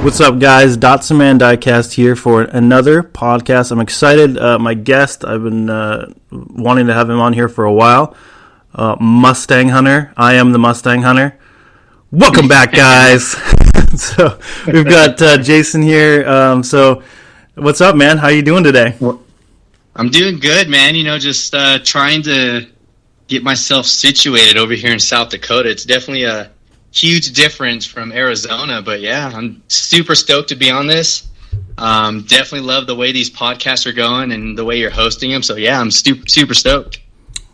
What's up, guys? Dotson Man Diecast here for another podcast. I'm excited. My guest, I've been wanting to have him on here for a while. Mustang Hunter. I am the Mustang Hunter. Welcome back, guys. So we've got Jason here. So what's up, man? How you doing today? Well, I'm doing good, man. You know, just trying to get myself situated over here in South Dakota. It's definitely a huge difference from Arizona, but yeah, I'm super stoked to be on this. Definitely love the way these podcasts are going and the way you're hosting them. So yeah, I'm super stoked.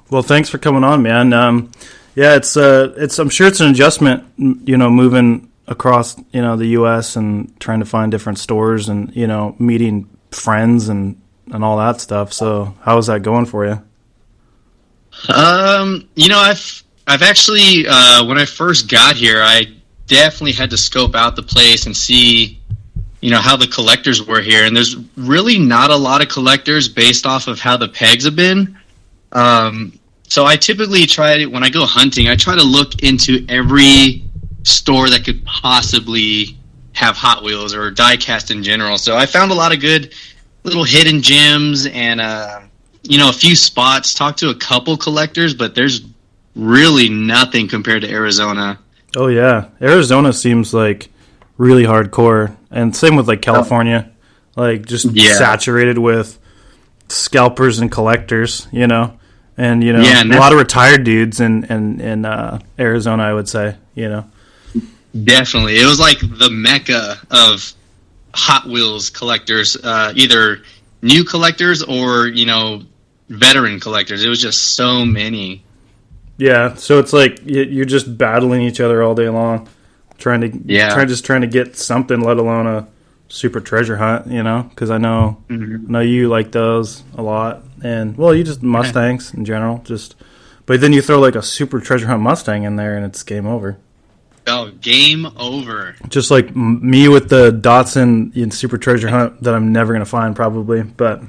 Well, thanks for coming on, man. Yeah, it's I'm sure it's an adjustment, you know, moving across, you know, the U.S. and trying to find different stores and, you know, meeting friends and all that stuff. So how is that going for you? You know, I've actually, when I first got here, I definitely had to scope out the place and see, you know, how the collectors were here. And there's really not a lot of collectors based off of how the pegs have been. So I typically when I go hunting, I try to look into every store that could possibly have Hot Wheels or diecast in general. So I found a lot of good little hidden gems and, you know, a few spots, talked to a couple collectors, but there's really nothing compared to Arizona. Oh yeah, Arizona seems like really hardcore, and same with like California, like just saturated with scalpers and collectors, you know, and you know a lot of retired dudes in Arizona, I would say, you know. Definitely, it was like the mecca of Hot Wheels collectors, either new collectors or, you know, veteran collectors. It was just so many. Yeah, so it's like you're just battling each other all day long, trying to get something, let alone a super treasure hunt, you know? Because I know you like those a lot, and well, you just Mustangs in general, but then you throw like a super treasure hunt Mustang in there, and it's game over. Oh, game over! Just like me with the Datsun in super treasure hunt that I'm never gonna find probably, but.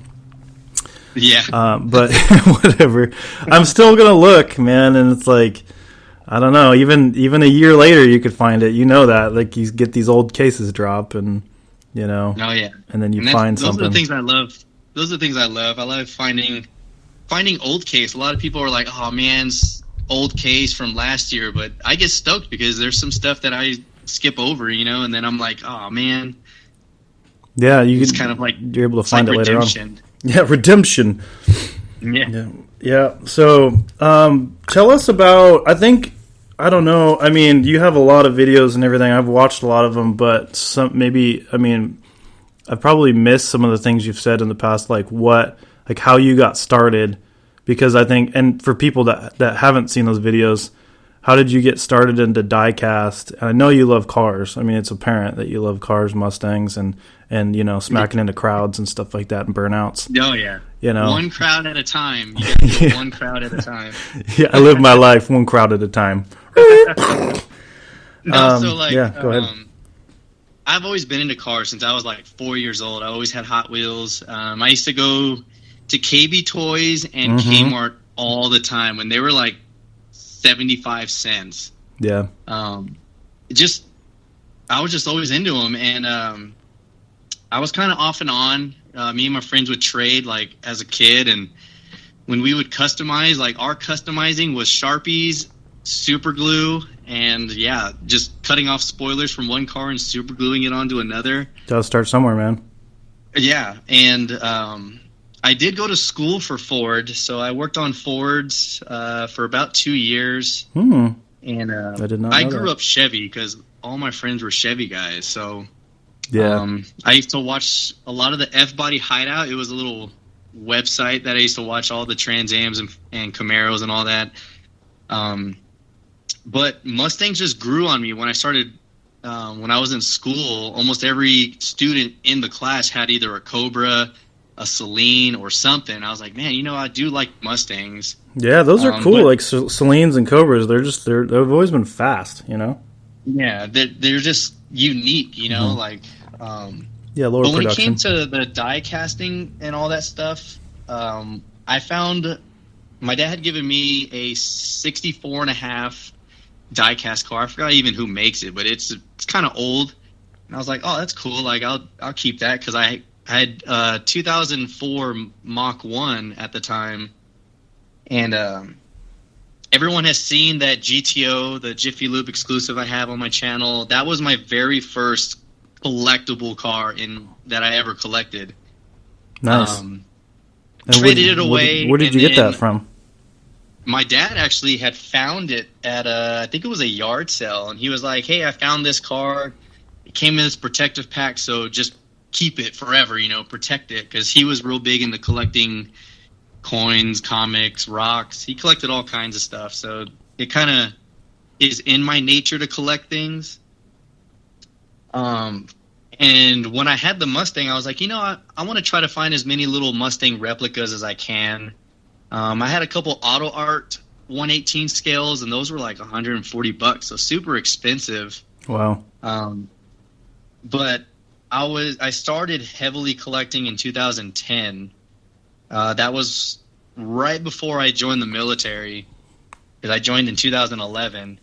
Yeah. But whatever. I'm still going to look, man, and it's like, I don't know, even a year later you could find it. You know that. Like, you get these old cases drop and, you know. Oh, yeah. And then find something. Those are the things I love. Those are the things I love. I love finding old case. A lot of people are like, oh, man, old case from last year. But I get stoked because there's some stuff that I skip over, you know, and then I'm like, oh, man. Yeah, it's kind of like you're able to find it later on. Yeah, redemption. Yeah. So, tell us about. I don't know. I mean, you have a lot of videos and everything. I've watched a lot of them, but I've probably missed some of the things you've said in the past, like how you got started. Because I think, and for people that haven't seen those videos, how did you get started into diecast? And I know you love cars. I mean, it's apparent that you love cars, Mustangs, and you know, smacking into crowds and stuff like that and burnouts. Oh, yeah. You know, one crowd at a time. You got to do one crowd at a time. Yeah, I live my life one crowd at a time. So like, yeah, go ahead. I've always been into cars since I was like 4 years old. I always had Hot Wheels. I used to go to KB Toys and Kmart all the time when they were like 75 cents. Yeah. I was just always into them, and I was kind of off and on. Me and my friends would trade like as a kid, and when we would customize, like our customizing was Sharpies, super glue, and yeah, just cutting off spoilers from one car and super gluing it onto another. Gotta start somewhere, man. Yeah, and I did go to school for Ford, so I worked on Fords for about 2 years. And I grew up Chevy because all my friends were Chevy guys, so yeah. I used to watch a lot of the F-Body Hideout. It was a little website that I used to watch all the Trans Ams and Camaros and all that. But Mustangs just grew on me when I started. When I was in school, almost every student in the class had either a Cobra, a Celine, or something. I was like, man, you know, I do like Mustangs. Yeah, those are cool. Like Celines and Cobras, they've always been fast, you know? Yeah, they're just unique, you know, like lower but when production. it came to the die casting and all that stuff, I found my dad had given me a 64 and a half die-cast car. I forgot even who makes it, but it's kind of old. And I was like, oh, that's cool. Like, I'll keep that because I had 2004 Mach 1 at the time. And everyone has seen that GTO, the Jiffy Lube exclusive I have on my channel. That was my very first collectible car that I ever collected. Nice. Traded it away. Where did you get that from? My dad actually had found it at I think it was a yard sale, and he was like, "Hey, I found this car. It came in this protective pack, so just keep it forever, protect it." Because he was real big into collecting coins, comics, rocks. He collected all kinds of stuff, so it kind of is in my nature to collect things. And when I had the Mustang, I was like, I want to try to find as many little Mustang replicas as I can. I had a couple auto art 1/18 scales, and those were like $140, so super expensive. Wow. But I started heavily collecting in 2010. That was right before I joined the military, because I joined in 2011,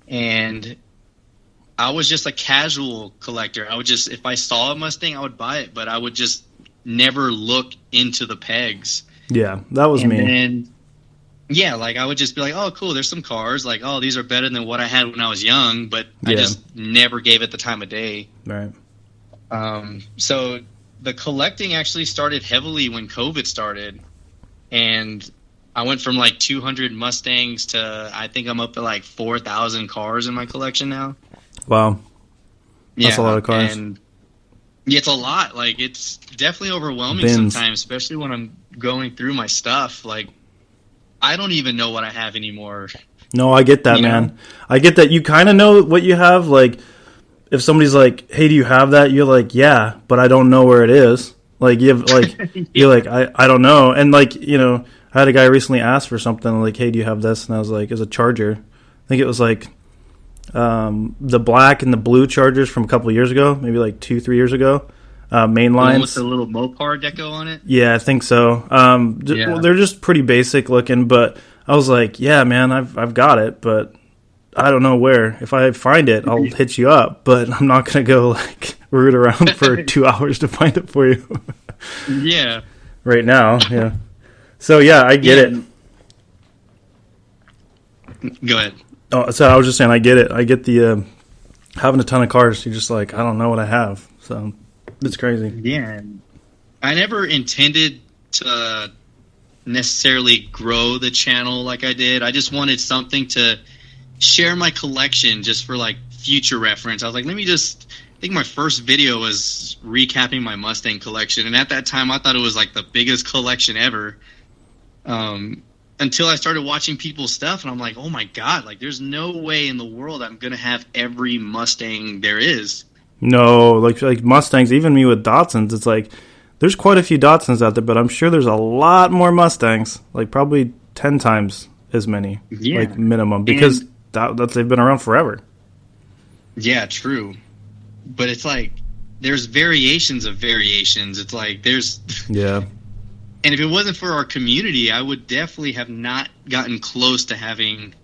and I was just a casual collector. I would just, if I saw a Mustang, I would buy it, but I would just never look into the pegs. Yeah, that was me. And yeah, like I would just be like, oh, cool, there's some cars. Like, oh, these are better than what I had when I was young, but I just never gave it the time of day. Right. So the collecting actually started heavily when COVID started. And I went from like 200 Mustangs to I think I'm up to like 4,000 cars in my collection now. Wow. That's a lot of cars. And it's a lot. Like, it's definitely overwhelming sometimes, especially when I'm going through my stuff. Like, I don't even know what I have anymore. No, I get that, man. I get that. You kind of know what you have. Like, if somebody's like, hey, do you have that? You're like, yeah, but I don't know where it is. Like, you have, like, you're like, I don't know. And, like, I had a guy recently ask for something, like, hey, do you have this? And I was like, it's a charger. I think it was like the black and the blue Chargers from a couple of years ago, maybe like 2-3 years ago. Main lines with the little Mopar deco on it. Yeah, I think so. Well, they're just pretty basic looking, but I was like, yeah, man, I've got it, but I don't know where. If I find it, I'll hit you up, but I'm not gonna go like root around for 2 hours to find it for you. Yeah. Right now, yeah. So yeah, I get it. Go ahead. Oh, so I was just saying, I get it. I get the having a ton of cars. You're just like, I don't know what I have. So it's crazy. Yeah. I never intended to necessarily grow the channel like I did. I just wanted something to share my collection just for like future reference. I was like, I think my first video was recapping my Mustang collection. And at that time, I thought it was like the biggest collection ever. Until I started watching people's stuff, and I'm like, oh my God, like there's no way in the world I'm going to have every Mustang there is. No, like Mustangs, even me with Datsuns, it's like, there's quite a few Datsuns out there, but I'm sure there's a lot more Mustangs, like probably 10 times as many, like minimum, because they've been around forever. Yeah, true. But it's like, there's variations of variations. It's like, there's... Yeah. And if it wasn't for our community, I would definitely have not gotten close to having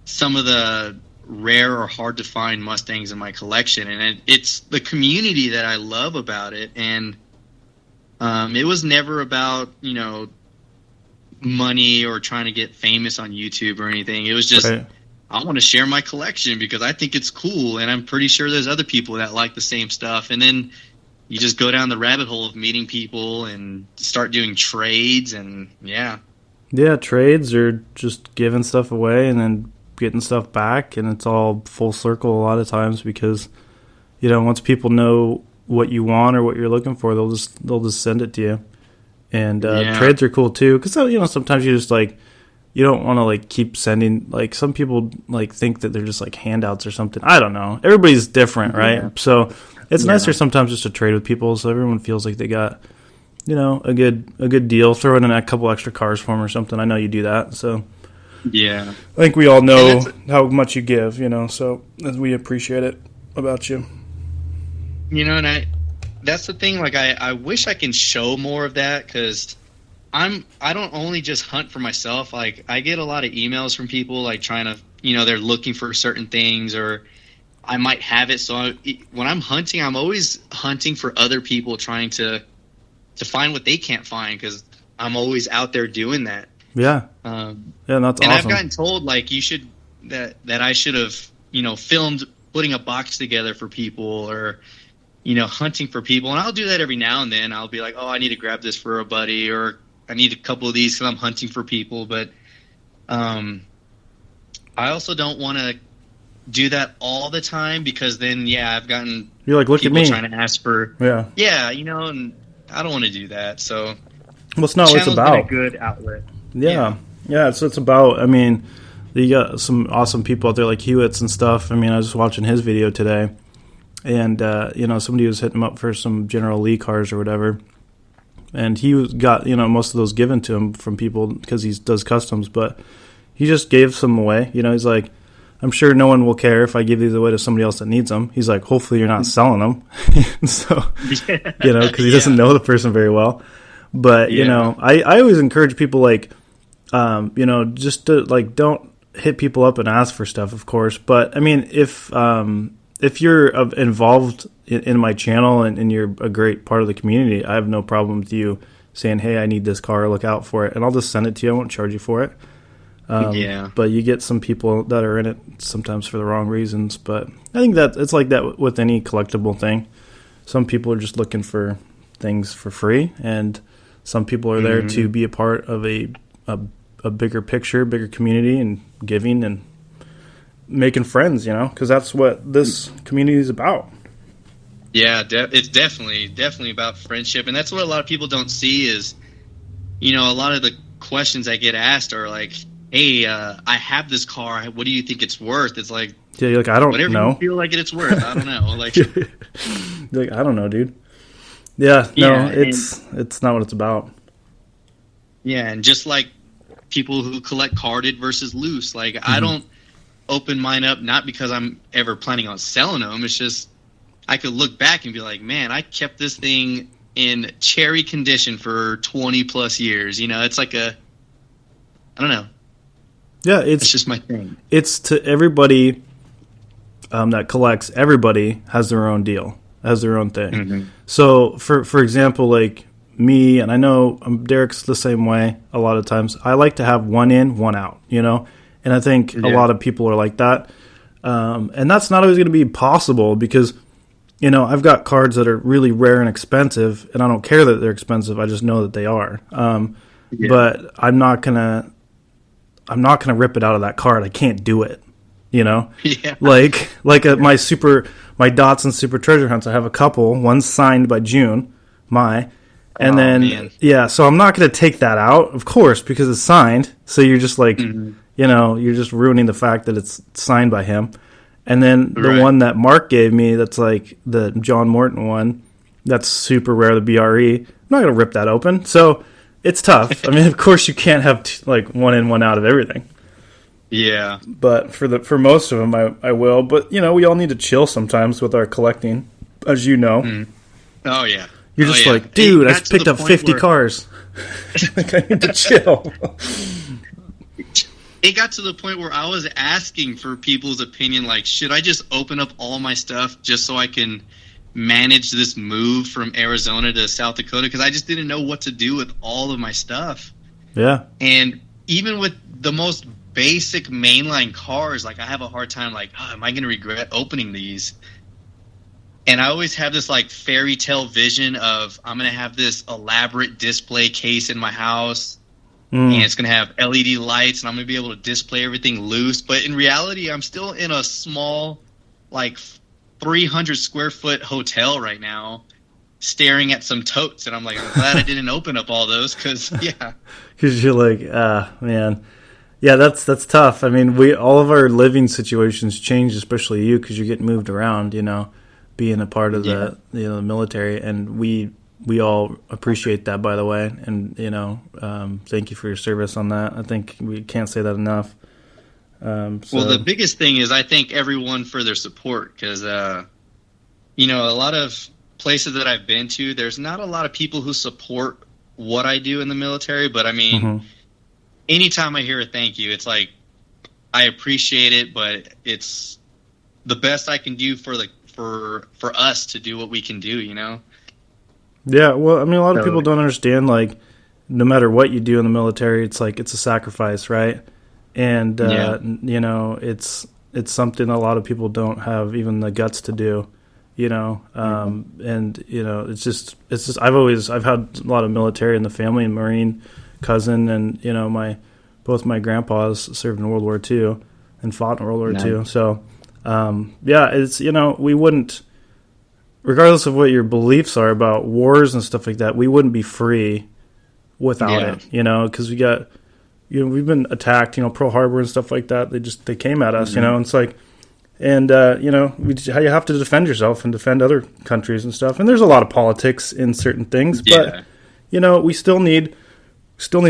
some of the rare or hard to find Mustangs in my collection. And it's the community that I love about it. And it was never about, money or trying to get famous on YouTube or anything. It was just, I want to share my collection because I think it's cool. And I'm pretty sure there's other people that like the same stuff. And then you just go down the rabbit hole of meeting people and start doing trades and yeah, trades or just giving stuff away and then getting stuff back, and it's all full circle a lot of times because once people know what you want or what you're looking for, they'll just send it to you. And trades are cool too because sometimes you just like you don't want to like keep sending, like some people like think that they're just like handouts or something. I don't know, everybody's different, right? So it's nicer sometimes just to trade with people so everyone feels like they got, a good deal. Throw in a couple extra cars for them or something. I know you do that. So yeah, I think we all know how much you give, so we appreciate it about you. And that's the thing. Like I wish I can show more of that because I don't only just hunt for myself. Like I get a lot of emails from people like trying to, they're looking for certain things or I might have it. So when I'm hunting, I'm always hunting for other people, trying to find what they can't find, because I'm always out there doing that. Yeah. Yeah, that's awesome. And I've gotten told like that I should have, filmed putting a box together for people, or hunting for people. And I'll do that every now and then. I'll be like, oh, I need to grab this for a buddy, or I need a couple of these because I'm hunting for people. But I also don't want to do that all the time, because then, I've gotten you're like, look at me trying to ask for, and I don't want to do that. So, well, it's not what it's about. Been a good outlet. Yeah. So it's about. I mean, you got some awesome people out there like Hewitt's and stuff. I mean, I was just watching his video today, and somebody was hitting him up for some General Lee cars or whatever, and he got most of those given to him from people because he does customs, but he just gave some away. He's like, I'm sure no one will care if I give these away to somebody else that needs them. He's like, hopefully you're not selling them. So, because he doesn't know the person very well. But, I always encourage people, like, just to, like, don't hit people up and ask for stuff, of course. But, I mean, if you're involved in my channel and you're a great part of the community, I have no problem with you saying, hey, I need this car, look out for it. And I'll just send it to you. I won't charge you for it. But you get some people that are in it sometimes for the wrong reasons. But I think that it's like that with any collectible thing. Some people are just looking for things for free, and some people are there to be a part of a bigger picture, bigger community, and giving and making friends, because that's what this community is about. Yeah, it's definitely about friendship. And that's what a lot of people don't see is, a lot of the questions I get asked are like, hey, I have this car. What do you think it's worth? It's like, you're like, I don't whatever know. You feel like it's worth. I don't know. Like, you're like, I don't know, dude. Yeah, no, it's not what it's about. Yeah, and just like people who collect carded versus loose, like I don't open mine up not because I'm ever planning on selling them. It's just I could look back and be like, man, I kept this thing in cherry condition for 20 plus years. It's like I don't know. Yeah, it's just my thing. It's to everybody that collects. Everybody has their own deal, has their own thing. So, for example, like me, and I know Derek's the same way a lot of times, I like to have one in, one out, and I think a lot of people are like that. And that's not always going to be possible because, I've got cards that are really rare and expensive, and I don't care that they're expensive. I just know that they are. But I'm not gonna rip it out of that card. I can't do it. Like my Datsun Super Treasure Hunts. I have a couple. One's signed by June, and so I'm not going to take that out, of course, because it's signed. So you're just like, you're just ruining the fact that it's signed by him. And then the one that Mark gave me, that's like the John Morton one, that's super rare, the BRE. I'm not going to rip that open. So it's tough. I mean, of course, you can't have like one in, one out of everything. Yeah. But for most of them, I will. But, we all need to chill sometimes with our collecting, as you know. Oh, yeah. You're just like, dude, I picked up 50 cars. Like, I need to chill. It got to the point where I was asking for people's opinion, like, should I just open up all my stuff just so I can manage this move from Arizona to South Dakota? Because I just didn't know what to do with all of my stuff. Yeah. And even with the most basic mainline cars, like, I have a hard time, like, am I going to regret opening these? And I always have this, like, fairy tale vision of I'm going to have this elaborate display case in my house, and it's going to have LED lights, and I'm going to be able to display everything loose. But in reality, I'm still in a small, like, 300 square foot hotel right now, staring at some totes, and I'm like, I'm glad I didn't open up all those, because you're like, man. Yeah, that's tough. I mean, all of our living situations change, especially you, because you're getting moved around, being a part of the the military, and we all appreciate that, by the way, and thank you for your service on that. I think we can't say that enough. Well, the biggest thing is I thank everyone for their support, because a lot of places that I've been to, there's not a lot of people who support what I do in the military, but I mean, anytime I hear a thank you, it's like I appreciate it, but it's the best I can do for for us to do what we can do, Yeah, well, I mean, a lot of So, people don't understand, like, no matter what you do in the military, it's like it's a sacrifice, right? And yeah. it's something a lot of people don't have even the guts to do, and I've had a lot of military in the family and Marine cousin, and both my grandpas served in World War II and fought in World War Nice. II. So it's we wouldn't, regardless of what your beliefs are about wars and stuff like that, we wouldn't be free without Yeah. it, because we got, we've been attacked, Pearl Harbor and stuff like that. They came at us, and it's like, and you have to defend yourself and defend other countries and stuff. And there's a lot of politics in certain things, Yeah. but we still need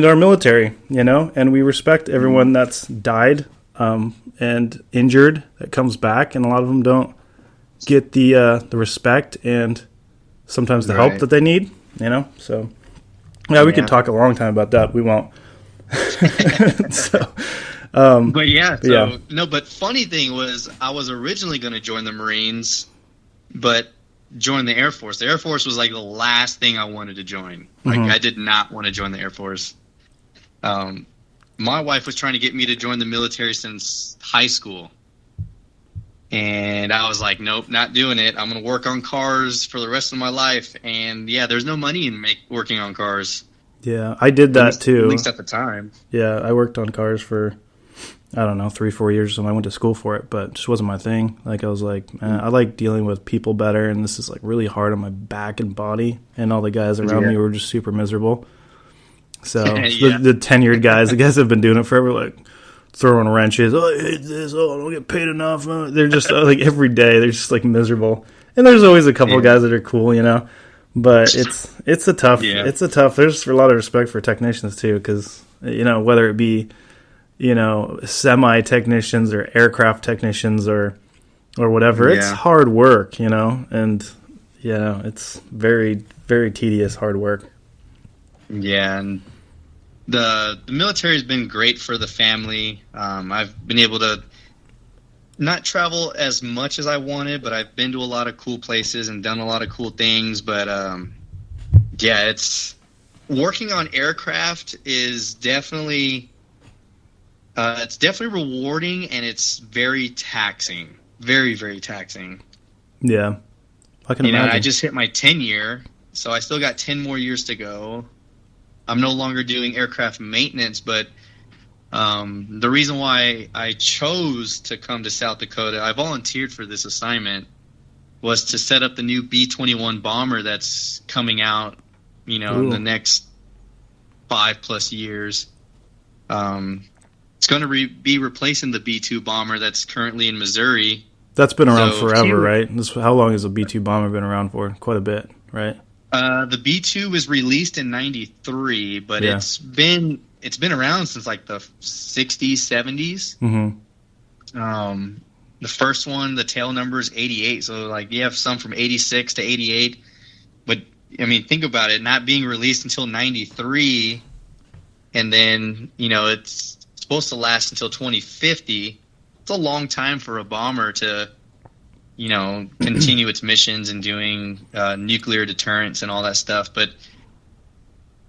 our military, and we respect everyone that's died and injured that comes back, and a lot of them don't get the respect and sometimes the help Right. that they need, So yeah, we could talk a long time about that. We won't. So, But yeah, yeah. no, but funny thing was I was originally going to join the Marines, but join the Air Force. The Air Force was like the last thing I wanted to join. Like I did not want to join the Air Force. My wife was trying to get me to join the military since high school. And I was like, nope, not doing it. I'm going to work on cars for the rest of my life. And yeah, there's no money in working on cars. Yeah, I did that too. At least at the time. Yeah, I worked on cars for, I don't know, 3-4 years, and I went to school for it, but it just wasn't my thing. Like, I was like, man, I like dealing with people better, and this is like really hard on my back and body, and all the guys around me were just super miserable. So Yeah. the tenured guys, the guys that have been doing it forever, like throwing wrenches. Oh, I hate this. Oh, I don't get paid enough. They're just like every day, they're just like miserable. And there's always a couple of guys that are cool, But it's a tough. Yeah. It's a tough. There's a lot of respect for technicians too, because whether it be semi technicians or aircraft technicians or whatever, it's hard work, and it's very, very tedious hard work. Yeah, and the military has been great for the family. I've been able to not travel as much as I wanted, but I've been to a lot of cool places and done a lot of cool things. But it's working on aircraft is definitely rewarding, and it's very taxing, very, very taxing. Yeah, I can imagine. I just hit my 10-year, so I still got 10 more years to go. I'm no longer doing aircraft maintenance, but the reason why I chose to come to South Dakota, I volunteered for this assignment, was to set up the new B-21 bomber that's coming out, in the next 5+ years. It's going to be replacing the B-2 bomber that's currently in Missouri. That's been around forever, right? How long has a B-2 bomber been around for? Quite a bit, right? The B-2 was released in '93, but it's been around since like the 60s, 70s. Mm-hmm. The first one, the tail number is 88, so like you have some from 86 to 88. But I mean, think about it, not being released until '93, and then it's supposed to last until 2050. It's a long time for a bomber to continue its missions and doing nuclear deterrence and all that stuff. But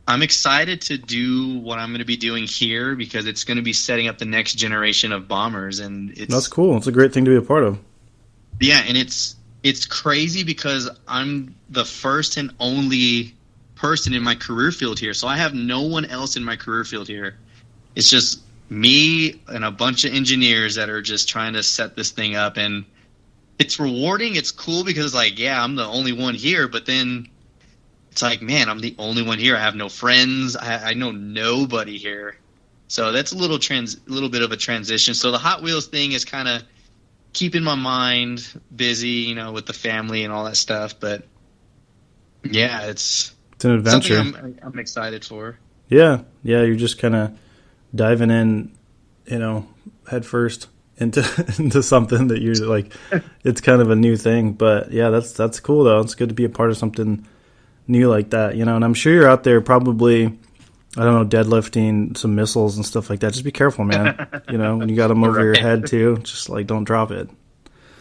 I'm excited to do what I'm going to be doing here because it's going to be setting up the next generation of bombers. And that's cool. It's a great thing to be a part of. Yeah, and it's crazy because I'm the first and only person in my career field here. So I have no one else in my career field here. It's just me and a bunch of engineers that are just trying to set this thing up, and it's rewarding. It's cool because I'm the only one here, but then it's like, man, I'm the only one here. I have no friends. I know nobody here. So that's a little bit of a transition. So the Hot Wheels thing is kind of keeping my mind busy, with the family and all that stuff. But yeah, it's an adventure. Something I'm excited for. Yeah, you're just kind of diving in, head first into something that you're like, it's kind of a new thing. But yeah, that's cool though. It's good to be a part of something new like that, and I'm sure you're out there probably, I don't know, deadlifting some missiles and stuff like that. Just be careful, man. When you got them over your head too, just like don't drop it.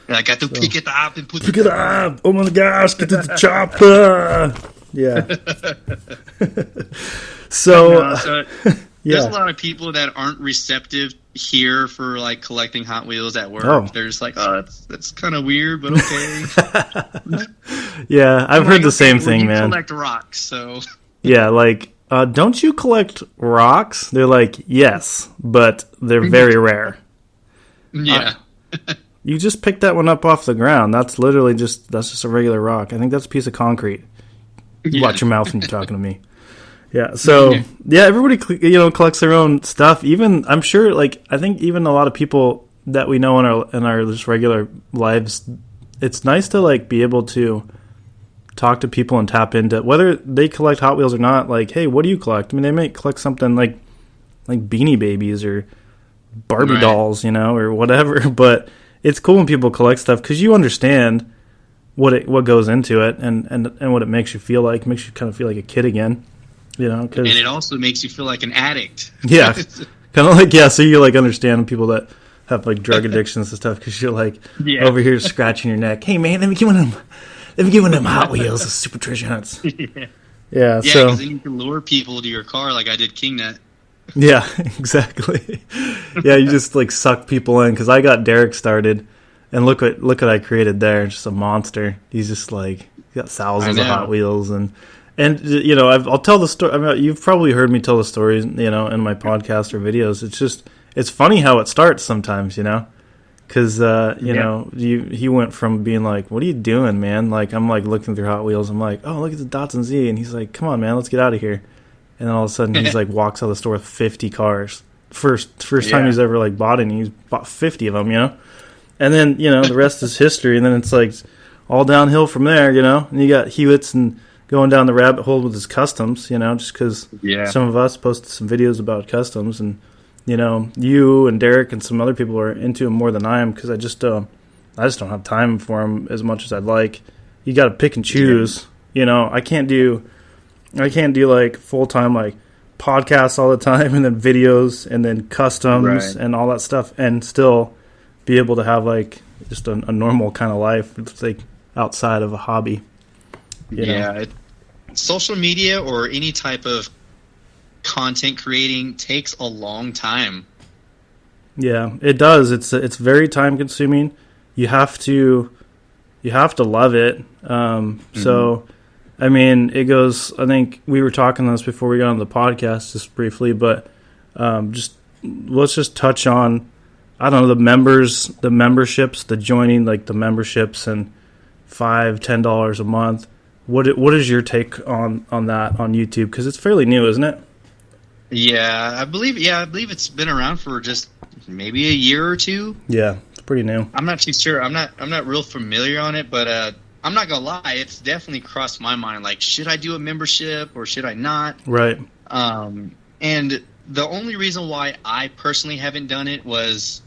I got to pick it up and put pick it up. Oh my gosh, get to the chopper. Yeah. So there's a lot of people that aren't receptive here for like collecting Hot Wheels at work. Oh. They're just like, oh, that's kind of weird, but okay. Yeah, I've heard the same thing, man. Collect rocks, so yeah, like, don't you collect rocks? They're like, yes, but they're very rare. Yeah. You just picked that one up off the ground. That's just a regular rock. I think that's a piece of concrete. Yeah. Watch your mouth when you're talking to me. Yeah, so yeah, everybody collects their own stuff. Even I'm sure, like I think even a lot of people that we know in our just regular lives, it's nice to like be able to talk to people and tap into whether they collect Hot Wheels or not. Like, hey, what do you collect? I mean, they might collect something like Beanie Babies or Barbie dolls, or whatever. But it's cool when people collect stuff because you understand what goes into it and what it makes you feel like. It makes you kind of feel like a kid again. And it also makes you feel like an addict. Yeah, kind of like so you like understand people that have like drug addictions and stuff because you're like over here scratching your neck. Hey man, let me get one of them Hot Wheels, the Super Treasure Hunts. Yeah, so because then you can lure people to your car like I did KingNet. Yeah, exactly. Yeah, you just like suck people in because I got Derek started, and look what I created there, just a monster. He's just like got thousands of Hot Wheels and. I'll tell the story. I mean, you've probably heard me tell the stories, in my podcast or videos. It's funny how it starts sometimes, because he went from being like, "What are you doing, man?" Like I'm like looking through Hot Wheels. I'm like, "Oh, look at the Datsun Z," and he's like, "Come on, man, let's get out of here." And then all of a sudden, he's like walks out of the store with 50 cars. First time he's ever like bought any. He's bought 50 of them, And then the rest is history. And then it's like all downhill from there, And you got Hewitts and going down the rabbit hole with his customs, just because some of us posted some videos about customs, and you and Derek and some other people are into them more than I am because I just don't have time for them as much as I'd like. You got to pick and choose. I can't do like full time like podcasts all the time and then videos and then customs and all that stuff and still be able to have like just a normal kind of life. It's like outside of a hobby. Social media or any type of content creating takes a long time. Yeah, it does. It's very time consuming. You have to love it. So, I mean, it goes. I think we were talking on this before we got on the podcast just briefly, but let's just touch on. I don't know the memberships, the joining like the memberships and $5-10 a month. What is your take on that on YouTube? Because it's fairly new, isn't it? Yeah, I believe it's been around for just maybe a year or two. Yeah, it's pretty new. I'm not too sure. I'm not real familiar on it, but I'm not gonna lie, it's definitely crossed my mind. Like, should I do a membership or should I not? Right. And the only reason why I personally haven't done it was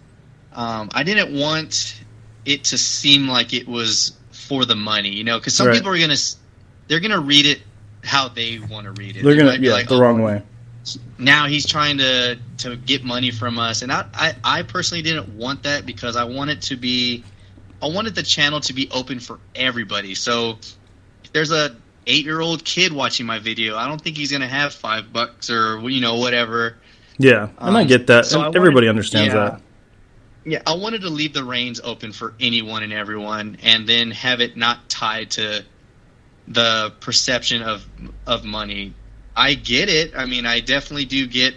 I didn't want it to seem like it was for the money, because some people are they're gonna read it how they want to read it. They're gonna be like, the wrong way. Now he's trying to get money from us, and I personally didn't want that because I wanted the channel to be open for everybody. So if there's a 8-year-old kid watching my video, I don't think he's gonna have $5 or whatever. Yeah, and I get that. So everybody understands that. Yeah, I wanted to leave the reins open for anyone and everyone, and then have it not tied to the perception of money. I get it. I mean, I definitely do get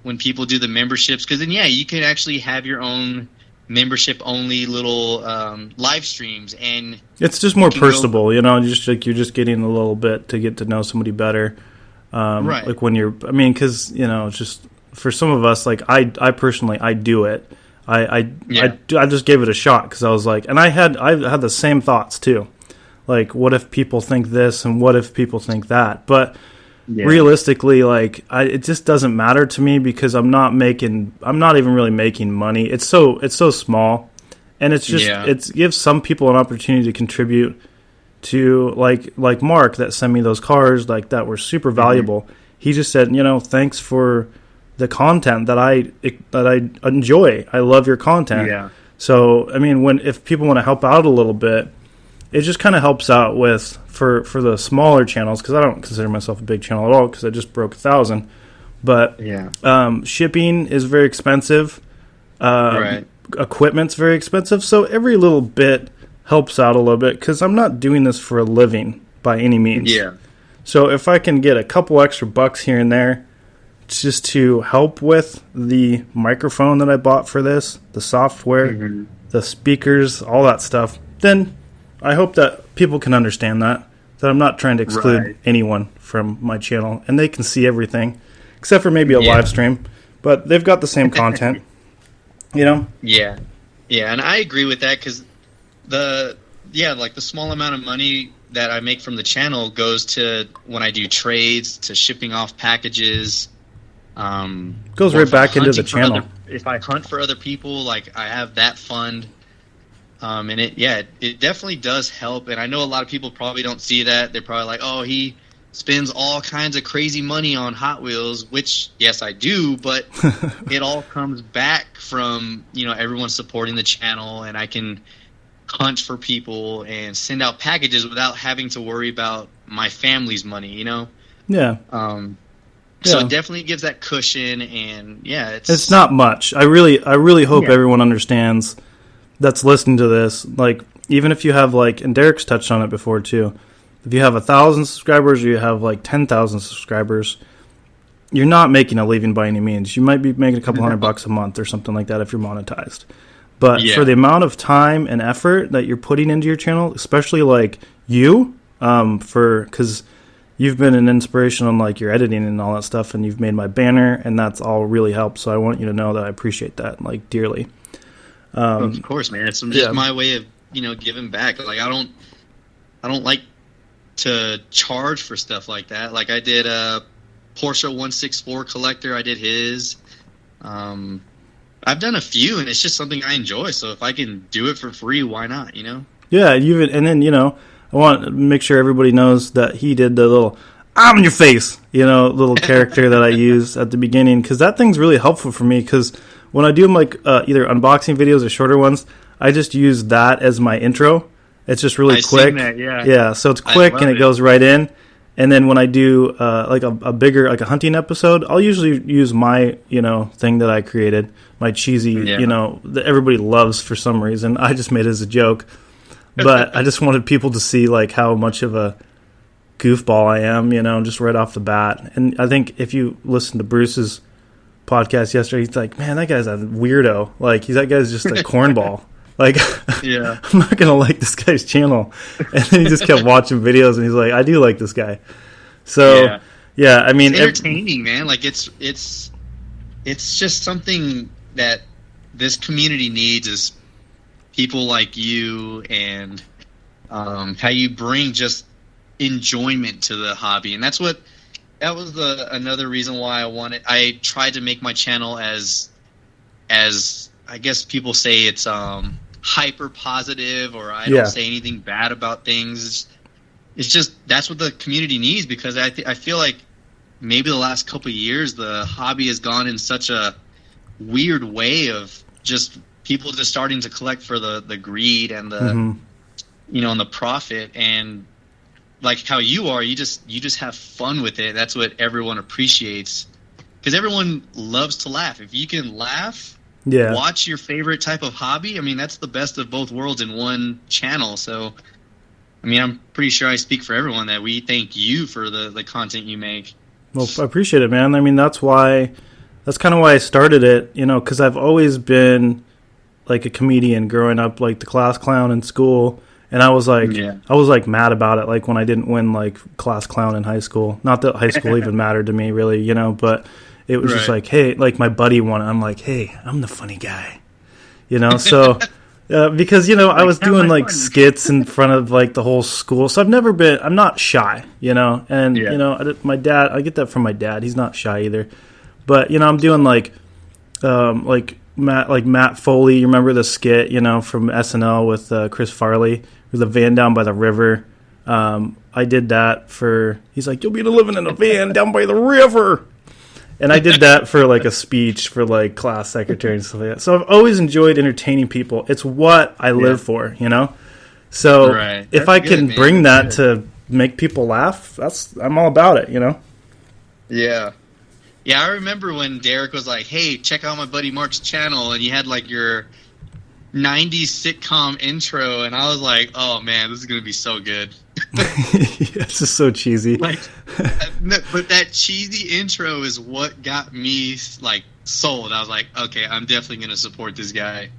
when people do the memberships, because then, you can actually have your own membership-only little live streams, and it's just more personable, you're just getting a little bit to get to know somebody better. Right. Like when because it's just for some of us, like I personally I do it. I just gave it a shot because I was like, and I had the same thoughts too. Like, what if people think this and what if people think that? But realistically, like, it just doesn't matter to me because I'm not even really making money. It's so small, and it's just it gives some people an opportunity to contribute to like Mark that sent me those cars like that were super valuable. He just said, thanks for the content that I enjoy. I love your content. Yeah. So, I mean, if people want to help out a little bit, it just kind of helps out with, for the smaller channels, because I don't consider myself a big channel at all, because I just broke 1,000. But shipping is very expensive. Right. Equipment's very expensive. So every little bit helps out a little bit, because I'm not doing this for a living by any means. Yeah. So if I can get a couple extra bucks here and there just to help with the microphone that I bought for this, the software, the speakers, all that stuff, then I hope that people can understand that I'm not trying to exclude anyone from my channel, and they can see everything, except for maybe a live stream, but they've got the same content, you know? Yeah. Yeah, and I agree with that, because the small amount of money that I make from the channel goes to when I do trades, to shipping off packages. Goes right back into the channel. If I hunt for other people, like, I have that fund. And it definitely does help. And I know a lot of people probably don't see that. They're probably like, oh, he spends all kinds of crazy money on Hot Wheels, which, yes, I do, but it all comes back from, everyone supporting the channel, and I can hunt for people and send out packages without having to worry about my family's money, Yeah. So it definitely gives that cushion, and it's not much. I really hope everyone understands that's listening to this. Like, even if you have, like, and Derek's touched on it before too, if you have 1,000 subscribers or you have like 10,000 subscribers, you're not making a living by any means. You might be making a couple $100 a month or something like that if you're monetized. But for the amount of time and effort that you're putting into your channel, especially like you, because you've been an inspiration on like your editing and all that stuff, and you've made my banner, and that's all really helped. So I want you to know that I appreciate that, like, dearly. Of course, man. It's just my way of, giving back. Like, I don't like to charge for stuff like that. Like, I did a Porsche 164 collector. I did his. I've done a few, and it's just something I enjoy. So if I can do it for free, why not? Yeah, and then I want to make sure everybody knows that he did the little "I'm in your face," little character that I used at the beginning, because that thing's really helpful for me. Because when I do like either unboxing videos or shorter ones, I just use that as my intro. It's just really quick. That, yeah. So it's quick and it goes right in. And then when I do like a bigger, like a hunting episode, I'll usually use my thing that I created, my cheesy that everybody loves for some reason. I just made it as a joke, but I just wanted people to see like how much of a goofball I am, just right off the bat. And I think if you listen to Bruce's podcast yesterday, he's like, man, that guy's a weirdo. Like, that guy's just a cornball. Like, I'm not gonna like this guy's channel. And then he just kept watching videos, and he's like, I do like this guy. So I mean, it's entertaining, man. Like, it's just something that this community needs, is people like you, and how you bring just enjoyment to the hobby. And that was another reason why I tried to make my channel as I guess people say it's hyper positive, or I don't say anything bad about things. It's just, that's what the community needs, because I feel like maybe the last couple of years the hobby has gone in such a weird way of just people just starting to collect for the greed and the and the profit, and like how you are, you just have fun with it. That's what everyone appreciates, because everyone loves to laugh. If you can laugh, watch your favorite type of hobby, I mean, that's the best of both worlds in one channel. So, I mean, I'm pretty sure I speak for everyone that we thank you for the content you make. Well, I appreciate it, man. I mean, that's kind of why I started it, because I've always been like a comedian growing up, like the class clown in school. And I was like mad about it, like when I didn't win like class clown in high school. Not that high school even mattered to me, really, but it was just like, hey, like my buddy won. I'm like, hey, I'm the funny guy, So because I was doing like skits in front of like the whole school, so I'm not shy, and my dad, I get that from my dad. He's not shy either, but I'm doing like Matt Foley. You remember the skit, from SNL with Chris Farley, with the van down by the river. I did that he's like, you'll be living in a van down by the river. And I did that for like a speech for like class secretary and stuff like that. So I've always enjoyed entertaining people. It's what I live for, you know? So if I can bring that to make people laugh, I'm all about it, you know? Yeah. Yeah, I remember when Derek was like, hey, check out my buddy Mark's channel, and you had like your 90s sitcom intro, and I was like, oh man, this is going to be so good. It's just so cheesy. Like, but that cheesy intro is what got me like sold. I was like, okay, I'm definitely going to support this guy.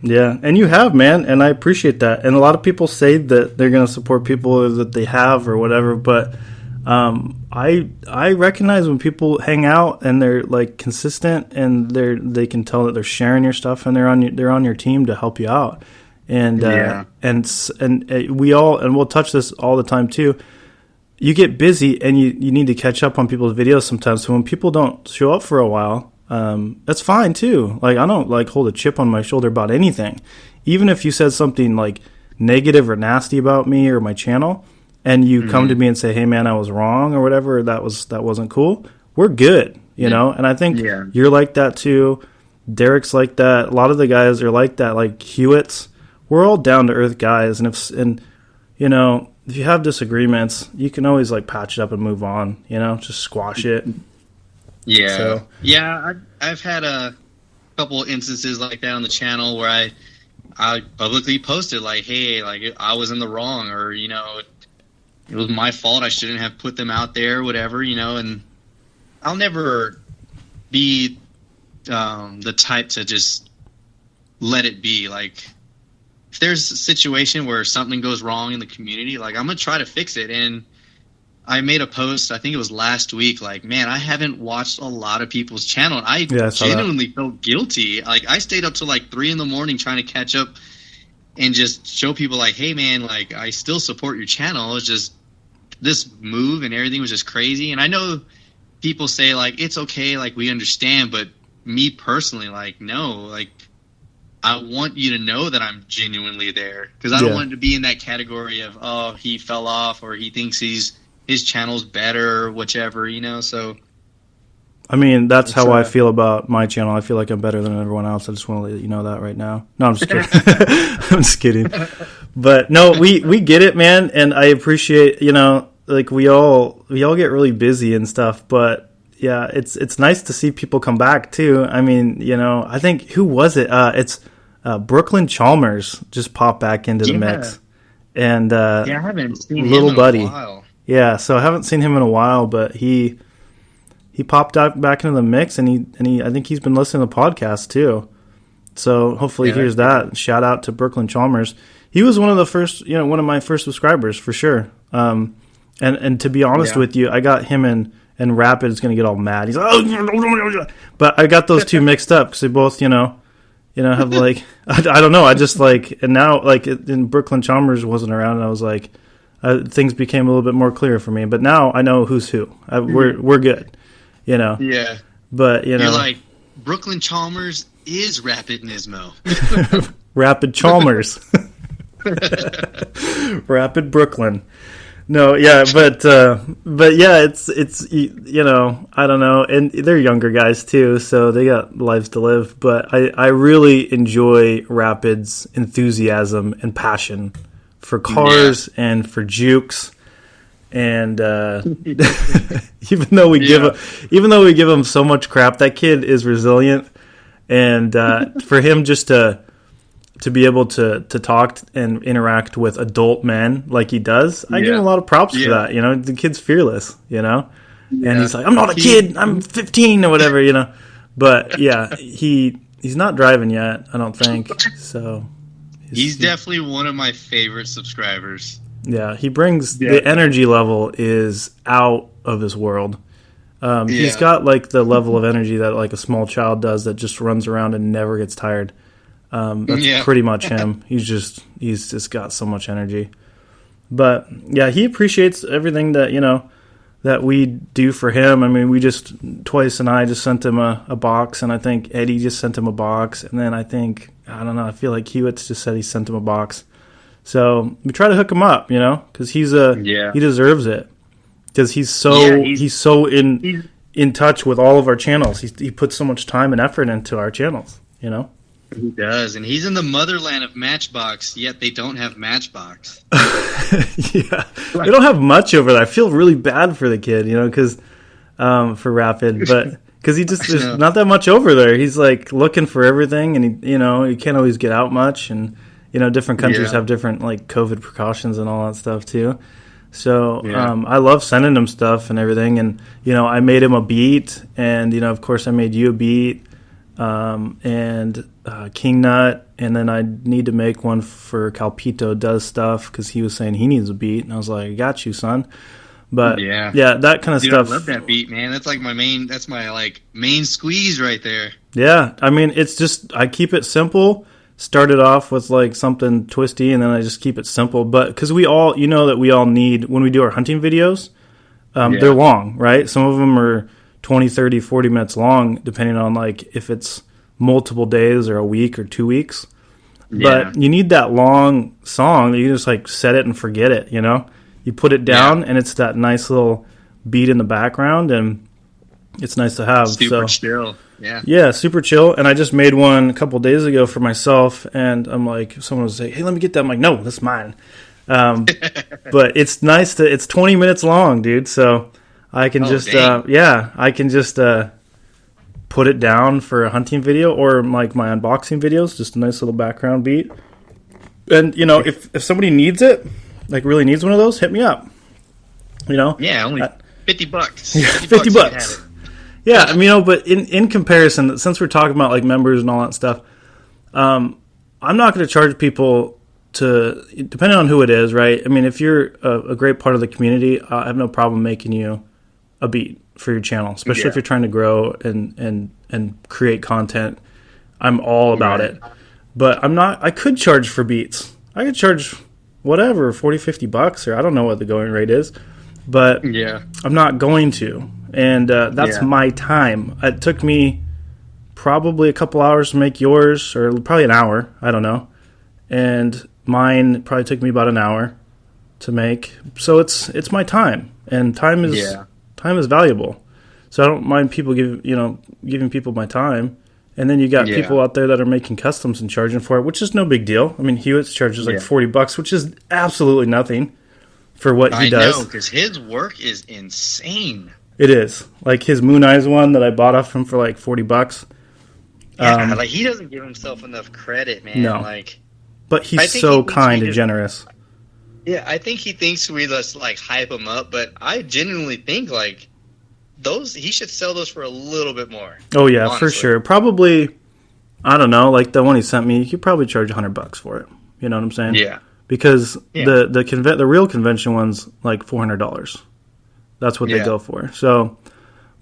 Yeah, and you have, man, and I appreciate that. And a lot of people say that they're going to support people that they have or whatever, but I recognize when people hang out and they're like consistent and they can tell that they're sharing your stuff and they're on your team to help you out. And we'll touch this all the time too. You get busy and you need to catch up on people's videos sometimes. So when people don't show up for a while, that's fine too. Like, I don't like hold a chip on my shoulder about anything. Even if you said something like negative or nasty about me or my channel, and you come to me and say, hey man, I was wrong or whatever, that wasn't cool, we're good, you know? And I think you're like that too. Derek's like that. A lot of the guys are like that, like Hewitt's. We're all down to earth guys. And you know, if you have disagreements, you can always like patch it up and move on, you know, just squash it. Yeah. So. Yeah. I've had a couple instances like that on the channel where I publicly posted like, hey, like I was in the wrong, or, you know, it was my fault. I shouldn't have put them out there, whatever, you know, and I'll never be the type to just let it be. Like, if there's a situation where something goes wrong in the community, like, I'm going to try to fix it. And I made a post, I think it was last week, like, man, I haven't watched a lot of people's channel. And I genuinely felt guilty. Like, I stayed up till like 3 a.m. trying to catch up and just show people like, hey man, like, I still support your channel. It's just this move and everything was just crazy. And I know people say like, it's okay, like, we understand, but me personally, like, no, like, I want you to know that I'm genuinely there, because I don't want it to be in that category of, oh, he fell off or he thinks his channel's better or whichever, you know. So I mean, that's how I feel about my channel. I feel like I'm better than everyone else. I just want to let you know that right now. No, I'm just kidding. I'm just kidding. But no, we get it, man, and I appreciate, you know, like we all get really busy and stuff, but yeah, it's nice to see people come back too. I mean, you know, I think, who was it? It's Brooklyn Chalmers just popped back into the mix, and I haven't seen little him buddy. in a while. Yeah, so I haven't seen him in a while, but he popped out back into the mix, and he I think he's been listening to the podcast too. So hopefully he hears that. Shout out to Brooklyn Chalmers. He was one of the first, you know, one of my first subscribers for sure. And to be honest with you, I got him and Rapid's going to get all mad. He's like, oh, but I got those two mixed up because they both, you know, have like, I don't know. I just like, and now like in Brooklyn Chalmers wasn't around, and I was like, things became a little bit more clear for me. But now I know who's who. We're good, you know. Yeah. But you know, you're like, Brooklyn Chalmers is Rapid Nismo. Rapid Chalmers. Rapid Brooklyn. No, yeah, but yeah, it's you know, I don't know, and they're younger guys too, so they got lives to live. But I really enjoy Rapid's enthusiasm and passion for cars and for jukes, and even though we give him so much crap, that kid is resilient, and for him just to be able to talk and interact with adult men like he does, I give him a lot of props for that. You know, the kid's fearless, you know, and he's like, I'm not a kid, I'm 15 or whatever, you know. But yeah, he's not driving yet, I don't think. So he's definitely one of my favorite subscribers. Yeah, he brings the energy level is out of this world. He's got like the level of energy that like a small child does, that just runs around and never gets tired. That's pretty much him. He's just got so much energy. But yeah, he appreciates everything that, you know, that we do for him. I mean, Twice and I just sent him a box, and I think Eddie just sent him a box, and then I feel like Hewitt's just said he sent him a box. So we try to hook him up, you know, because he deserves it, because he's so in touch with all of our channels. He puts so much time and effort into our channels, you know? He does, and he's in the motherland of Matchbox, yet they don't have Matchbox. Yeah. They don't have much over there. I feel really bad for the kid, you know, because for Rapid, but because there's not that much over there. He's like looking for everything, and he can't always get out much, and different countries have different like COVID precautions and all that stuff too. So I love sending him stuff and everything, and I made him a beat, and of course I made you a beat, and King Nut, and then I need to make one for Calpito Does Stuff because he was saying he needs a beat, and I was like, I got you, son. But yeah, that kind of stuff. I love that beat, man. That's like my main. That's my main squeeze right there. Yeah, I mean, it's just I keep it simple. Started off with like something twisty, and then I just keep it simple. But because we all, that we all need when we do our hunting videos, they're long, right? Some of them are 20, 30, 40 minutes long, depending on like if it's multiple days or a week or 2 weeks. Yeah. But you need that long song that you just like set it and forget it, You put it down and it's that nice little beat in the background, and it's nice to have. Super chill. Yeah. Yeah, super chill. And I just made one a couple days ago for myself, and I'm like, someone would say, hey, let me get that. I'm like, no, that's mine. But it's nice it's 20 minutes long, dude. So I can I can just put it down for a hunting video or like my unboxing videos, just a nice little background beat. And, if somebody needs it, like really needs one of those, hit me up. Yeah, only $50. Yeah, $50. Yeah, I mean, but in comparison, since we're talking about like members and all that stuff, I'm not going to charge people depending on who it is, right? I mean, if you're a great part of the community, I have no problem making you a beat for your channel, especially if you're trying to grow and create content. I'm all about it. But I could charge for beats. I could charge whatever, $40, $50, or I don't know what the going rate is, but I'm not going to. And that's my time. It took me probably a couple hours to make yours, or probably an hour. I don't know. And mine probably took me about an hour to make. So it's my time, and time is valuable. So I don't mind people giving people my time. And then you got people out there that are making customs and charging for it, which is no big deal. I mean, Hewitt's charges like $40, which is absolutely nothing for what he does. I know, because his work is insane. It is. Like his Moon Eyes one that I bought off him for like $40. Yeah, like he doesn't give himself enough credit, man. No. But he's so kind and generous. Yeah, I think he thinks we just like hype him up, but I genuinely think like he should sell those for a little bit more. Oh yeah, honestly. For sure. Probably, I don't know, like the one he sent me, you could probably charge $100 for it. You know what I'm saying? Yeah. Because the real convention one's like $400. That's what they go for. So,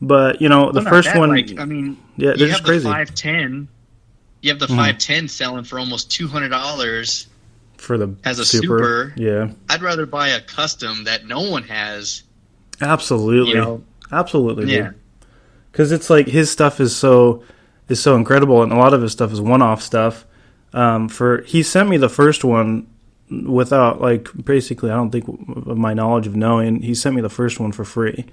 but the first one, like, I mean, they're just crazy. You have the 510 selling for almost $200 for the as a super. Yeah, I'd rather buy a custom that no one has. Absolutely, absolutely, dude. Because it's like his stuff is so incredible, and a lot of his stuff is one-off stuff. He sent me the first one without, like, basically, I don't think of my knowledge of knowing, he sent me the first one for free.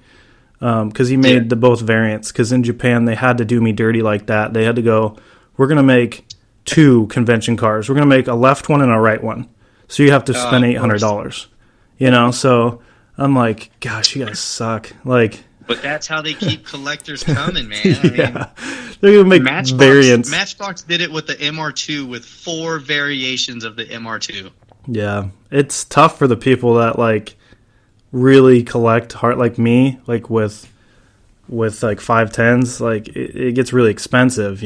Because he made the both variants. Because in Japan, they had to do me dirty like that. They had to go, we're going to make 2 convention cars. We're going to make a left one and a right one. So you have to spend $800. So I'm like, gosh, you guys suck. Like, but that's how they keep collectors coming, man. I mean, they're going to make variants. Matchbox did it with the MR2 with 4 variations of the MR2. Yeah, it's tough for the people that like really collect hard, like me, like with like 510s. Like it gets really expensive,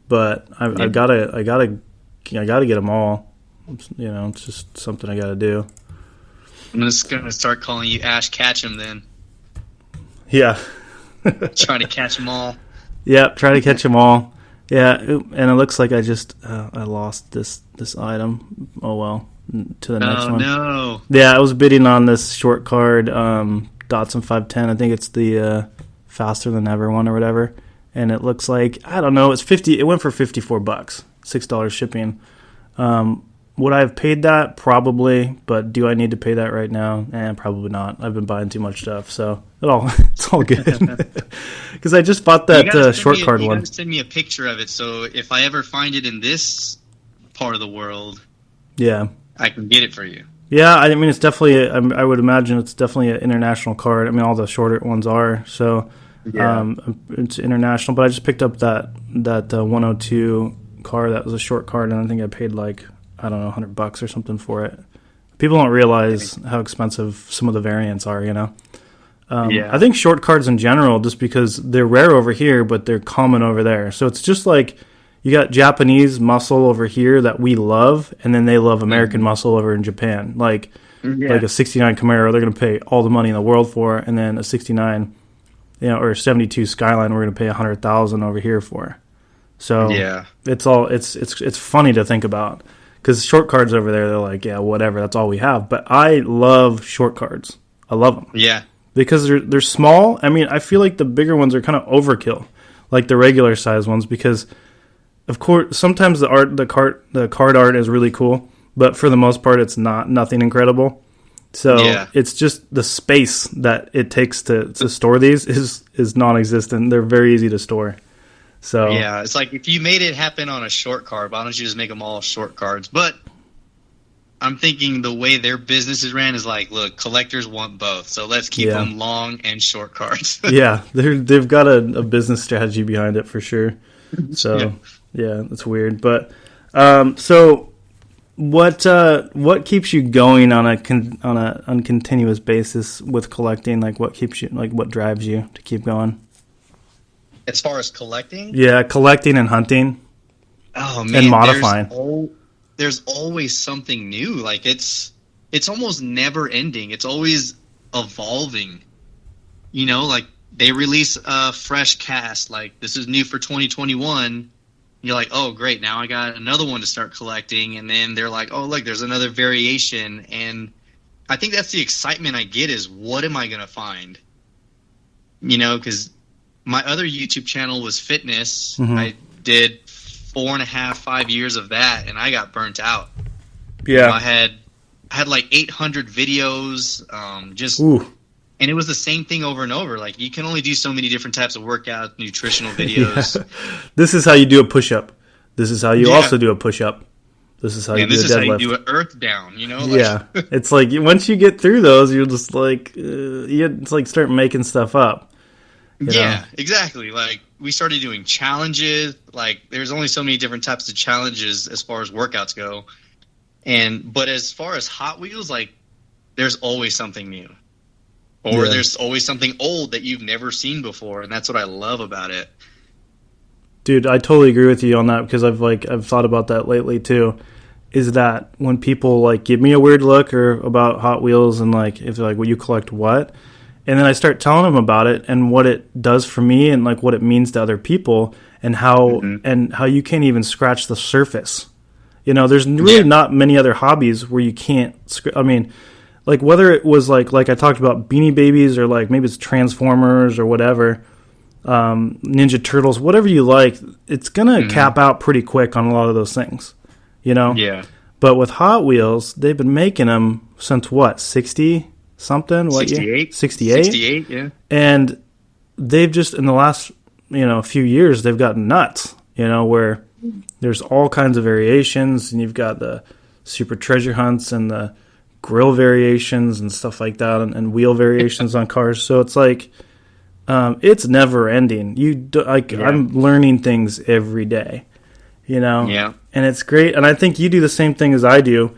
But I gotta get them all. It's just something I gotta do. I'm just gonna start calling you Ash Ketchum then. Yeah, trying to catch them all. Yeah, try to catch them all. Yeah, and it looks like I just I lost this item. Oh well. To the next one. No. Yeah, I was bidding on this short card Datsun 510. I think it's the faster than ever one or whatever. And it looks like, I don't know, it's 50. It went for $54, $6 shipping. Would I have paid that? Probably, but do I need to pay that right now? Probably not. I've been buying too much stuff, so it's all good. Because I just bought that short card one. You gotta send me a picture of it, so if I ever find it in this part of the world, yeah, I can get it for you. Yeah, I mean, it's definitely, I would imagine it's definitely an international card. I mean, all the shorter ones are, so it's international. But I just picked up that 102 card that was a short card, and I think I paid like, I don't know, $100 or something for it. People don't realize how expensive some of the variants are, you know? I think short cards in general, just because they're rare over here, but they're common over there. So it's just like, you got Japanese muscle over here that we love, and then they love American muscle over in Japan. Like a 69 Camaro, they're going to pay all the money in the world for, and then a 69, or 72 Skyline, we're going to pay $100,000 over here for. So it's funny to think about, because short cards over there, they're like, yeah, whatever, that's all we have. But I love short cards. I love them. Yeah, because they're small. I mean, I feel like the bigger ones are kind of overkill, like the regular size ones, because of course, sometimes the card art is really cool, but for the most part, it's nothing incredible. So it's just the space that it takes to store these is non-existent. They're very easy to store. So yeah, it's like if you made it happen on a short card, why don't you just make them all short cards? But I'm thinking the way their business is ran is like, look, collectors want both, so let's keep them long and short cards. Yeah, they've got a business strategy behind it for sure. So. Yeah, it's weird, but so what keeps you going on a continuous basis with collecting? Like, what keeps you, like, what drives you to keep going? As far as collecting? Yeah, collecting and hunting. Oh man, and modifying. There's always something new. Like it's almost never ending. It's always evolving. You know, like they release a fresh cast. Like, this is new for 2021. You're like, oh, great, now I got another one to start collecting. And then they're like, oh, look, there's another variation. And I think that's the excitement I get, is what am I going to find? You know, because my other YouTube channel was fitness. Mm-hmm. I did 4.5, 5 years of that, and I got burnt out. Yeah. You know, I had like 800 videos, and it was the same thing over and over. Like, you can only do so many different types of workout, nutritional videos. This is how you do a push-up. This is how you also do a push-up. This is how you do a deadlift. This is how you do an earth down, you know? Like, yeah. It's like, once you get through those, you're just like, it's like start making stuff up. You know? Exactly. Like, we started doing challenges. Like, there's only so many different types of challenges as far as workouts go. But as far as Hot Wheels, like, there's always something new. Or there's always something old that you've never seen before, and that's what I love about it. Dude, I totally agree with you on that, because I've thought about that lately too. Is that when people like give me a weird look or about Hot Wheels, and like if they're like, well, you collect what? And then I start telling them about it and what it does for me, and like what it means to other people, and how you can't even scratch the surface. You know, there's really not many other hobbies where you can't. I mean, like whether it was like I talked about Beanie Babies, or like maybe it's Transformers or whatever, Ninja Turtles, whatever you like, it's gonna cap out pretty quick on a lot of those things, you know. Yeah. But with Hot Wheels, they've been making them since what, 60 something? What 68. 68. 68. Yeah. And they've just in the last few years they've gotten nuts. You know, where there's all kinds of variations, and you've got the Super Treasure Hunts and the grill variations and stuff like that, and wheel variations on cars. So it's like it's never ending. I'm learning things every day, you know. Yeah. And it's great. And I think you do the same thing as I do,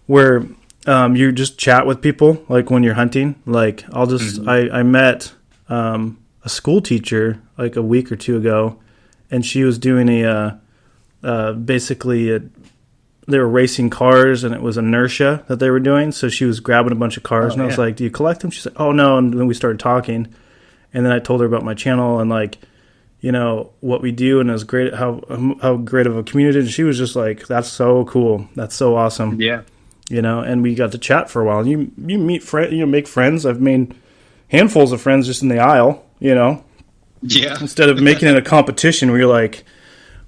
where you just chat with people, like when you're hunting. Like I'll just I met a school teacher like a week or two ago, and she was doing they were racing cars, and it was inertia that they were doing. So she was grabbing a bunch of cars, and I was like, do you collect them? She said, oh, no. And then we started talking. And then I told her about my channel and, like, you know, what we do, and it was great, how great of a community. And she was just like, that's so cool. That's so awesome. Yeah. You know, and we got to chat for a while. You meet friends, make friends. I've made handfuls of friends just in the aisle, you know. Yeah. Instead of making it a competition where you're like,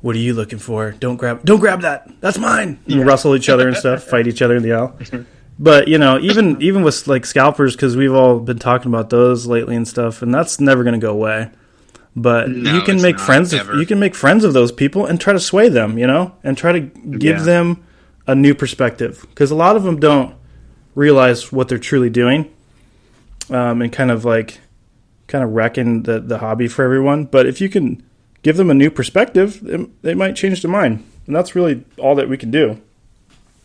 what are you looking for? Don't grab that. That's mine. And rustle each other and stuff, fight each other in the aisle. But, you know, even with like scalpers, because we've all been talking about those lately and stuff, and that's never going to go away. But you can make friends. You can make friends of those people and try to sway them, you know, and try to give them a new perspective, because a lot of them don't realize what they're truly doing, and kind of wrecking the hobby for everyone. But if you can give them a new perspective, they might change their mind, and that's really all that we can do.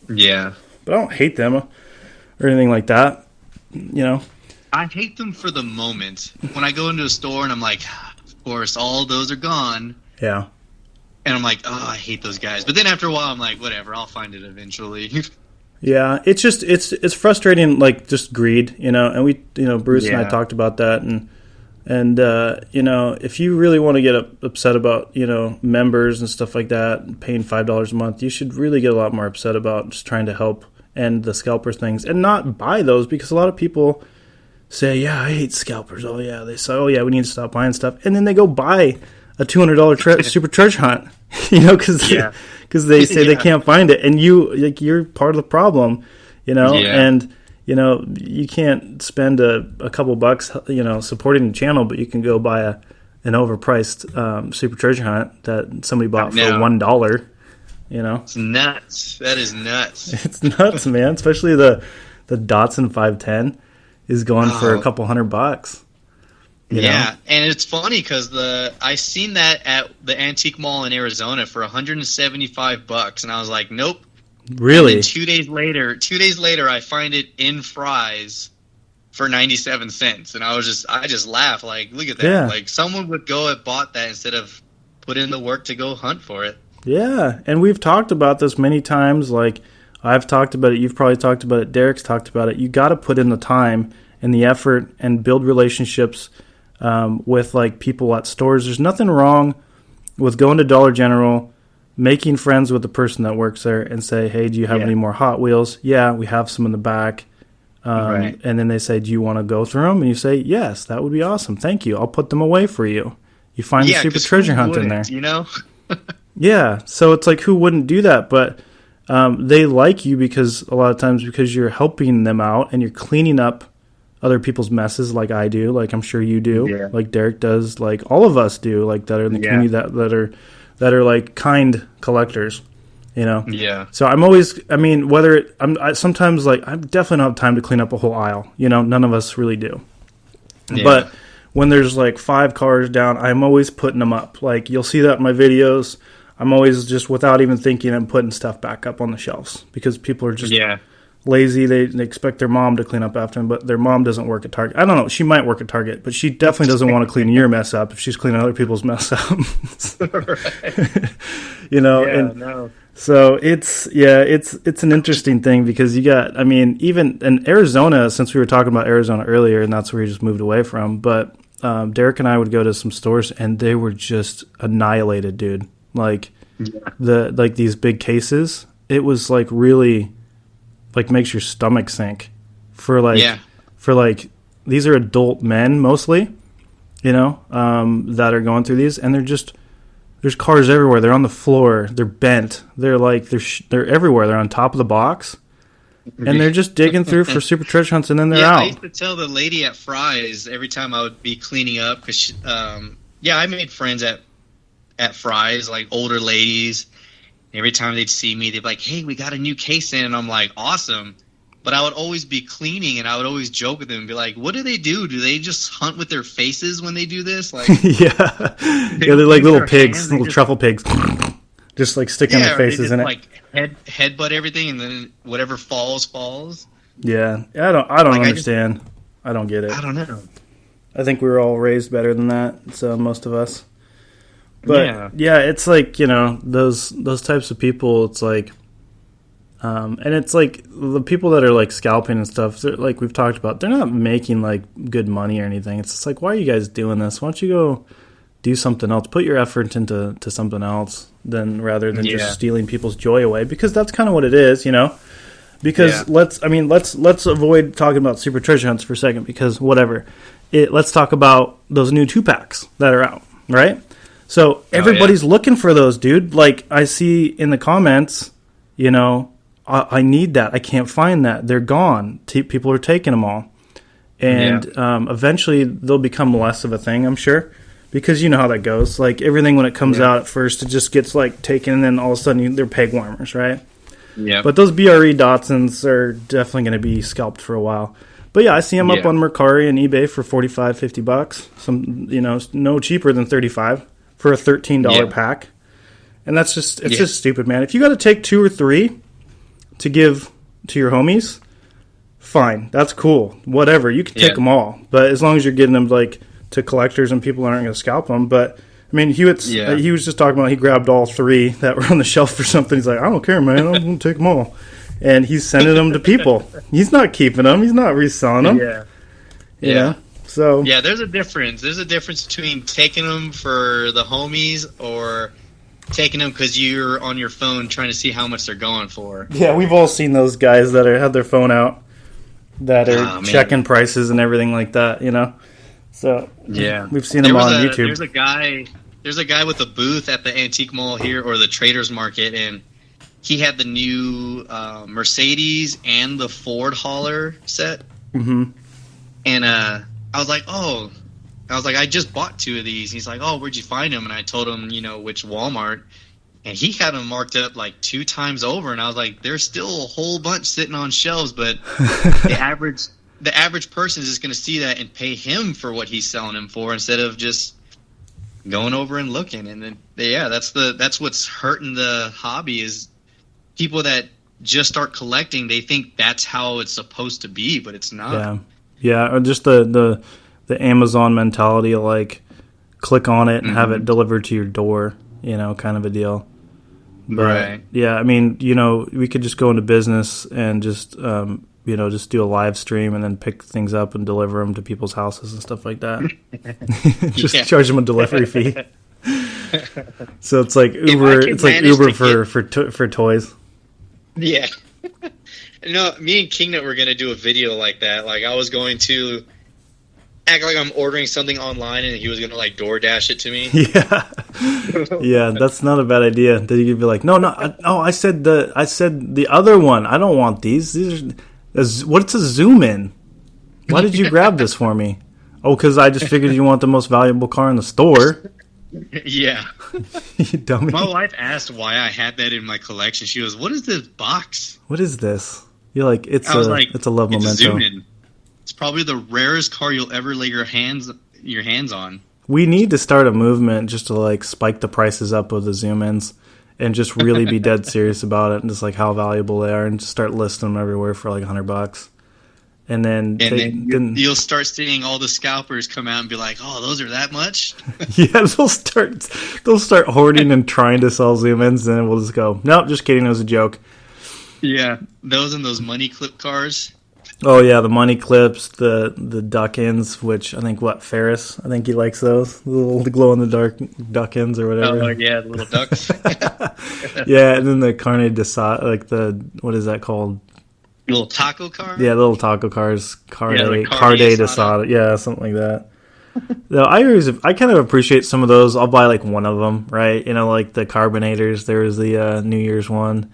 Yeah, but I don't hate them or anything like that, you know. I hate them for the moment. When I go into a store and I'm like, of course, all those are gone. Yeah. And I'm like, oh, I hate those guys. But then after a while, I'm like, whatever, I'll find it eventually. Yeah, it's just it's frustrating, like just greed, you know. And we, you know, Bruce and I talked about that, and you know, if you really want to get upset about, you know, members and stuff like that, paying $5 a month, you should really get a lot more upset about just trying to help end the scalper things and not buy those, because a lot of people say, yeah, I hate scalpers. Oh yeah, they say, oh yeah, we need to stop buying stuff, and then they go buy a $200 super treasure hunt, you know, because they say they can't find it, and you're part of the problem, you know, and you know, you can't spend a couple bucks, you know, supporting the channel, but you can go buy an overpriced super treasure hunt that somebody bought for $1. You know, it's nuts. That is nuts. It's nuts, man. Especially the Datsun 510 is going for a couple $100. You know? And it's funny because I seen that at the antique mall in Arizona for $175, and I was like, nope. Really? And then 2 days later, I find it in Fry's for 97 cents, and I just laugh like, look at that! Yeah. Like someone would go and bought that instead of put in the work to go hunt for it. Yeah, and we've talked about this many times. Like I've talked about it, you've probably talked about it, Derek's talked about it. You got to put in the time and the effort and build relationships with like people at stores. There's nothing wrong with going to Dollar General, making friends with the person that works there, and say, hey, do you have any more Hot Wheels? Yeah, we have some in the back. Right. And then they say, do you want to go through them? And you say, yes, that would be awesome. Thank you. I'll put them away for you. You find the super treasure hunt in there. You know? Yeah, so it's like, who wouldn't do that? But they like you because a lot of times because you're helping them out and you're cleaning up other people's messes, like I do, like I'm sure you do, like Derek does, like all of us do, like that are in the community that are like kind collectors, you know. Yeah. So I'm always, I mean, sometimes like I definitely don't have time to clean up a whole aisle, you know. None of us really do. Yeah. But when there's like 5 cars down, I'm always putting them up. Like you'll see that in my videos. I'm always just, without even thinking, I'm putting stuff back up on the shelves because people are just lazy. They expect their mom to clean up after them, but their mom doesn't work at Target. I don't know. She might work at Target, but she definitely doesn't want to clean your mess up if she's cleaning other people's mess up. You know, so it's an interesting thing because you got, I mean, even in Arizona, since we were talking about Arizona earlier, and that's where we just moved away from, but Derek and I would go to some stores and they were just annihilated, dude. Like these big cases, it was like really like makes your stomach sink for these are adult men mostly, you know, that are going through these, and there's cars everywhere. They're on the floor. They're bent. They're like they're everywhere. They're on top of the box, and they're just digging through for super treasure hunts, and then they're out. I used to tell the lady at Fry's every time I would be cleaning up because I made friends at Fry's, like older ladies. Every time they'd see me, they'd be like, hey, we got a new case in. And I'm like, awesome. But I would always be cleaning, and I would always joke with them and be like, what do? Do they just hunt with their faces when they do this? Like, they're like little pigs, little truffle pigs. Just like sticking their faces in it. Like headbutt everything, and then whatever falls. Yeah. I don't understand. I don't get it. I don't know. I think we were all raised better than that, so most of us. But yeah, it's like, you know, those types of people, it's like, and it's like the people that are like scalping and stuff, they're, like we've talked about, they're not making like good money or anything. It's just like, why are you guys doing this? Why don't you go do something else? Put your effort into something else rather than just stealing people's joy away, because that's kind of what it is, you know. Because let's avoid talking about super treasure hunts for a second, because whatever. Let's talk about those new 2-packs that are out, right? So everybody's looking for those, dude. Like I see in the comments, you know, I need that. I can't find that. They're gone. People are taking them all. And eventually they'll become less of a thing, I'm sure. Because you know how that goes. Like everything when it comes out at first, it just gets like taken and then all of a sudden they're peg warmers, right? Yeah. But those BRE Datsuns are definitely going to be scalped for a while. But yeah, I see them up on Mercari and eBay for $45, $50. Some, you know, no cheaper than $35 for a $13 pack. And that's just, it's just stupid, man. If you got to take 2 or 3 to give to your homies, fine. That's cool. Whatever. You can take them all. But as long as you're getting them like to collectors and people aren't going to scalp them. But I mean, he was just talking about he grabbed all 3 that were on the shelf or something. He's like, I don't care, man. I'm going to take them all. And he's sending them to people. He's not keeping them. He's not reselling them. Yeah. You know? So yeah, there's a difference. There's a difference between taking them for the homies or taking them because you're on your phone trying to see how much they're going for. Yeah, we've all seen those guys that have their phone out that are checking prices and everything like that, you know? So we've seen them on YouTube. There's a guy with a booth at the Antique Mall here or the Traders Market, and he had the new Mercedes and the Ford hauler set. Mm-hmm. And I was like, I just bought 2 of these. He's like, oh, where'd you find them? And I told him, you know, which Walmart. And he had them marked up like 2 times over. And I was like, there's still a whole bunch sitting on shelves, but the average person is just going to see that and pay him for what he's selling them for instead of just going over and looking. And then, that's what's hurting the hobby is people that just start collecting. They think that's how it's supposed to be, but it's not. Yeah. Or just the Amazon mentality of like click on it and have it delivered to your door, you know, kind of a deal. But, right. Yeah. I mean, you know, we could just go into business and just, you know, just do a live stream and then pick things up and deliver them to people's houses and stuff like that. Just charge them a delivery fee. So it's like Uber. It's like Uber for toys. Yeah. No, me and Kingnut were gonna do a video like that. Like I was going to act like I'm ordering something online, and he was gonna like DoorDash it to me. Yeah, that's not a bad idea. Then you could be like, no, I said the other one. I don't want these. What's a zoom in? Why did you grab this for me? Oh, because I just figured you want the most valuable car in the store. Yeah. You dummy. My wife asked why I had that in my collection. She goes, what is this box? What is this? You're like, it's a love memento. Zoom in. It's probably the rarest car you'll ever lay your hands on. We need to start a movement just to like spike the prices up of the zoom ins and just really be dead serious about it and just like how valuable they are and just start listing them everywhere for like $100. And then you'll start seeing all the scalpers come out and be like, "Oh, those are that much?" Yeah, they'll start hoarding and trying to sell zoom-ins, and then we'll just go, "Nope, just kidding. It was a joke." Yeah, those and those money clip cars. Oh yeah, the money clips, the duck-ins, which I think Ferris, I think he likes those, the little glow-in-the-dark duck-ins or whatever. Oh yeah, the little ducks. Yeah, and then the carne de like what is that called? Little taco car? Yeah, little taco cars. Carde de asada. Yeah, something like that. No, I kind of appreciate some of those. I'll buy like one of them, right? You know, like the carbonators. There was the New Year's one.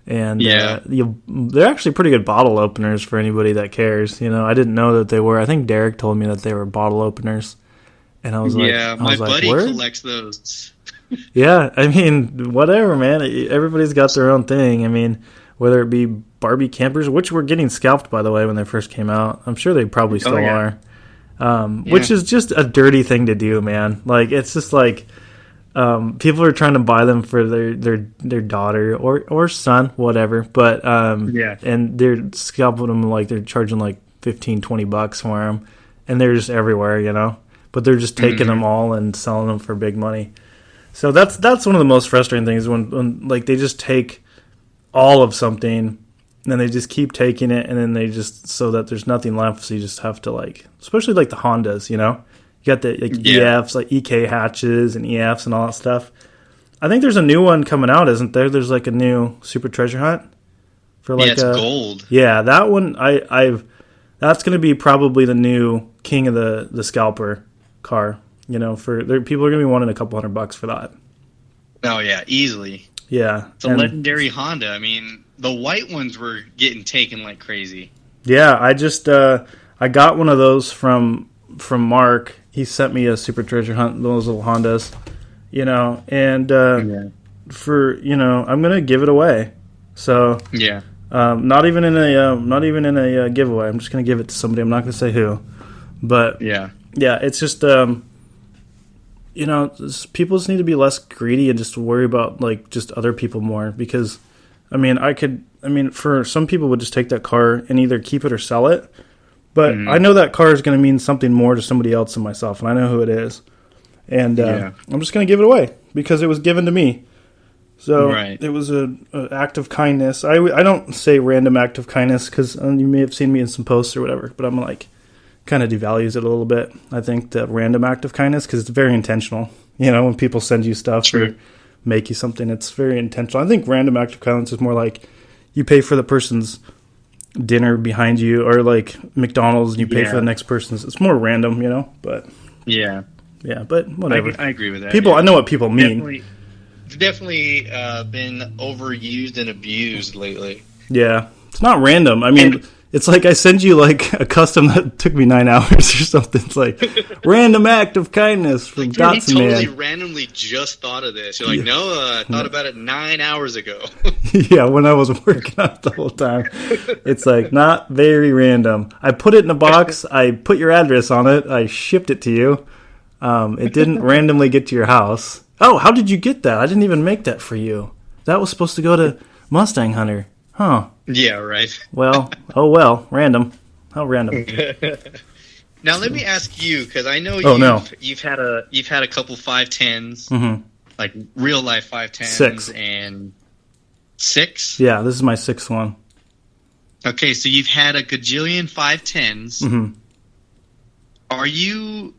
And they're actually pretty good bottle openers for anybody that cares. You know, I didn't know that they were. I think Derek told me that they were bottle openers. And I was like, my buddy collects those. Yeah, I mean, whatever, man. Everybody's got their own thing. I mean, whether it be Barbie campers, which were getting scalped, by the way, when they first came out. I'm sure they probably still are. Which is just a dirty thing to do, man. Like, it's just like people are trying to buy them for their daughter or son, whatever. But and they're scalping them like they're charging like $15-$20 for them, and they're just everywhere, you know. But they're just taking them all and selling them for big money. So that's one of the most frustrating things when like they just take all of something. And then they just keep taking it, and then they just, so that there's nothing left, so you just have to, like, especially, like, the Hondas, you know? You got the EFs, like, EK hatches and EFs and all that stuff. I think there's a new one coming out, isn't there? There's, like, a new Super Treasure Hunt. For like it's gold. Yeah, that one, that's going to be probably the new king of the scalper car. People are going to be wanting a couple $100 for that. Oh yeah, easily. Yeah. It's a legendary Honda. I mean, the white ones were getting taken like crazy. Yeah, I just I got one of those from Mark. He sent me a Super Treasure Hunt, those little Hondas, and for I'm gonna give it away. So yeah, not even in a giveaway. I'm just gonna give it to somebody. I'm not gonna say who, but yeah, it's just people just need to be less greedy and just worry about like just other people more, because for some people would just take that car and either keep it or sell it. But I know that car is going to mean something more to somebody else than myself, and I know who it is. And I'm just going to give it away because it was given to me. So It was an act of kindness. I don't say random act of kindness because you may have seen me in some posts or whatever, but I'm like kind of devalues it a little bit. I think the random act of kindness, because it's very intentional. When people send you stuff or make you something, it's very intentional. I think random act of kindness is more like you pay for the person's dinner behind you, or like McDonald's and you pay for the next person's. It's more random, but but whatever. I agree with that. I know what people mean. It's definitely been overused and abused lately. Yeah, it's not random. It's like I send you like a custom that took me 9 hours or something. It's like random act of kindness from Dotson Man. He totally randomly just thought of this. You're like, no, I thought about it 9 hours ago. Yeah, when I was working on it the whole time. It's like not very random. I put it in a box. I put your address on it. I shipped it to you. It didn't randomly get to your house. Oh, how did you get that? I didn't even make that for you. That was supposed to go to Mustang Hunter. Huh. Yeah, right. Well, random. How random. Now let me ask you, because I know you've had a couple 510s, like real life 510s. 6. And 6? Yeah, this is my 6th one. Okay, so you've had a gajillion 510s. Mm-hmm. Are you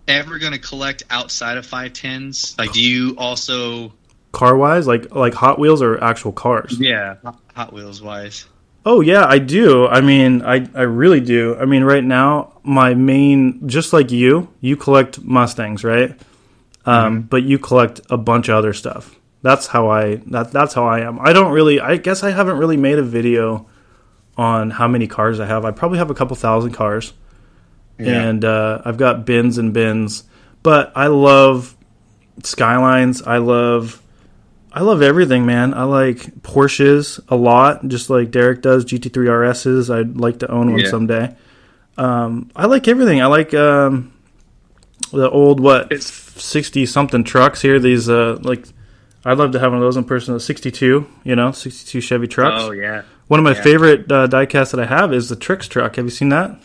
ever going to collect outside of 510s? Like, do you also... Car-wise? Like Hot Wheels or actual cars? Yeah, Hot Wheels-wise. Oh, yeah, I do. I really do. Right now, my main... Just like you collect Mustangs, right? But you collect a bunch of other stuff. That's how I am. I guess I haven't really made a video on how many cars I have. I probably have a couple thousand cars. Yeah. And I've got bins and bins. But I love Skylines. I love everything, man. I like Porsches a lot, just like Derek does, GT3 RSs. I'd like to own one someday. I like everything. I like the old, 60-something trucks here. These, I'd love to have one of those in person. 62 Chevy trucks. Oh, yeah. One of my favorite diecasts that I have is the Trix truck. Have you seen that?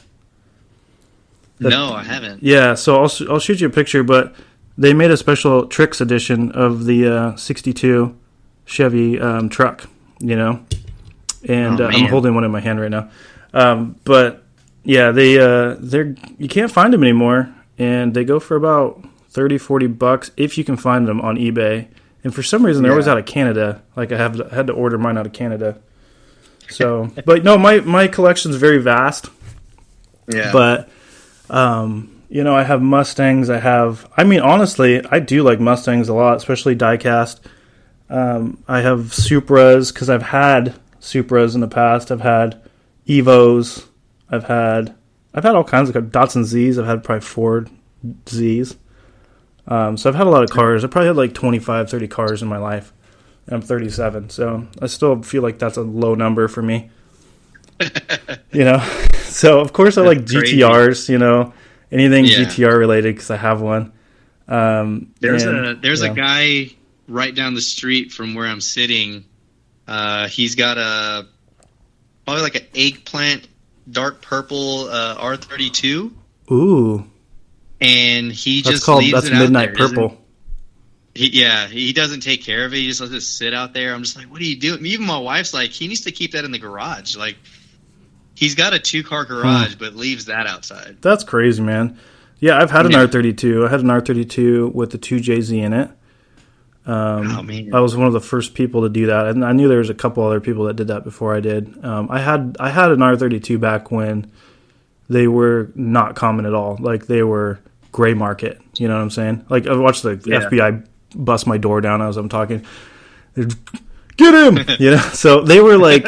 No, I haven't. Yeah, so I'll shoot you a picture, but... They made a special Trix edition of the 62 Chevy truck, and I'm holding one in my hand right now. But yeah, they're you can't find them anymore, and they go for about $30-$40 if you can find them on eBay. And for some reason, they're always out of Canada. Like I had to order mine out of Canada. So, but no, my collection's very vast. Yeah, but. I have Mustangs. Honestly, I do like Mustangs a lot, especially diecast. I have Supras because I've had Supras in the past. I've had Evos. I've had all kinds of Datsun Zs. I've had probably 4 Zs. So I've had a lot of cars. I probably had like 25, 30 cars in my life. And I'm 37, so I still feel like that's a low number for me. So of course I like GTRs. Anything GTR related because I have one. There's a guy right down the street from where I'm sitting. He's got probably like an eggplant dark purple R32. Ooh. And he just leaves that's it out midnight there. purple. He doesn't take care of it. He just lets it sit out there. I'm just like, what are you doing? Even my wife's like, he needs to keep that in the garage. Like, he's got a 2-car garage, but leaves that outside. That's crazy, man. Yeah, I've had an R32. I had an R32 with the 2JZ in it. Man. I was one of the first people to do that, and I knew there was a couple other people that did that before I did. I had an R32 back when they were not common at all. Like they were gray market. You know what I'm saying? Like I watched the FBI bust my door down as I'm talking. They're, get him! You know, so they were like,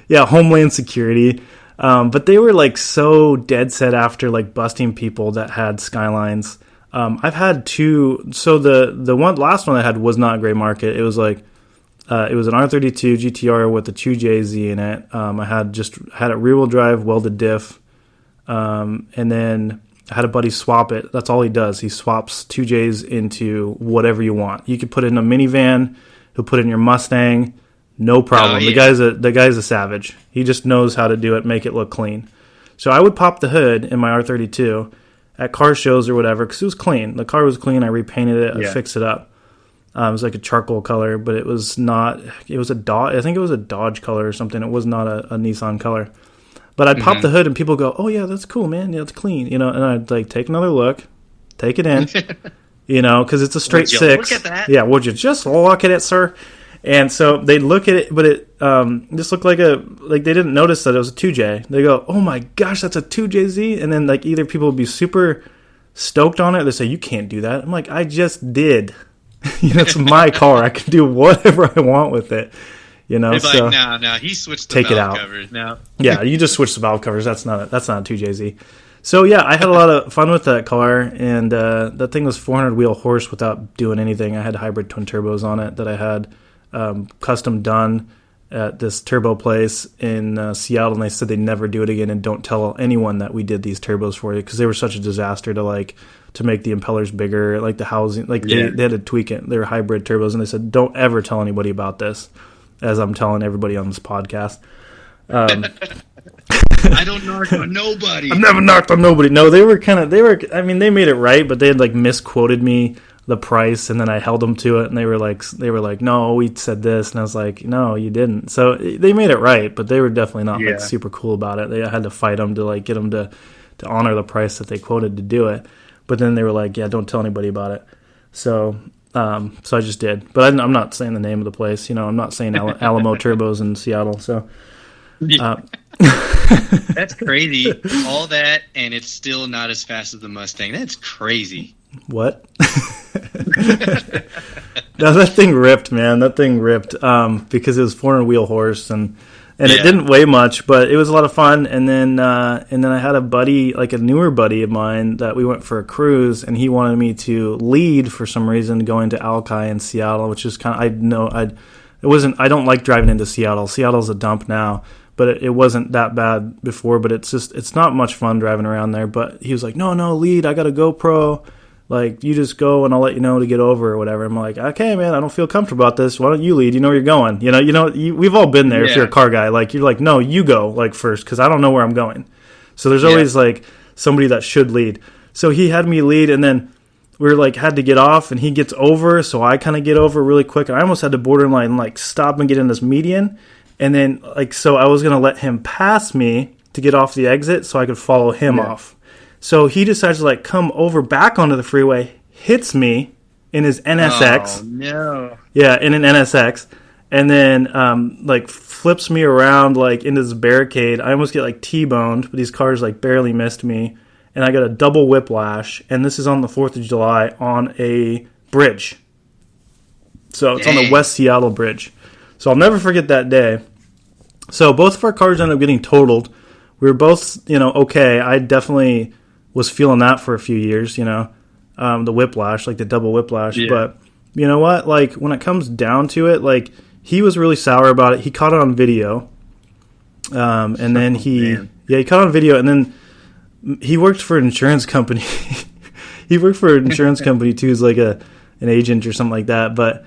Homeland Security. But they were like so dead set after like busting people that had Skylines. I've had two. So the last one I had was not gray market. It was like it was an R32 GTR with a 2JZ in it. I had a rear wheel drive welded diff, and then I had a buddy swap it. That's all he does. He swaps 2Js into whatever you want. You could put it in a minivan. He'll put it in your Mustang. No problem. Oh, yeah. The guy's a savage. He just knows how to do it, make it look clean. So I would pop the hood in my R32 at car shows or whatever because it was clean. The car was clean. I repainted it. I fixed it up. It was like a charcoal color, but it was not. It was a Dodge. I think it was a Dodge color or something. It was not a Nissan color. But I'd pop the hood and people go, "Oh yeah, that's cool, man. Yeah, it's clean." You know, and I'd like take another look, take it in, you know, because it's a straight 6. Look at that. Yeah, would you just look at it, sir? And so they look at it, but it just looked like they didn't notice that it was a 2J. They go, "Oh my gosh, that's a 2JZ," and then like either people would be super stoked on it, or they say, "You can't do that." I'm like, "I just did." You know, it's my car. I can do whatever I want with it. You know, it's like, no, he switched the valve covers. No, yeah, you just switched the valve covers. That's not a 2JZ. So yeah, I had a lot of fun with that car, and that thing was 400 wheel horse without doing anything. I had hybrid twin turbos on it that I had custom done at this turbo place in Seattle, and they said they'd never do it again, and don't tell anyone that we did these turbos for you because they were such a disaster to make the impellers bigger, like the housing, like they had to tweak it. They were hybrid turbos, and they said don't ever tell anybody about this, as I'm telling everybody on this podcast. I don't knock on nobody. I've never knocked on nobody. No, they were I mean, they made it right, but they had like misquoted me the price, and then I held them to it, and they were like, no, we said this, and I was like, no, you didn't. So they made it right, but they were definitely not like super cool about it. They had to fight them to like get them to honor the price that they quoted to do it. But then they were like, yeah, don't tell anybody about it. So I just did. But I'm not saying the name of the place. You know, I'm not saying Alamo Turbos in Seattle. So that's crazy. All that, and it's still not as fast as the Mustang. That's crazy. What? No, that thing ripped, man. That thing ripped because it was 400 wheel horse, and it didn't weigh much, but it was a lot of fun. And then I had a buddy, like a newer buddy of mine, that we went for a cruise, and he wanted me to lead for some reason going to Alki in Seattle, which is kind of I don't like driving into Seattle. Seattle's a dump now, but it wasn't that bad before. But it's not much fun driving around there. But he was like, no, lead. I got a GoPro. Like, you just go and I'll let you know to get over or whatever. I'm like, okay, man, I don't feel comfortable about this. Why don't you lead? You know where you're going. We've all been there if you're a car guy. Like, you're like, no, you go, like, first, because I don't know where I'm going. So there's always, like, somebody that should lead. So he had me lead, and then we were, like, had to get off, and he gets over, so I kind of get over really quick. And I almost had to borderline, like, stop and get in this median. And then, like, so I was going to let him pass me to get off the exit so I could follow him off. So he decides to like come over back onto the freeway, hits me in his NSX. Oh, no. Yeah, in an NSX. And then like flips me around like into this barricade. I almost get like T-boned, but these cars like barely missed me. And I got a double whiplash. And this is on the 4th of July on a bridge. So it's on the West Seattle Bridge. So I'll never forget that day. So both of our cars ended up getting totaled. We were both, okay. I definitely was feeling that for a few years, the whiplash, like the double whiplash. Yeah. But you know what? Like when it comes down to it, like he was really sour about it. He caught it on video. And then he caught it on video, and then he worked for an insurance company. He worked for an insurance company too, as like an agent or something like that. But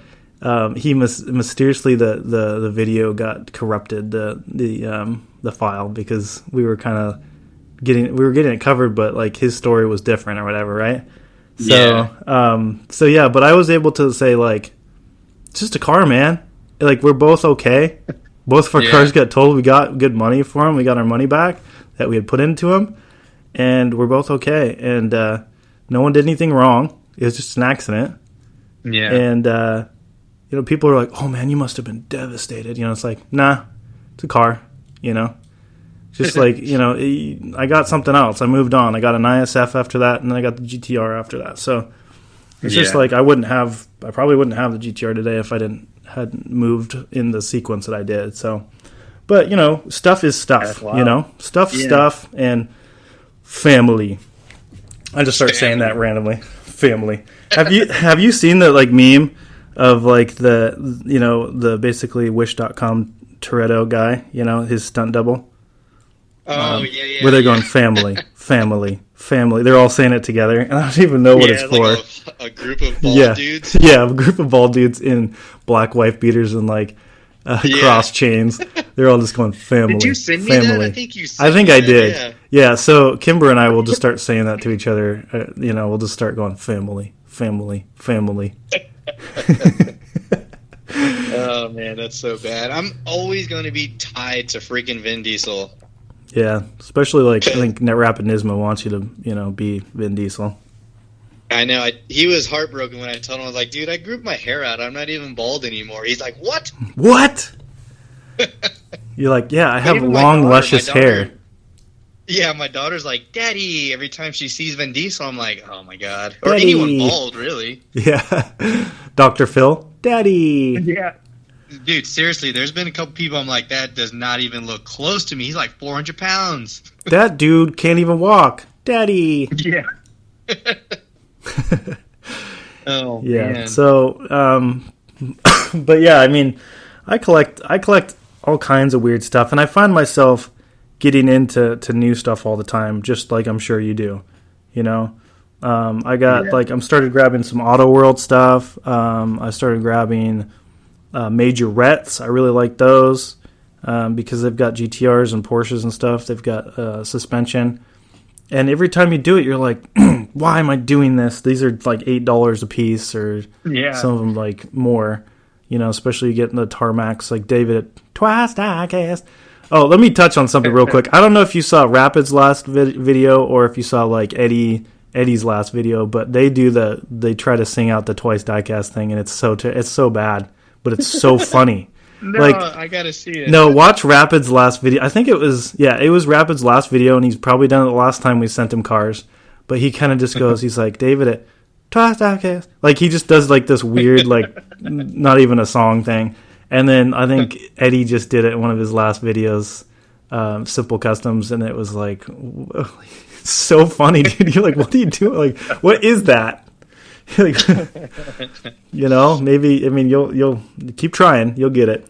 he mysteriously the video got corrupted, the file, because we were kind of getting it covered, but like his story was different or whatever, right? So but I was able to say like, it's just a car, man. Like we're both okay. Both of our cars got totaled. We got good money for them. We got our money back that we had put into them, and we're both okay. And no one did anything wrong. It was just an accident. Yeah. And people are like, "Oh man, you must have been devastated." It's like, nah, it's a car. Just like, I got something else. I moved on. I got an ISF after that, and then I got the GTR after that. So it's just like I probably wouldn't have the GTR today if I hadn't moved in the sequence that I did. So, but stuff is stuff. Stuff, and family. I just start saying that randomly. Family. Have you seen the meme of the basically Wish.com Toretto guy? His stunt double. Yeah. Where they're going family, family, family. They're all saying it together, and I don't even know what it's for. A group of bald dudes. Yeah, a group of bald dudes in black wife beaters and cross chains. They're all just going family. Did you send me family. that? I think you sent I think me I that, did. Yeah. So Kimber and I will just start saying that to each other. We'll just start going family, family, family. Oh man, that's so bad. I'm always going to be tied to freaking Vin Diesel. Yeah, especially I think Rapid Nismo wants you to, be Vin Diesel. I know. He was heartbroken when I told him, I was like, dude, I grew my hair out. I'm not even bald anymore. He's like, what? What? You're like, yeah, I have long, luscious hair. Yeah, my daughter's like, Daddy, every time she sees Vin Diesel, I'm like, oh my God. Daddy. Or anyone bald, really. Yeah. Dr. Phil, Daddy. Yeah. Dude, seriously, there's been a couple people I'm like, that does not even look close to me. He's like 400 pounds. That dude can't even walk. Daddy. Yeah. Oh, yeah. man. So, but yeah, I mean, I collect all kinds of weird stuff, and I find myself getting into new stuff all the time, just like I'm sure you do. I got I'm started grabbing some Auto World stuff. I started grabbing Majorettes. I really like those because they've got GTRs and Porsches and stuff. They've got suspension. And every time you do it, you're like, why am I doing this? These are like $8 a piece, or some of them more. Especially you get in the tarmacs like David at Twice Diecast. Oh, let me touch on something real quick. I don't know if you saw Rapid's last video or if you saw Eddie's last video, but they try to sing out the Twice Diecast thing, and it's so bad. But it's so funny. No, I gotta see it. No, watch Rapid's last video. I think it was Rapid's last video, and he's probably done it the last time we sent him cars. But he kind of just goes, he's like, David at Twice Diecast. He just does this weird, not even a song thing. And then I think Eddie just did it in one of his last videos, Simple Customs, and it was so funny, dude. You're like, what are you doing? What is that? Maybe, you'll keep trying, you'll get it.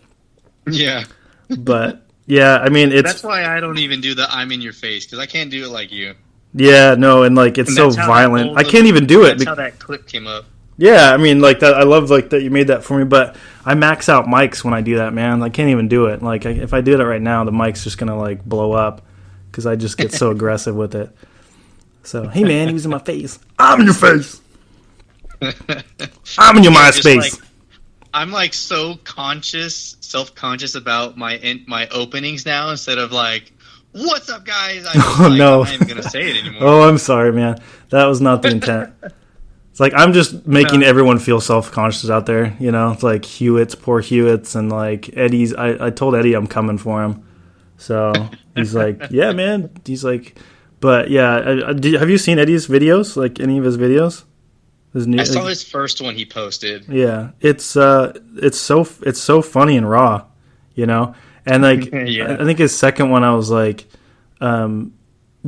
Yeah. But yeah, that's why I don't even do the I'm in your face, because I can't do it like you. Yeah, no, and it's so violent. I can't even do it. That's how that clip came up. Yeah, that. I love that you made that for me, but I max out mics when I do that, man. I can't even do it. If I did it right now, the mic's just gonna blow up because I just get so aggressive with it. So, hey man, he was in my face. I'm in your face. I'm in your MySpace. I'm so self-conscious about my openings now, instead of what's up, guys? I'm not even gonna say it anymore. Oh, I'm sorry, man. That was not the intent. It's I'm just making everyone feel self-conscious out there. It's Hewitt's, poor Hewitt's, and Eddie's. I told Eddie I'm coming for him. So he's like, yeah, man. He's like, but yeah. Have you seen Eddie's videos? Any of his videos? I saw his first one he posted. Yeah, it's so funny and raw, and I think his second one I was like,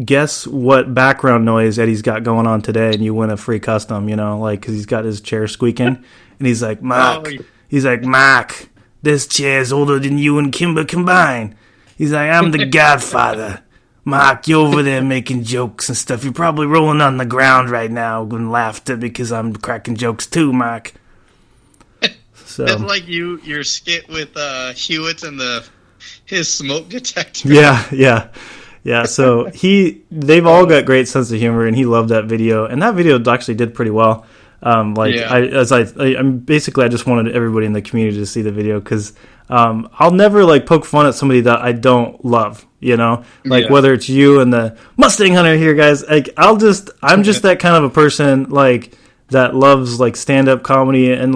guess what background noise Eddie's got going on today, and you win a free custom, because he's got his chair squeaking, and he's like, Mark, Mark, this chair's older than you and Kimber combined. He's like, I'm the Godfather. Mark, you're over there making jokes and stuff. You're probably rolling on the ground right now and laughter because I'm cracking jokes too, Mark. So it's like your skit with Hewitt and his smoke detector. Yeah. So they've all got great sense of humor, and he loved that video. And that video actually did pretty well. I just wanted everybody in the community to see the video because I'll never poke fun at somebody that I don't love. Whether it's you and the Mustang hunter here, guys. I'm just that kind of a person that loves stand-up comedy and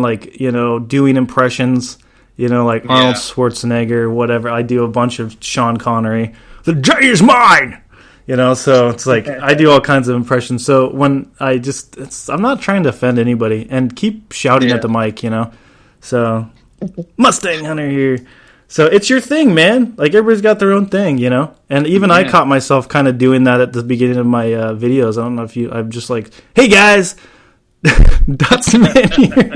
doing impressions. Arnold Schwarzenegger, whatever. I do a bunch of Sean Connery. the J is mine. So it's like I do all kinds of impressions. So when I'm not trying to offend anybody and keep shouting at the mic, So Mustang Hunter here. So it's your thing, man. Like everybody's got their own thing, And even I caught myself kind of doing that at the beginning of my videos. I don't know if I'm just like, hey guys, Dotson Man here.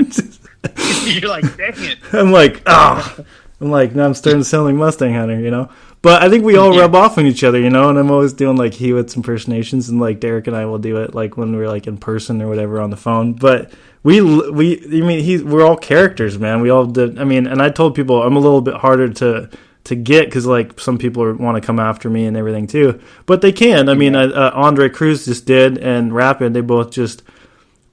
You're like, dang it. I'm like, now I'm starting to sound like Mustang Hunter, But I think we all rub off on each other, and I'm always doing like Hewitt's impersonations, and like Derek and I will do it like when we're like in person or whatever on the phone. But we're all characters, man. We all did. And I told people I'm a little bit harder to get because like some people want to come after me and everything too, but they can. Andre Cruz just did, and Rapid, they both just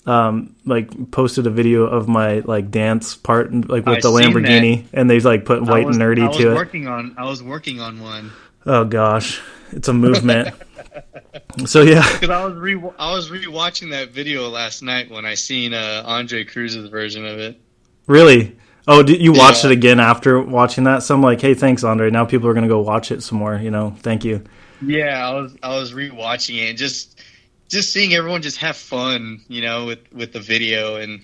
like posted a video of my like dance part like with the Lamborghini, and they like put white and nerdy to it. I was working on one. Oh gosh, it's a movement. So yeah, because I was rewatching that video last night when I seen Andre Cruz's version of it. Really? Oh, did you watch it again after watching that? So I'm like, hey, thanks, Andre. Now people are gonna go watch it some more. Thank you. Yeah, I was rewatching it and just seeing everyone just have fun, with the video, and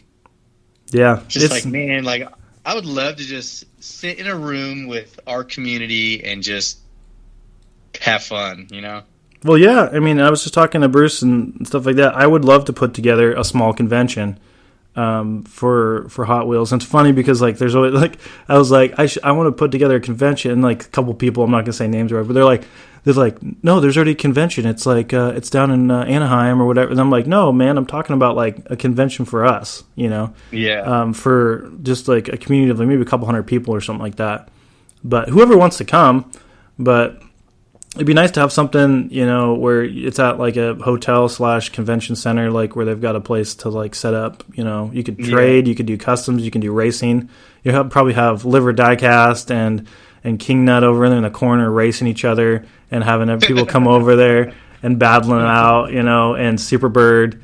just like, man, like I would love to just sit in a room with our community and just have fun, Well, yeah, I was just talking to Bruce and stuff like that. I would love to put together a small convention for Hot Wheels. And it's funny because like there's always like I was like I want to put together a convention, and like a couple people, I'm not gonna say names or whatever, but they're like, no, there's already a convention. It's like it's down in Anaheim or whatever. And I'm like, no, man, I'm talking about like a convention for us, Yeah. For just like a community of like maybe a couple hundred people or something like that. But whoever wants to come, but it'd be nice to have something, where it's at like a hotel / convention center, like where they've got a place to like set up. You could trade, you could do customs, you can do racing. You probably have Liver Diecast and King Nut over in the corner racing each other and having people come over there and battling it out, and Superbird.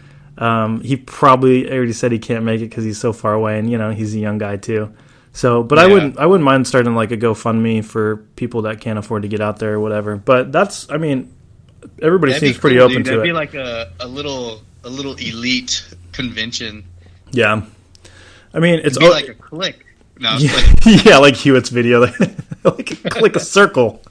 He probably already said he can't make it because he's so far away, and he's a young guy too. So, but I wouldn't mind starting like a GoFundMe for people that can't afford to get out there or whatever. But that's, everybody seems pretty open to it. That'd be like a little elite convention. Yeah, it's like a clique. No, yeah, like Hewitt's video, like a circle,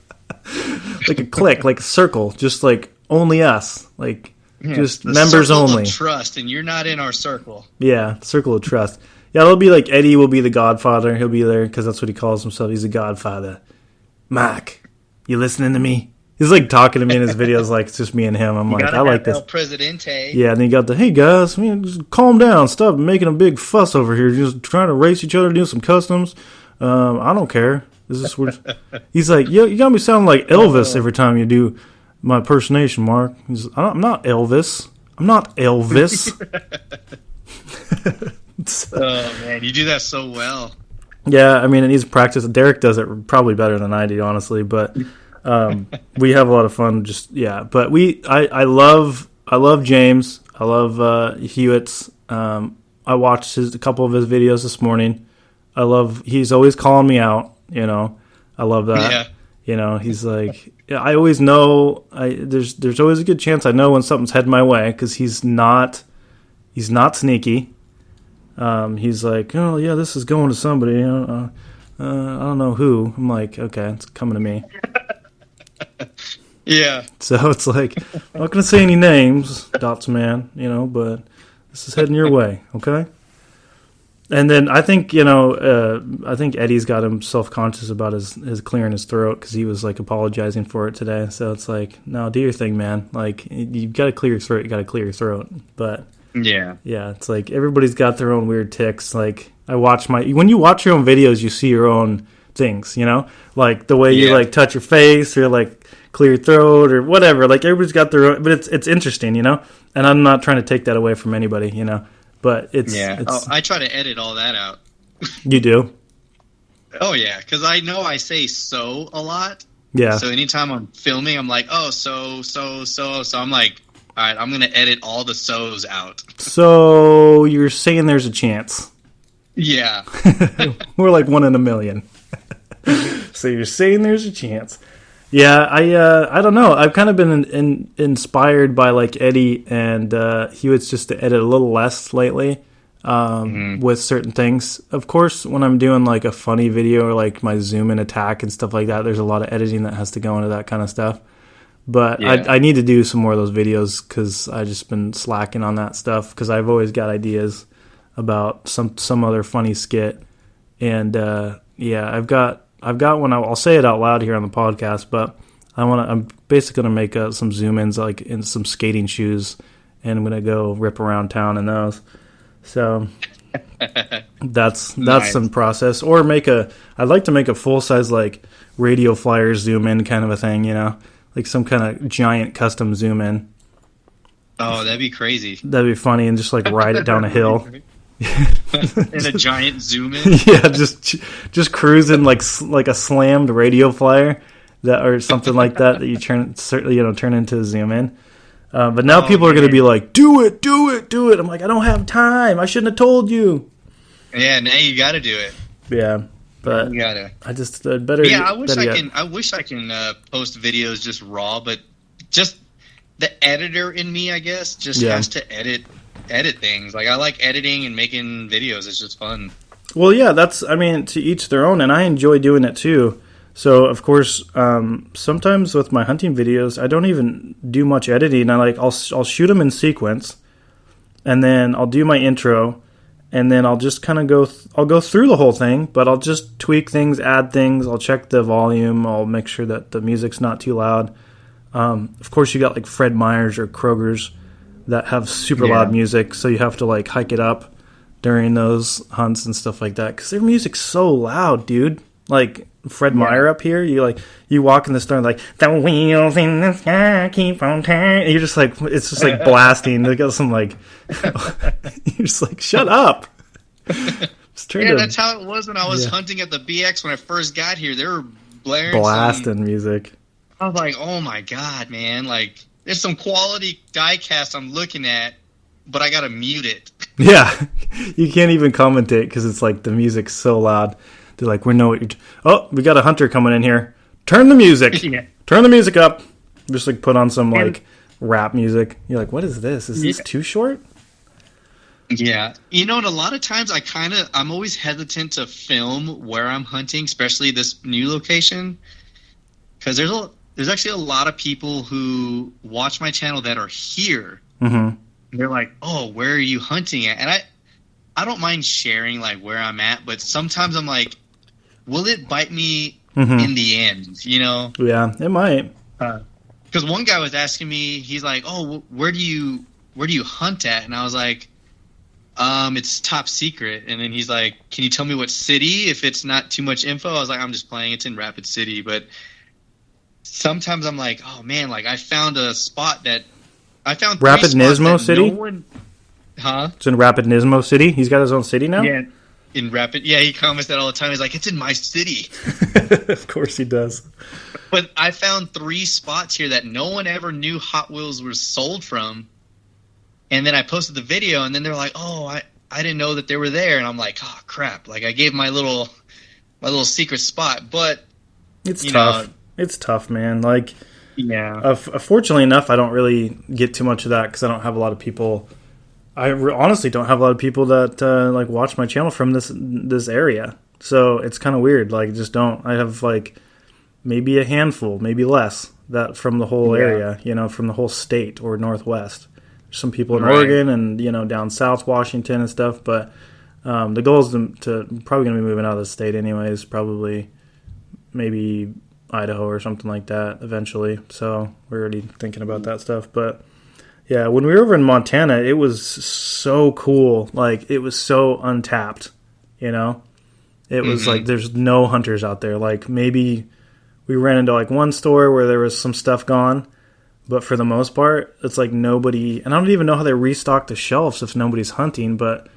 like a clique, like a circle, just like only us, like just members only. Of trust, and you're not in our circle. Yeah, circle of trust. Yeah, it'll be like Eddie will be the Godfather. He'll be there because that's what he calls himself. He's a Godfather. Mike, you listening to me? He's like talking to me in his videos like it's just me and him. I'm like, I like this. El Presidente. Yeah, and then you got the, hey guys, just calm down. Stop making a big fuss over here. Just trying to race each other, do some customs. I don't care. He's like, you got me sounding like Elvis every time you do my impersonation, Mark. I'm not Elvis. I'm not Elvis. Oh, man, you do that so well. Yeah, it needs practice. Derek does it probably better than I do, honestly, but we have a lot of fun. But I love James. I love Hewitt's. I watched a couple of his videos this morning. He's always calling me out, I love that. Yeah. He's like, I always know, there's always a good chance I know when something's heading my way because he's not sneaky. He's like, oh yeah, this is going to somebody. I don't know who. I'm like, okay, it's coming to me. Yeah. So it's like, I'm not going to say any names, Dots Man, but this is heading your way, okay? And then I think, Eddie's got him self-conscious about his clearing his throat because he was like apologizing for it today. So it's like, no, do your thing, man. Like, you've got to clear your throat. You got to clear your throat. But yeah, it's like everybody's got their own weird tics. Like when you watch your own videos, you see your own things, like the way you like touch your face or like clear your throat or whatever. Like everybody's got their own, but it's interesting, and I'm not trying to take that away from anybody, but it's I try to edit all that out. You do? Oh yeah, because I know I say so a lot. Yeah. So anytime I'm filming, I'm like, oh, so I'm like, all right, I'm going to edit all the so's out. So you're saying there's a chance? Yeah. We're like 1 in a million. So you're saying there's a chance. Yeah, I don't know. I've kind of been inspired by like Eddie, and he was just to edit a little less lately with certain things. Of course, when I'm doing like a funny video or like my zoom in attack and stuff like that, there's a lot of editing that has to go into that kind of stuff. But yeah. I need to do some more of those videos because I've just been slacking on that stuff because I've always got ideas about some other funny skit. And yeah, I've got one. I'll say it out loud here on the podcast, but I'm basically gonna make some zoom ins like in some skating shoes, and I'm gonna go rip around town in those. So that's nice. Some process. Or I'd like to make a full size like radio flyer zoom in kind of a thing, you know, like some kind of giant custom zoom in. Oh, that'd be crazy. That'd be funny, and just like ride it down a hill. In a giant zoom in. Yeah, just cruising like a slammed radio flyer or something like that you turn into a zoom in. But now people are going to be like, do it. I'm like, I don't have time. I shouldn't have told you. Yeah, now you got to do it. Yeah, but you gotta. I just better. Yeah, I wish I can post videos just raw, but just the editor in me, I guess, just has to edit things. Like I like editing and making videos. It's just fun. Well, yeah, to each their own, and I enjoy doing it too. So of course, sometimes with my hunting videos, I don't even do much editing. I'll shoot them in sequence, and then I'll do my intro, and then I'll just kind of I'll go through the whole thing, but I'll just tweak things, add things. I'll check the volume. I'll make sure that the music's not too loud. Of course, you got like Fred Meyer's or Kroger's that have super loud music, so you have to like hike it up during those hunts and stuff like that because their music's so loud, dude. Like Fred Meyer up here, you walk in the store like the wheels in the sky keep on turning. You're just like it's just like blasting. They got some like you're just like shut up. That's how it was when I was hunting at the BX when I first got here. They were blasting music. I was like, oh my god, man! Like. There's some quality diecast I'm looking at, but I gotta mute it. Yeah, you can't even commentate because it's like the music's so loud. They're like, we got a hunter coming in here. Turn the music. Yeah. Turn the music up. Just like put on some like rap music. You're like, what is this? Is this too short? Yeah, and a lot of times I'm always hesitant to film where I'm hunting, especially this new location, because there's actually a lot of people who watch my channel that are here. Mm-hmm. They're like, "Oh, where are you hunting at?" And I don't mind sharing like where I'm at, but sometimes I'm like, "Will it bite me in the end?" You know? Yeah, it might. Because one guy was asking me, he's like, "Oh, where do you hunt at?" And I was like, "It's top secret." And then he's like, "Can you tell me what city? If it's not too much info." I was like, "I'm just playing. It's in Rapid City," but. Sometimes I'm like, oh man, like I found a spot that I found Rapid Nismo City. It's in Rapid Nismo City. He's got his own city now. Yeah, in Rapid. Yeah, he comments that all the time. He's like, it's in my city. Of course he does. But I found 3 spots here that no one ever knew Hot Wheels were sold from. And then I posted the video, and then they're like, oh, I didn't know that they were there. And I'm like, oh crap! Like I gave my little secret spot, but it's tough. It's tough, man. Like, yeah. Fortunately enough, I don't really get too much of that because I don't have a lot of people. I honestly don't have a lot of people that like watch my channel from this area. So it's kind of weird. Like, just don't. I have like maybe a handful, maybe less, that from the whole area. From the whole state or Northwest. There's some people in Oregon and down South Washington and stuff. But the goal is to probably going to be moving out of the state anyways. Probably maybe Idaho or something like that eventually. So we're already thinking about that stuff. But yeah, when we were over in Montana, it was so cool. Like it was so untapped, It was like there's no hunters out there. Like maybe we ran into like one store where there was some stuff gone, but for the most part, it's like nobody, and I don't even know how they restock the shelves if nobody's hunting, but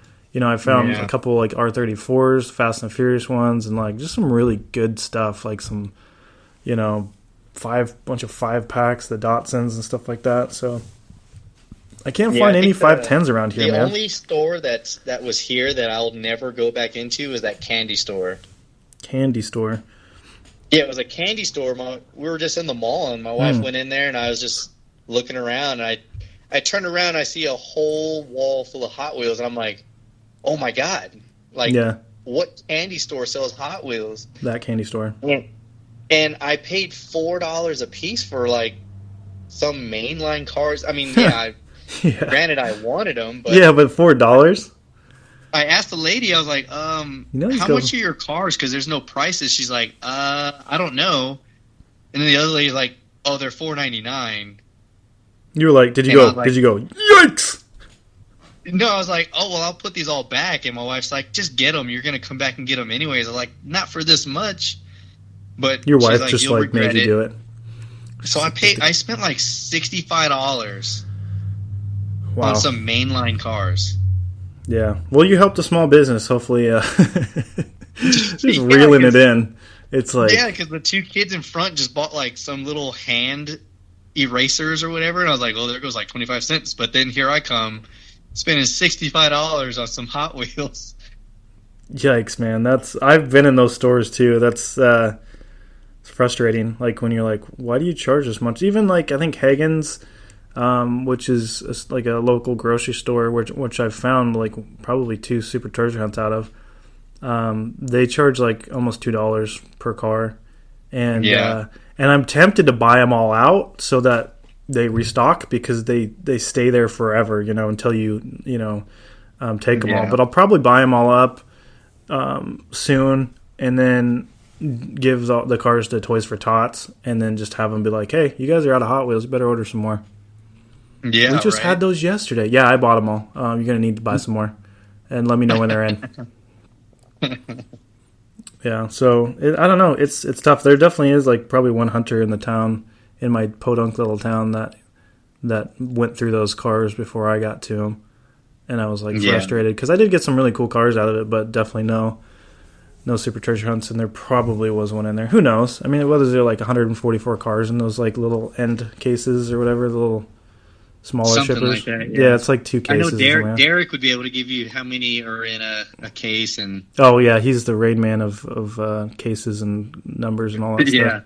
I found a couple like R34s, Fast and Furious ones, and like just some really good stuff, like some bunch of 5-packs, the Datsuns and stuff like that. So I can't find any 510s around here, man. The only store that was here that I'll never go back into is that candy store. Candy store. Yeah, it was a candy store. We were just in the mall, and my wife went in there, and I was just looking around. And I turned around, and I see a whole wall full of Hot Wheels, and I'm like, oh my God. Like, what candy store sells Hot Wheels? That candy store. And I paid $4 a piece for, like, some mainline cars. I mean, granted, I wanted them. But yeah, but $4? I asked the lady, I was like, how much are your cars? Because there's no prices. She's like, I don't know. And then the other lady's like, oh, they're $4.99. You were like, did you go, yikes! No, I was like, oh, well, I'll put these all back. And my wife's like, just get them. You're going to come back and get them anyways. I'm like, not for this much. But your wife like, just like made you do it. So I spent like $65 on some mainline cars. Yeah. Well, you helped a small business, hopefully. Just reeling it in. It's like... Yeah, because the two kids in front just bought like some little hand erasers or whatever. And I was like, well, there goes like 25 cents. But then here I come spending $65 on some Hot Wheels. Yikes, man. I've been in those stores too. That's it's frustrating. Like when you're like, why do you charge this much? Even like, I think Hagen's, which is like a local grocery store, which I've found like probably 2 super treasure hunts out of. They charge like almost $2 per car, and I'm tempted to buy them all out so that they restock because they stay there forever, until you take them all. But I'll probably buy them all up soon, and then give the cars to Toys for Tots, and then just have them be like, hey, you guys are out of Hot Wheels, you better order some more. Yeah, we just had those yesterday. Yeah, I bought them all. You're gonna need to buy some more, and let me know when they're in. Yeah, so I don't know. It's tough. There definitely is like probably one hunter in the town, in my podunk little town, that went through those cars before I got to them, and I was like frustrated because I did get some really cool cars out of it, but definitely no super treasure hunts, and there probably was one in there. Who knows? I mean, whether there like 144 cars in those like little end cases or whatever, the little smaller something shippers. Like that, yeah, it's like 2 cases. I know Derek would be able to give you how many are in a case. And oh yeah, he's the raid man of cases and numbers and all that stuff.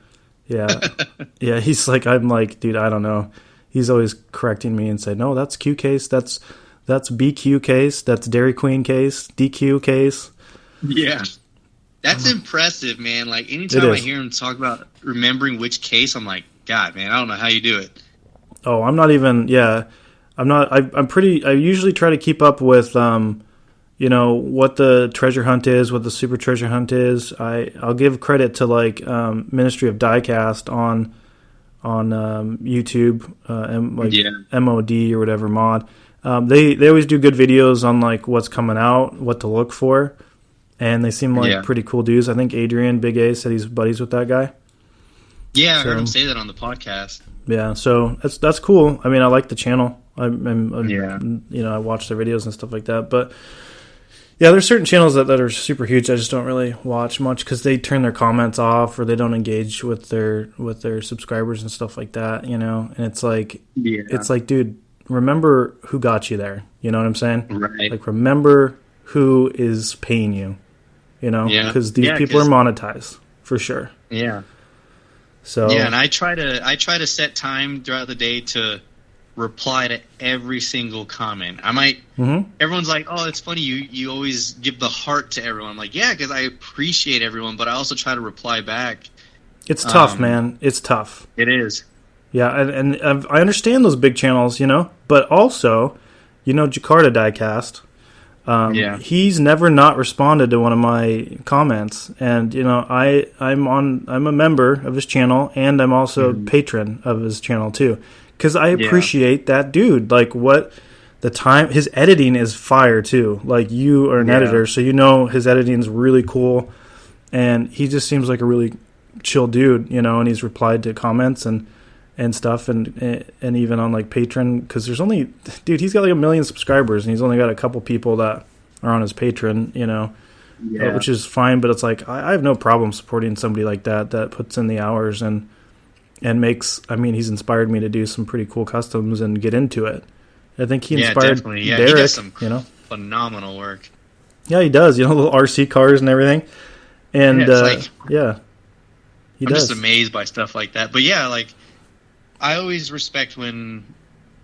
Yeah. He's like, I'm like, dude, I don't know. He's always correcting me and say, no, that's Q case, that's BQ case, that's Dairy Queen case, DQ case. Yeah. That's impressive, man. Like, anytime I hear him talk about remembering which case, I'm like, God, man, I don't know how you do it. Oh, I'm not even, I usually try to keep up with, what the treasure hunt is, what the super treasure hunt is. I'll give credit to, like, Ministry of Diecast on YouTube, MOD or whatever mod. They always do good videos on, like, what's coming out, what to look for. And they seem like pretty cool dudes. I think Adrian, Big A, said he's buddies with that guy. Yeah, I heard him say that on the podcast. Yeah, so that's cool. I mean, I like the channel. I watch their videos and stuff like that. But yeah, there's certain channels that are super huge. I just don't really watch much because they turn their comments off or they don't engage with their subscribers and stuff like that. And it's like, dude, remember who got you there. You know what I'm saying? Right. Like, remember who is paying you. Because these people are monetized for sure. Yeah. So yeah, and I try to set time throughout the day to reply to every single comment. I might. Mm-hmm. Everyone's like, "Oh, it's funny. You always give the heart to everyone." I'm like, yeah, because I appreciate everyone, but I also try to reply back. It's tough, man. It's tough. It is. Yeah, and I understand those big channels, but also, Jakarta Diecast. He's never not responded to one of my comments, and I'm a member of his channel, and I'm also a patron of his channel too, because I appreciate that dude. Like, what the time his editing is fire too. Like, you are an editor, so his editing is really cool, and he just seems like a really chill dude, and he's replied to comments and stuff, and even on like Patreon, because there's only, dude, he's got like 1 million subscribers, and he's only got a couple people that are on his Patreon, which is fine, but it's like, I have no problem supporting somebody like that puts in the hours and makes, he's inspired me to do some pretty cool customs and get into it. I think he inspired Derek, he does some phenomenal work. Yeah, he does, little RC cars and everything. And I'm just amazed by stuff like that. But yeah, like I always respect when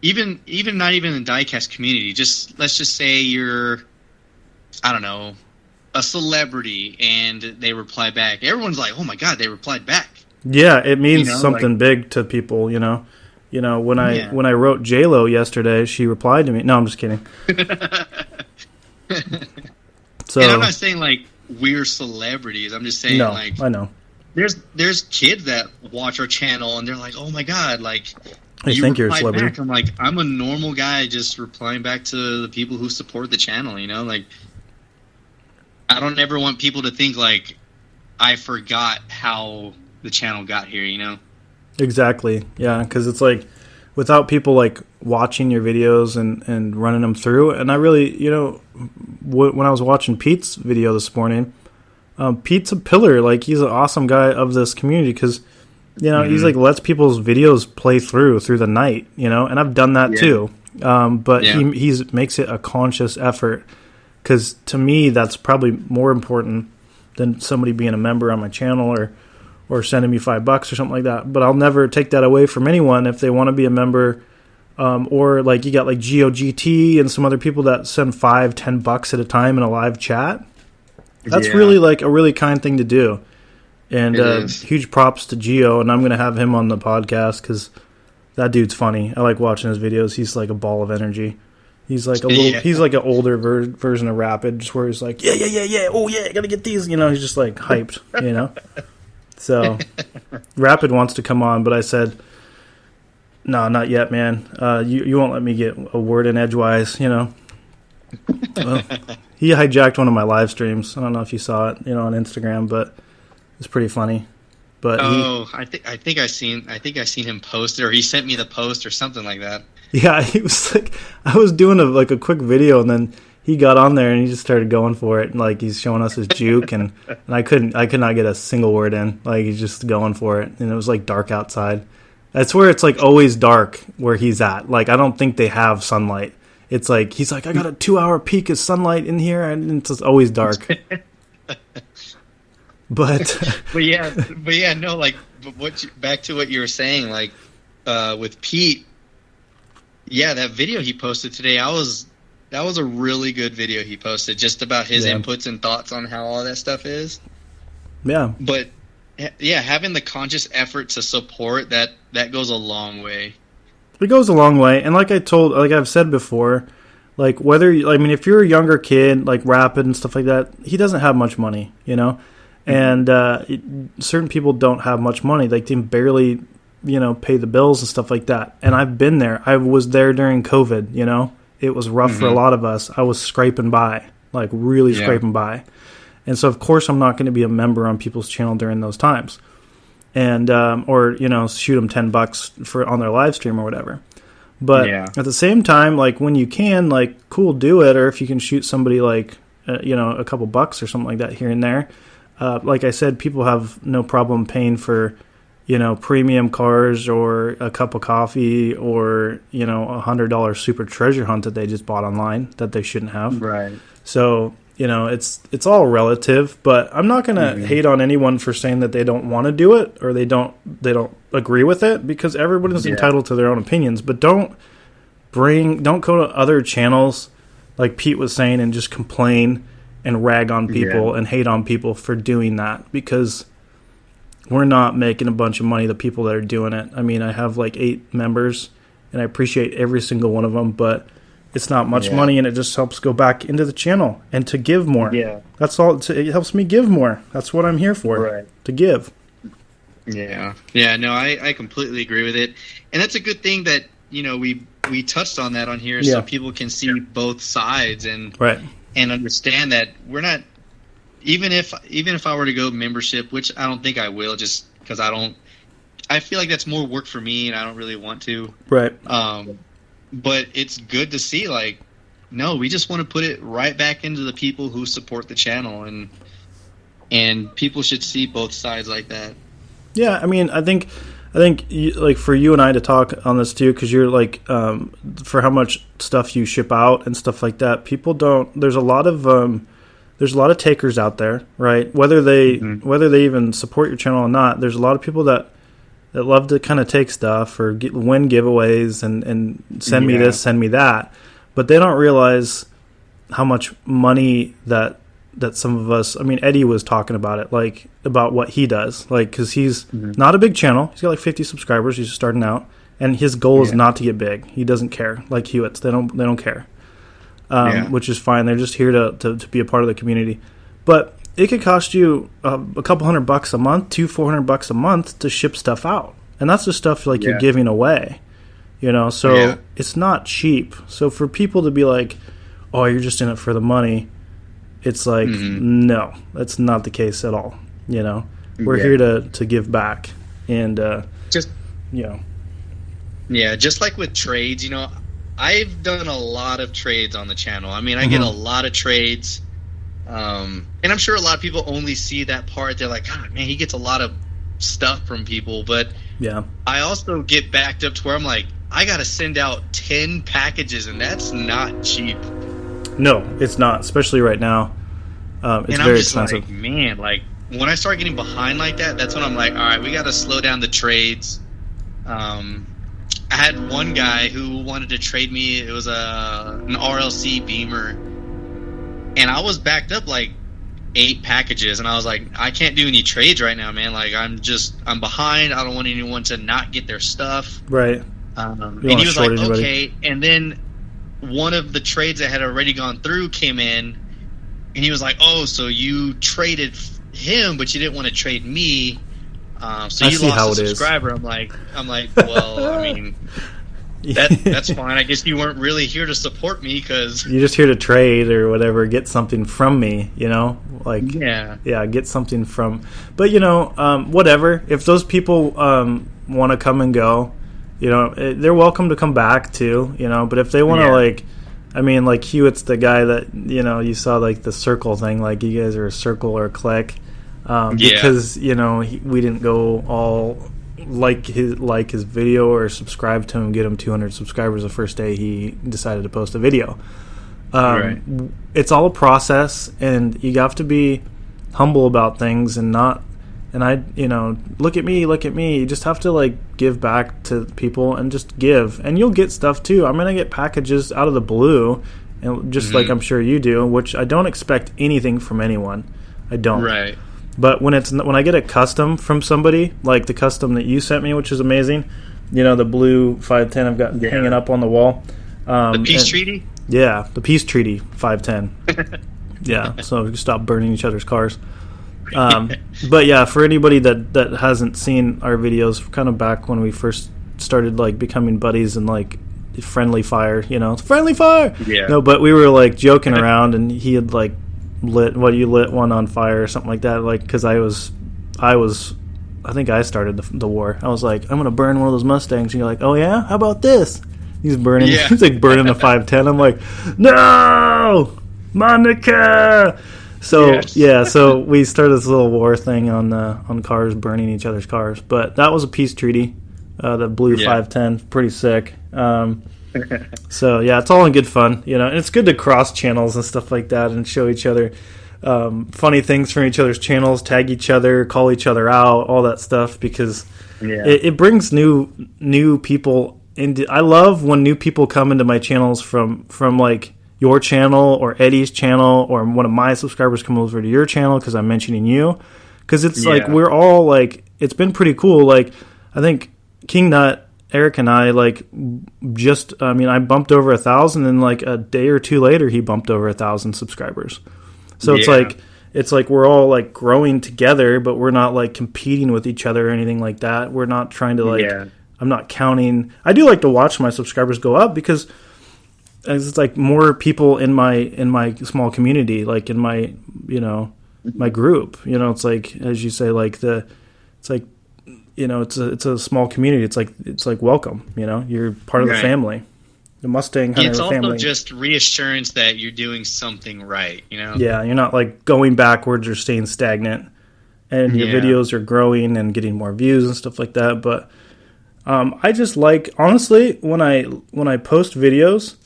even not even in the diecast community, just let's just say you're, I don't know, a celebrity and they reply back. Everyone's like, "Oh my god, they replied back." Yeah, it means something big to people, you know. You know, when I wrote J-Lo yesterday, she replied to me. No, I'm just kidding. So, and I'm not saying like we're celebrities. I'm just saying like I know. There's kids that watch our channel and they're like, "Oh my god, like I think you're a celebrity." Back. I'm like, I'm a normal guy just replying back to the people who support the channel, you know? Like I don't ever want people to think like I forgot how the channel got here, you know? Exactly. Yeah, because it's like without people like watching your videos and running them through, and I really, you know, when I was watching Pete's video this morning, Pete's a pillar. Like he's an awesome guy of this community because, you know, he's like lets people's videos play through the night, you know, and I've done that too. But he makes it a conscious effort because to me that's probably more important than somebody being a member on my channel or sending me $5 or something like that. But I'll never take that away from anyone if they want to be a member. Or like you got like GOGT and some other people that send $5-10 at a time in a live chat. That's really like a really kind thing to do. And huge props to Geo, and I'm going to have him on the podcast because that dude's funny. I like watching his videos. He's like a ball of energy. He's like a little. He's like an older version of Rapid, just where he's like, yeah. Oh yeah, I gotta get these. You know, he's just like hyped. You know. So Rapid wants to come on, but I said, no, not yet, man. You won't let me get a word in edgewise. You know. Well, he hijacked one of my live streams. I don't know if you saw it, you know, on Instagram, but it's pretty funny. But I think I seen him post it, or he sent me the post or something like that. Yeah, he was like, I was doing a quick video, and then he got on there and he just started going for it. And like he's showing us his juke, and I could not get a single word in. Like he's just going for it, and it was like dark outside. That's where it's like always dark where he's at. Like I don't think they have sunlight. It's like he's like, I got a 2-hour peak of sunlight in here, and it's always dark. But no, like back to what you were saying, like with Pete. Yeah, that video he posted today, that was a really good video he posted, just about his inputs and thoughts on how all that stuff is. Yeah. But yeah, having the conscious effort to support that goes a long way. It goes a long way, and like I've said before, like if you're a younger kid, like Rapid and stuff like that, he doesn't have much money, you know, and certain people don't have much money, like they barely, you know, pay the bills and stuff like that. And I've been there. I was there during COVID, you know. It was rough for a lot of us. I was scraping by, like really scraping by. And so, of course, I'm not going to be a member on people's channel during those times. And, or, you know, shoot them $10 on their live stream or whatever. But at the same time, like when you can, like, cool, do it. Or if you can shoot somebody like, you know, a couple bucks or something like that here and there. Like I said, people have no problem paying for, you know, premium cars or a cup of coffee or, you know, $100 super treasure hunt that they just bought online that they shouldn't have. Right. So, you know, it's all relative, but I'm not going to hate on anyone for saying that they don't want to do it or they don't agree with it, because everyone is entitled to their own opinions, but don't go to other channels like Pete was saying and just complain and rag on people and hate on people for doing that, because we're not making a bunch of money, the people that are doing it. I mean, I have like 8 members, and I appreciate every single one of them, but it's not much money, and it just helps go back into the channel and to give more. Yeah. That's all. It helps me give more. That's what I'm here for, to give. Yeah. Yeah, no, I completely agree with it. And that's a good thing that, you know, we touched on that on here so people can see both sides and understand that we're not, even if I were to go membership, which I don't think I will, just because I feel like that's more work for me and I don't really want to. Right. But it's good to see, like, no, we just want to put it right back into the people who support the channel, and people should see both sides like that. Yeah, I mean, I think like for you and I to talk on this too, because you're like, for how much stuff you ship out and stuff like that, people don't. There's a lot of there's a lot of takers out there, right? Whether they even support your channel or not, there's a lot of people that love to kind of take stuff or win giveaways and send me this, send me that, but they don't realize how much money that some of us. I mean, Eddie was talking about it, like about what he does, like because he's not a big channel. He's got like 50 subscribers. He's just starting out, and his goal is not to get big. He doesn't care. Like Hewitts, they don't care. Which is fine. They're just here to be a part of the community. But it could cost you a couple $100 a month, $400 a month to ship stuff out. And that's the stuff like you're giving away, so it's not cheap. So for people to be like, oh, you're just in it for the money, it's like, no, that's not the case at all. We're here to give back. And just like with trades, I've done a lot of trades on the channel. I mean, I get a lot of trades, and I'm sure a lot of people only see that part. They're like, God, man, he gets a lot of stuff from people. But I also get backed up to where I'm like, I got to send out 10 packages, and that's not cheap. No, it's not, especially right now. It's very expensive. Like, man, like when I start getting behind like that, that's when I'm like, all right, we got to slow down the trades. I had one guy who wanted to trade me. It was an RLC Beamer, and I was backed up like 8 packages, and I was like, I can't do any trades right now, man. Like I'm behind. I don't want anyone to not get their stuff. Right. And he was like, okay. And then one of the trades that had already gone through came in, and he was like, oh, so you traded him, but you didn't want to trade me. So you lost a subscriber. I'm like, well, I mean, that's fine. I guess you weren't really here to support me because you're just here to trade or whatever, get something from me, like get something from. But whatever. If those people want to come and go, they're welcome to come back too. But if they want to like Hewitt's the guy that you saw like the circle thing, like you guys are a circle or a clique. Because we didn't go all like his video or subscribe to him, get him 200 subscribers the first day he decided to post a video. It's all a process, and you have to be humble about things and not. And look at me. You just have to like give back to people and just give, and you'll get stuff too. I'm gonna get packages out of the blue, and just like I'm sure you do, which I don't expect anything from anyone. I don't. Right. But when I get a custom from somebody, like the custom that you sent me, which is amazing, the blue 510 I've got hanging up on the wall. The peace treaty? Yeah, the peace treaty 510. Yeah, so we can stop burning each other's cars. But yeah, for anybody that hasn't seen our videos, kind of back when we first started like becoming buddies and like friendly fire, friendly fire. Yeah. No, but we were like joking around, and he had like lit one on fire or something like that, like because I think I started the war. I was like, I'm gonna burn one of those Mustangs, and you're like, oh yeah, how about this? He's burning he's like burning the 510. I'm like, no, Monica. So so we started this little war thing on cars, burning each other's cars. But that was a peace treaty. The blue 510, pretty sick. So yeah, it's all in good fun, and it's good to cross channels and stuff like that and show each other funny things from each other's channels, tag each other, call each other out, all that stuff, because it brings new people into. I love when new people come into my channels from like your channel or Eddie's channel, or one of my subscribers come over to your channel because I'm mentioning you, because it's like we're all like, it's been pretty cool. Like I think King Nut, Eric, and I like I bumped over 1,000, and like a day or two later he bumped over 1,000 subscribers. So it's like we're all like growing together, but we're not like competing with each other or anything like that. We're not trying to like I'm not counting. I do like to watch my subscribers go up because it's like more people in my small community, like in my my group. It's like, as you say, like it's like it's a small community. It's like welcome. You're part of the family. The Mustang Hunter family. It's also just reassurance that you're doing something right. Yeah, you're not like going backwards or staying stagnant, and your videos are growing and getting more views and stuff like that. But I just like, honestly, when I post videos,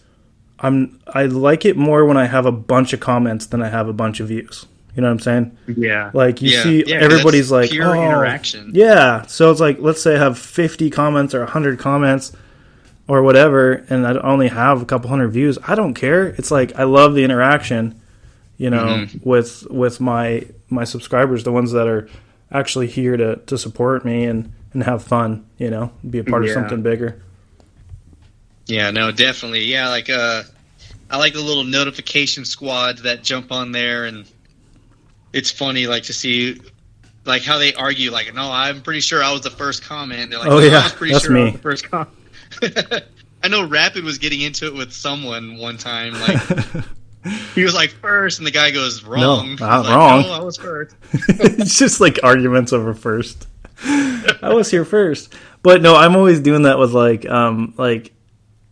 I like it more when I have a bunch of comments than I have a bunch of views. You know what I'm saying? Yeah. Like you see everybody's like, pure interaction. Yeah. So it's like, let's say I have 50 comments or 100 comments or whatever, and I only have a couple hundred views. I don't care. It's like, I love the interaction, you know, with my subscribers, the ones that are actually here to support me and have fun, you know, be a part of something bigger. Yeah, no, definitely. Yeah, like I like the little notification squads that jump on there, and it's funny like to see like how they argue like, no, I'm pretty sure I was the first comment. They're like, oh, yeah, I was pretty that's sure me. I was the first comment. I know Rapid was getting into it with someone one time, like he was like first, and the guy goes, wrong. No, not like, wrong. No, I was first. It's just like arguments over first. I was here first. But no, I'm always doing that with like Twice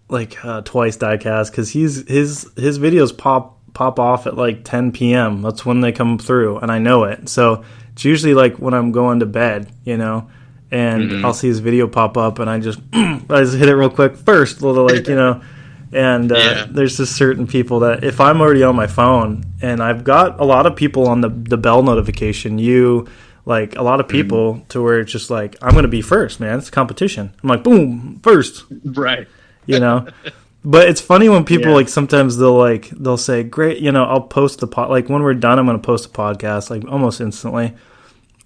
Diecast, because his videos pop off at like 10 p.m. That's when they come through, and I know it. So it's usually like when I'm going to bed, you know, and I'll see his video pop up, and I just hit it real quick first, little like, you know. And there's just certain people that if I'm already on my phone, and I've got a lot of people on the bell notification, like a lot of people to where it's just like, I'm going to be first, man. It's a competition. I'm like, boom, first. Right. You know? But it's funny when people like sometimes they'll say, great, you know, I'll post like when we're done, I'm going to post a podcast like almost instantly.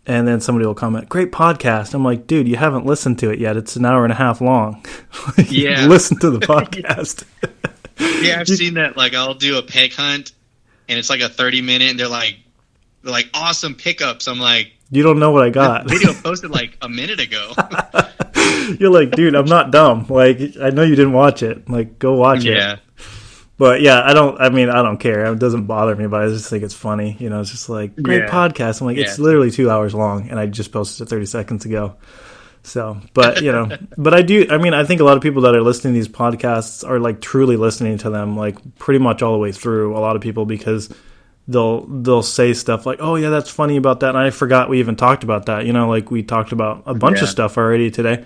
And then somebody will comment, great podcast. I'm like, dude, you haven't listened to it yet. It's an hour and a half long. Yeah. Listen to the podcast. Yeah, I've seen that. Like, I'll do a peg hunt, and it's like a 30-minute, and they're like, awesome pickups. I'm like, you don't know what I got. The video posted like a minute ago. You're like, dude, I'm not dumb. Like, I know you didn't watch it. Like, go watch it. But yeah, I don't care. It doesn't bother me, but I just think it's funny. You know, it's just like, great podcast. I'm like, it's literally 2 hours long, and I just posted it 30 seconds ago. So, but, you know, but I think a lot of people that are listening to these podcasts are like truly listening to them, like pretty much all the way through. A lot of people, because they'll say stuff like, oh yeah, that's funny about that, and I forgot we even talked about that. You know, like we talked about a bunch of stuff already today,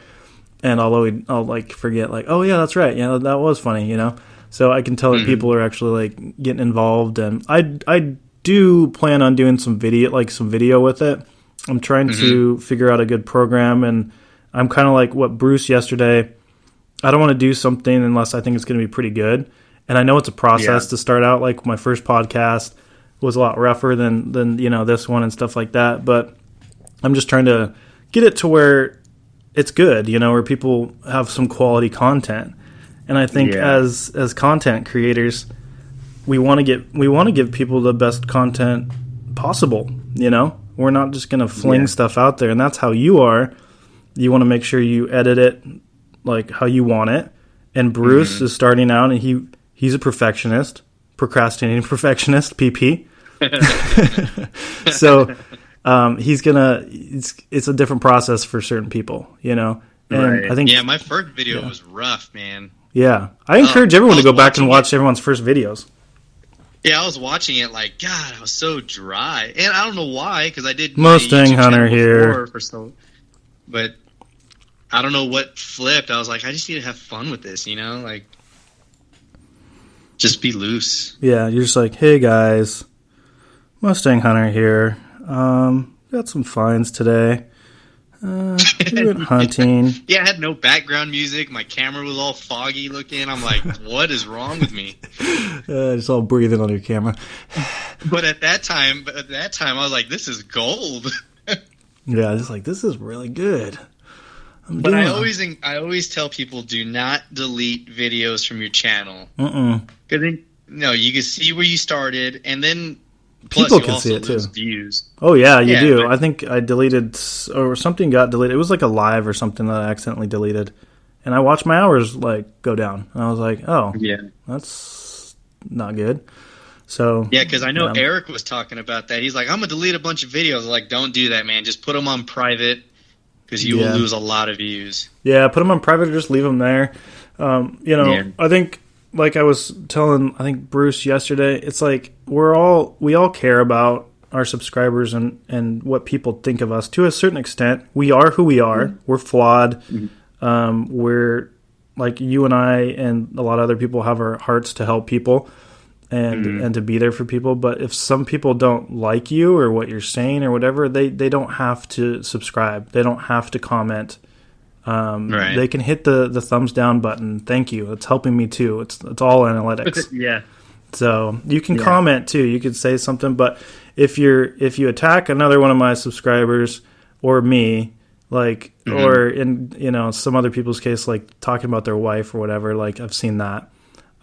and I'll like forget, like, oh yeah, that's right, yeah, that was funny, you know. So I can tell that people are actually like getting involved, and I do plan on doing some video with it. I'm trying to figure out a good program, and I'm kind of like what Bruce yesterday. I don't want to do something unless I think it's going to be pretty good, and I know it's a process to start out. Like my first podcast was a lot rougher than you know, this one and stuff like that, but I'm just trying to get it to where it's good, you know, where people have some quality content. And I think as content creators, we want to give people the best content possible, you know. We're not just going to fling stuff out there, and that's how you are. You want to make sure you edit it like how you want it. And Bruce is starting out, and he's a perfectionist, procrastinating perfectionist, PP. So it's a different process for certain people, you know. And I think my first video was rough, man. Yeah, I encourage everyone to go back and watch everyone's first videos. Yeah, I was watching it like, God, I was so dry, and I don't know why, because I did Mustang Hunter here, but I don't know what flipped. I was like, I just need to have fun with this, you know, like just be loose. Yeah, you're just like, hey guys, Mustang Hunter here. Got some finds today. We went hunting. Yeah, I had no background music. My camera was all foggy looking. I'm like, what is wrong with me? Just all breathing on your camera. But at that time, I was like, this is gold. Yeah, just like, this is really good. I always tell people, do not delete videos from your channel. Because you can see where you started, and then people can see it too. Views. Oh yeah, you do. But I think I deleted, or something got deleted. It was like a live or something that I accidentally deleted, and I watched my hours like go down. And I was like, oh, yeah, that's not good. So yeah, because I know Eric was talking about that. He's like, I'm gonna delete a bunch of videos. I'm like, don't do that, man. Just put them on private, because you will lose a lot of views. Yeah, put them on private or just leave them there. I think. Like I was telling, I think Bruce yesterday, it's like we all care about our subscribers and what people think of us to a certain extent. We are who we are. We're flawed. like you and I and a lot of other people have our hearts to help people and to be there for people. But if some people don't like you or what you're saying or whatever, they don't have to subscribe. They don't have to comment. Right. They can hit the thumbs down button. Thank you. It's helping me too. It's all analytics. Yeah. So you can comment too. You could say something, but if you attack another one of my subscribers or me, like, or in some other people's case, like talking about their wife or whatever, like I've seen that.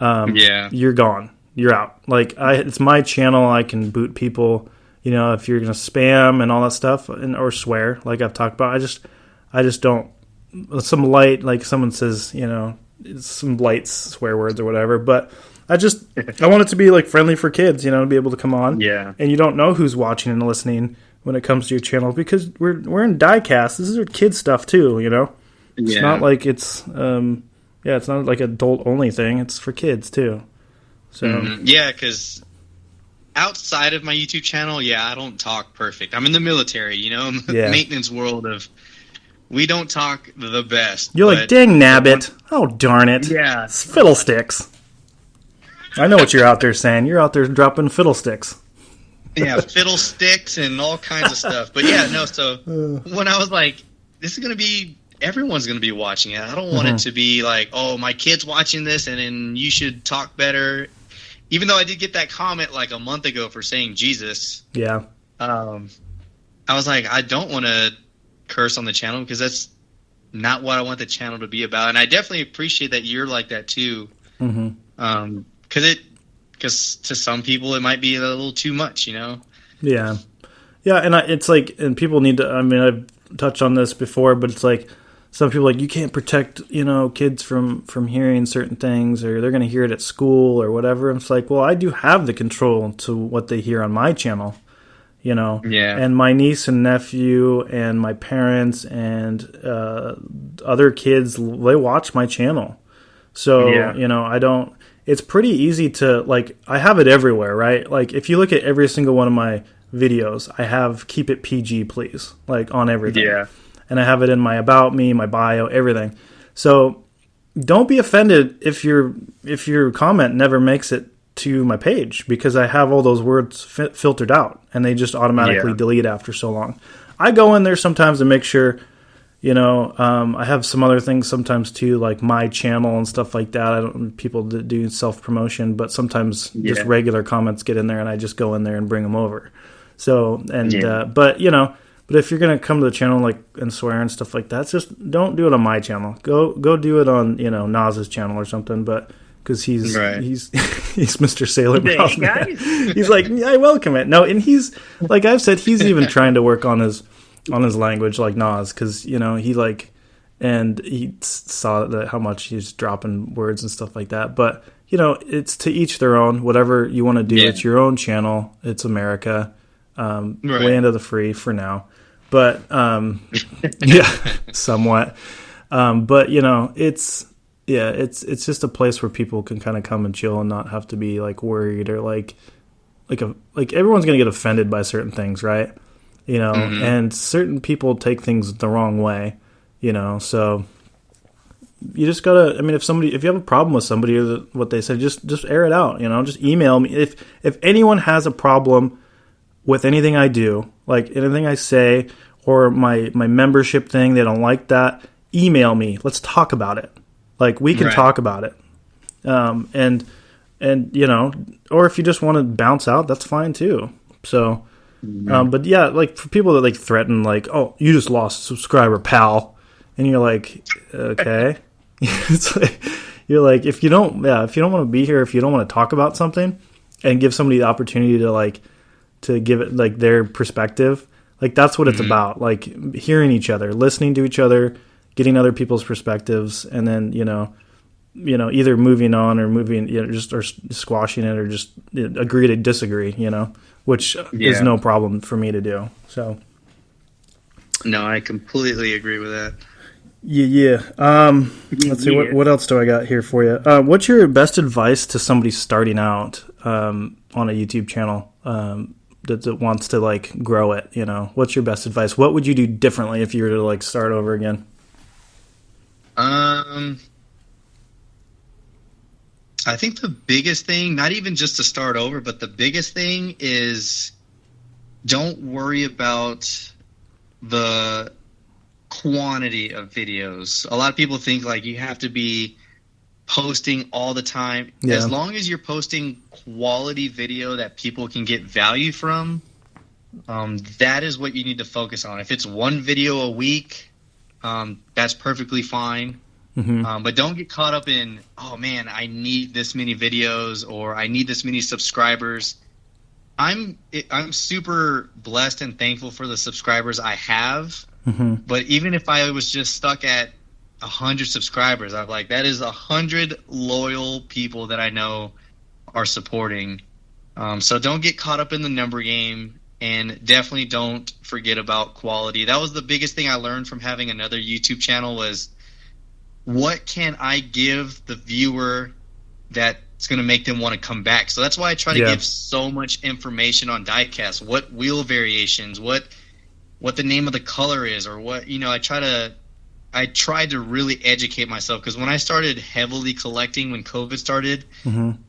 You're gone. You're out. Like it's my channel. I can boot people. If you're gonna spam and all that stuff or swear, like I've talked about, I just don't. Some light, like someone says, some light swear words or whatever. But I want it to be like friendly for kids, to be able to come on. Yeah. And you don't know who's watching and listening when it comes to your channel because we're in diecast. This is kid stuff too, It's not like it's it's not like adult only thing. It's for kids too. So because outside of my YouTube channel, I don't talk perfect. I'm in the military, maintenance world of. We don't talk the best. You're like, dang nabbit. Oh, darn it. Yeah. It's fiddlesticks. I know what you're out there saying. You're out there dropping fiddlesticks. Yeah, fiddlesticks and all kinds of stuff. But so when I was like, this is going to be, everyone's going to be watching it. I don't want it to be like, oh, my kid's watching this and then you should talk better. Even though I did get that comment like a month ago for saying Jesus. Yeah. I was like, I don't want to curse on the channel because that's not what I want the channel to be about, and I definitely appreciate that you're like that too. Because to some people it might be a little too much, Yeah, and it's like, and people need to. I mean, I've touched on this before, but it's like some people like you can't protect kids from hearing certain things, or they're going to hear it at school or whatever. And it's like, well, I do have the control to what they hear on my channel. And my niece and nephew and my parents and other kids, they watch my channel. So, I don't, it's pretty easy to, like, I have it everywhere, right? Like, if you look at every single one of my videos, I have keep it PG, please, like, on everything. Yeah. And I have it in my about me, my bio, everything. So don't be offended if your comment never makes it to my page, because I have all those words filtered out and they just automatically delete after so long. I go in there sometimes to make sure, I have some other things sometimes too, like my channel and stuff like that. I don't people that do self-promotion, but sometimes just regular comments get in there and I just go in there and bring them over. So, but if you're going to come to the channel like and swear and stuff like that, just don't do it on my channel. Go do it on, Naz's channel or something, but because he's Mr. Sailor Mouth Man. He's like, I welcome it. No, and he's like I've said, he's even trying to work on his language like Nas, because he saw that how much he's dropping words and stuff like that. But it's to each their own. Whatever you want to do, it's your own channel. It's America, land of the free for now. But somewhat. But it's just a place where people can kind of come and chill and not have to be like worried or like everyone's going to get offended by certain things, right? And certain people take things the wrong way, so you just gotta, if you have a problem with somebody or what they said, just air it out, just email me. If anyone has a problem with anything I do, like anything I say or my membership thing, they don't like that, email me. Let's talk about it. Like, we can talk about it. And or if you just want to bounce out, that's fine too. So, but yeah, like for people that like threaten, like, oh, you just lost a subscriber, pal. And you're like, okay. It's like, you're like, if you don't want to be here, if you don't want to talk about something and give somebody the opportunity to give it like their perspective, like that's what it's about. Like hearing each other, listening to each other, getting other people's perspectives, and then either moving on or or squashing it, or just agree to disagree, which is no problem for me to do. So no, I completely agree with that. Yeah. Let's see, what else do I got here for you? What's your best advice to somebody starting out on a YouTube channel that wants to like grow it? What's your best advice? What would you do differently if you were to like start over again? I think the biggest thing, not even just to start over, but the biggest thing is don't worry about the quantity of videos. A lot of people think like you have to be posting all the time. Yeah. As long as you're posting quality video that people can get value from, that is what you need to focus on. If it's one video a week, that's perfectly fine. Mm-hmm. But don't get caught up in, oh man, I need this many videos or I need this many subscribers. I'm super blessed and thankful for the subscribers I have. Mm-hmm. But even if I was just stuck at 100 subscribers, I'm like, that is 100 loyal people that I know are supporting. So don't get caught up in the number game, and definitely don't forget about quality. That was the biggest thing I learned from having another YouTube channel was, what can I give the viewer that's going to make them want to come back? So that's why I try to give so much information on diecast, what wheel variations, what the name of the color is, or what, I tried to really educate myself, because when I started heavily collecting when COVID started,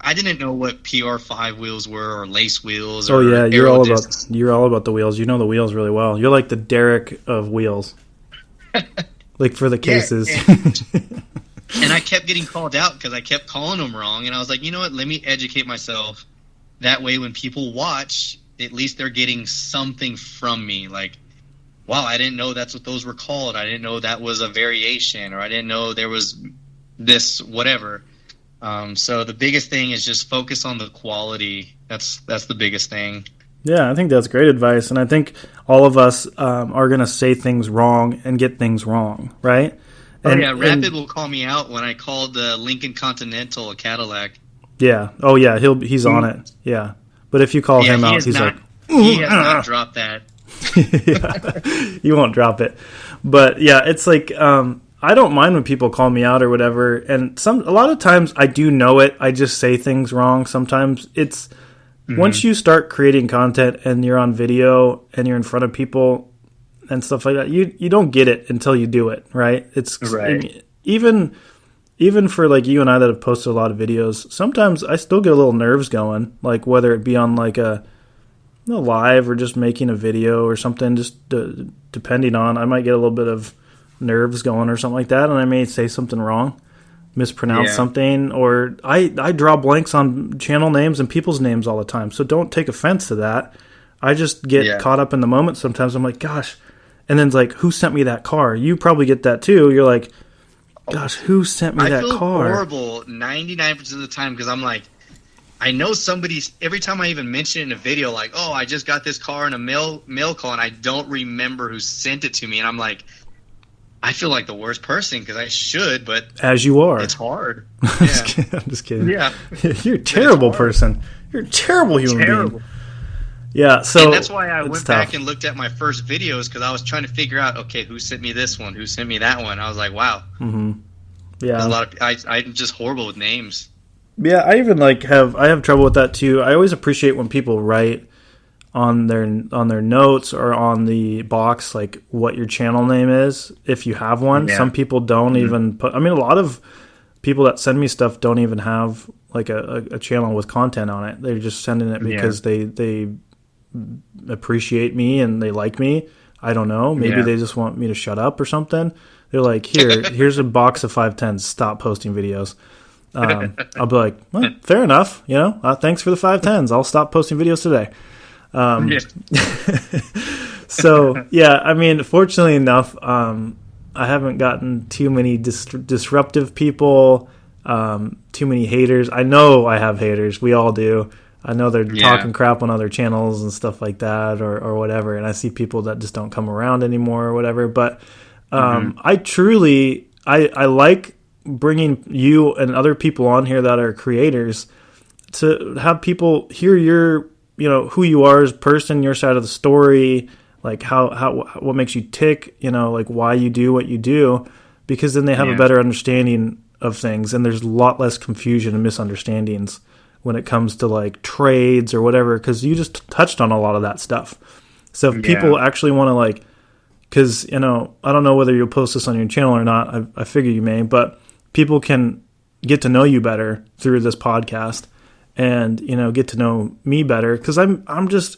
I didn't know what PR5 wheels were or lace wheels. Oh yeah, you're all Aerodiscs. about the wheels. You know the wheels really well. You're like the Derek of wheels. Like for the cases. And I kept getting called out because I kept calling them wrong. And I was like, you know what? Let me educate myself. That way when people watch, at least they're getting something from me. Like, wow, I didn't know that's what those were called. I didn't know that was a variation, or I didn't know there was this whatever. So the biggest thing is just focus on the quality. That's the biggest thing. Yeah, I think that's great advice. And I think all of us are going to say things wrong and get things wrong, right? Rapid will call me out when I called the Lincoln Continental a Cadillac. Yeah. Oh, yeah. He's on it. Yeah. But if you call him out, he's like, he has not dropped that. Yeah. You won't drop it. But yeah, it's like I don't mind when people call me out or whatever. And a lot of times I do know it. I just say things wrong. Sometimes it's once you start creating content and you're on video and you're in front of people and stuff like that, you don't get it until you do it, right? It's right. Even for like you and I that have posted a lot of videos, sometimes I still get a little nerves going, like whether it be on like a live or just making a video or something, just depending on, I might get a little bit of nerves going or something like that, and I may say something wrong, mispronounce something, or I draw blanks on channel names and people's names all the time, so don't take offense to that. I just get caught up in the moment sometimes. I'm like, gosh, and then it's like, who sent me that car? You probably get that too. You're like, gosh, who sent me that car? I feel horrible 99% of the time because I'm like, I know somebody's, every time I even mention it in a video, like, oh, I just got this car in a mail call, and I don't remember who sent it to me, and I'm like, I feel like the worst person because I should, but as you are, it's hard. I'm just kidding. Yeah, you're a terrible person. You're a terrible human being. Yeah, so and that's why I went back and looked at my first videos because I was trying to figure out, okay, who sent me this one, who sent me that one. I was like, wow, yeah, a lot of I'm just horrible with names. Yeah, I even have trouble with that too. I always appreciate when people write on their notes or on the box like what your channel name is if you have one. Some people don't even put. I mean, a lot of people that send me stuff don't even have like a channel with content on it. They're just sending it because they appreciate me and they like me. I don't know. Maybe they just want me to shut up or something. They're like, here's a box of 510s. Stop posting videos. I'll be like, well, fair enough. Thanks for the 510s. I'll stop posting videos today. So yeah, I mean, fortunately enough, I haven't gotten too many disruptive people, too many haters. I know I have haters. We all do. I know they're talking crap on other channels and stuff like that or whatever. And I see people that just don't come around anymore or whatever. But I truly, I like bringing you and other people on here that are creators to have people hear your, who you are as a person, your side of the story, like what makes you tick, like why you do what you do, because then they have a better understanding of things and there's a lot less confusion and misunderstandings when it comes to like trades or whatever, because you just touched on a lot of that stuff. So if people actually want to like, because, I don't know whether you'll post this on your channel or not, I figure you may, but people can get to know you better through this podcast, and get to know me better, because I'm just,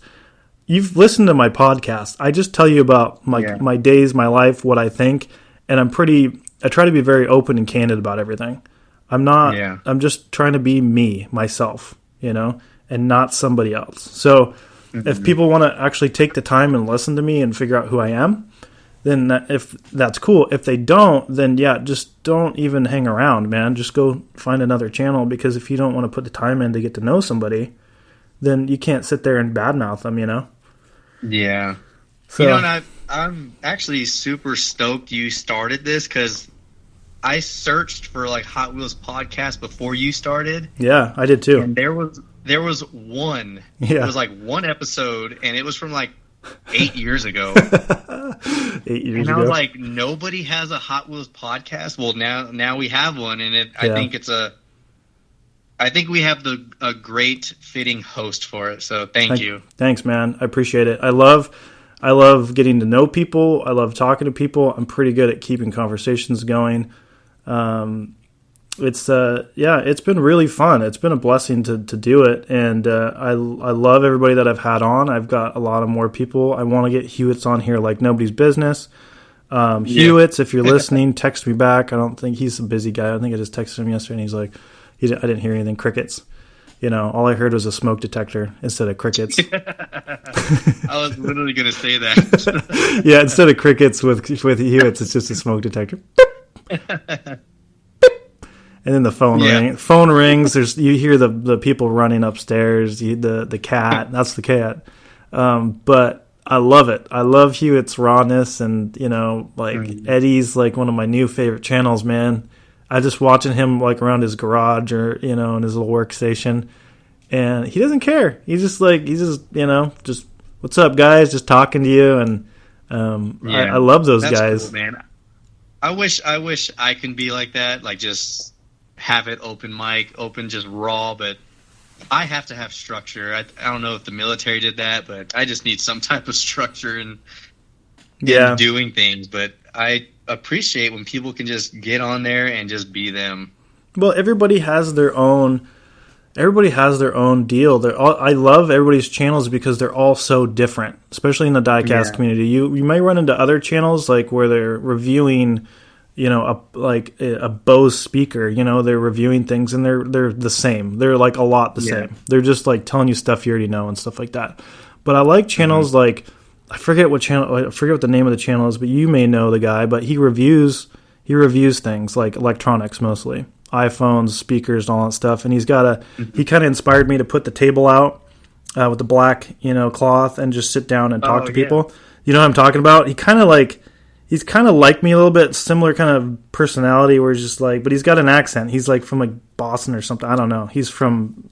you've listened to my podcast. I just tell you about my days, my life, what I think, and I try to be very open and candid about everything. I'm just trying to be myself, and not somebody else. So if people want to actually take the time and listen to me and figure out who I am, then if that's cool. If they don't, then just don't even hang around, man. Just go find another channel, because if you don't want to put the time in to get to know somebody, then you can't sit there and badmouth them, Yeah. So, and I'm actually super stoked you started this, because I searched for like Hot Wheels podcast before you started. Yeah, I did too. And there was one. Yeah. It was like one episode, and it was from like 8 years ago. 8 years and ago. I was like, nobody has a Hot Wheels podcast. Well, now we have one, and I think we have a great fitting host for it. So thank you. Thanks, man. I appreciate it. I love getting to know people. I love talking to people. I'm pretty good at keeping conversations going. It's been really fun. It's been a blessing to do it. And I love everybody that I've had on. I've got a lot of more people. I want to get Hewitt's on here like nobody's business. Hewitt's, if you're listening, text me back. I don't think he's a busy guy. I think I just texted him yesterday, and he's like, I didn't hear anything. Crickets. All I heard was a smoke detector instead of crickets. I was literally going to say that. Yeah, instead of crickets with Hewitt's, it's just a smoke detector. And then the phone rings. You hear the people running upstairs. The cat. That's the cat. But I love it. I love Hewitt's rawness, and Eddie's like one of my new favorite channels, man. I just watching him like around his garage or in his little workstation, and he doesn't care. He's just just what's up, guys? Just talking to you, and I love those guys. Cool, man. I wish I can be like that. Like just have it open mic, open just raw, but I have to have structure. I don't know if the military did that, but I just need some type of structure in doing things. But I appreciate when people can just get on there and just be them. Well, everybody has their own deal. I love everybody's channels because they're all so different, especially in the diecast community. You may run into other channels like where they're reviewing a Bose speaker, they're reviewing things, and they're the same. They're like a lot the same. They're just like telling you stuff you already know and stuff like that. But I like channels like, I forget what the name of the channel is, but you may know the guy, but he reviews things like electronics, mostly iPhones, speakers, and all that stuff. And he kind of inspired me to put the table out with the black, cloth, and just sit down and talk to people. You know what I'm talking about? He's kind of like me a little bit, similar kind of personality, where he's just like, but he's got an accent. He's like from like Boston or something. I don't know. He's from,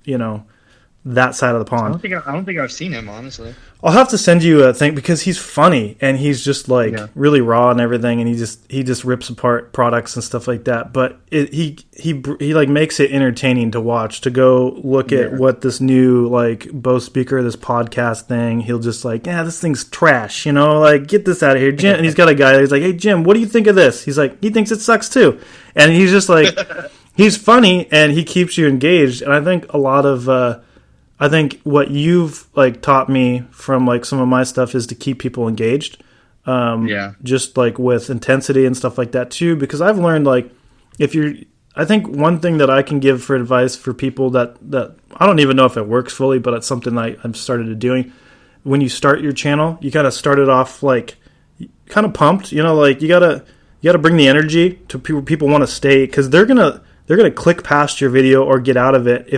that side of the pond. I don't think I've seen him, honestly. I'll have to send you a thing, because he's funny, and he's just like really raw and everything, and he just rips apart products and stuff like that. But he like makes it entertaining to watch, to go look at what this new like Bose speaker, this podcast thing. He'll just like, this thing's trash, like get this out of here, Jim. And he's got a guy. He's like, hey Jim, what do you think of this? He's like, he thinks it sucks too, and he's just like, he's funny, and he keeps you engaged. And I think a lot of I think what you've like taught me from like some of my stuff is to keep people engaged. Just like with intensity and stuff like that too, because I've learned like I think one thing that I can give for advice for people that I don't even know if it works fully, but it's something I've started doing. When you start your channel, you gotta start it off like kind of pumped, like you gotta bring the energy to people want to stay, because they're gonna click past your video or get out of it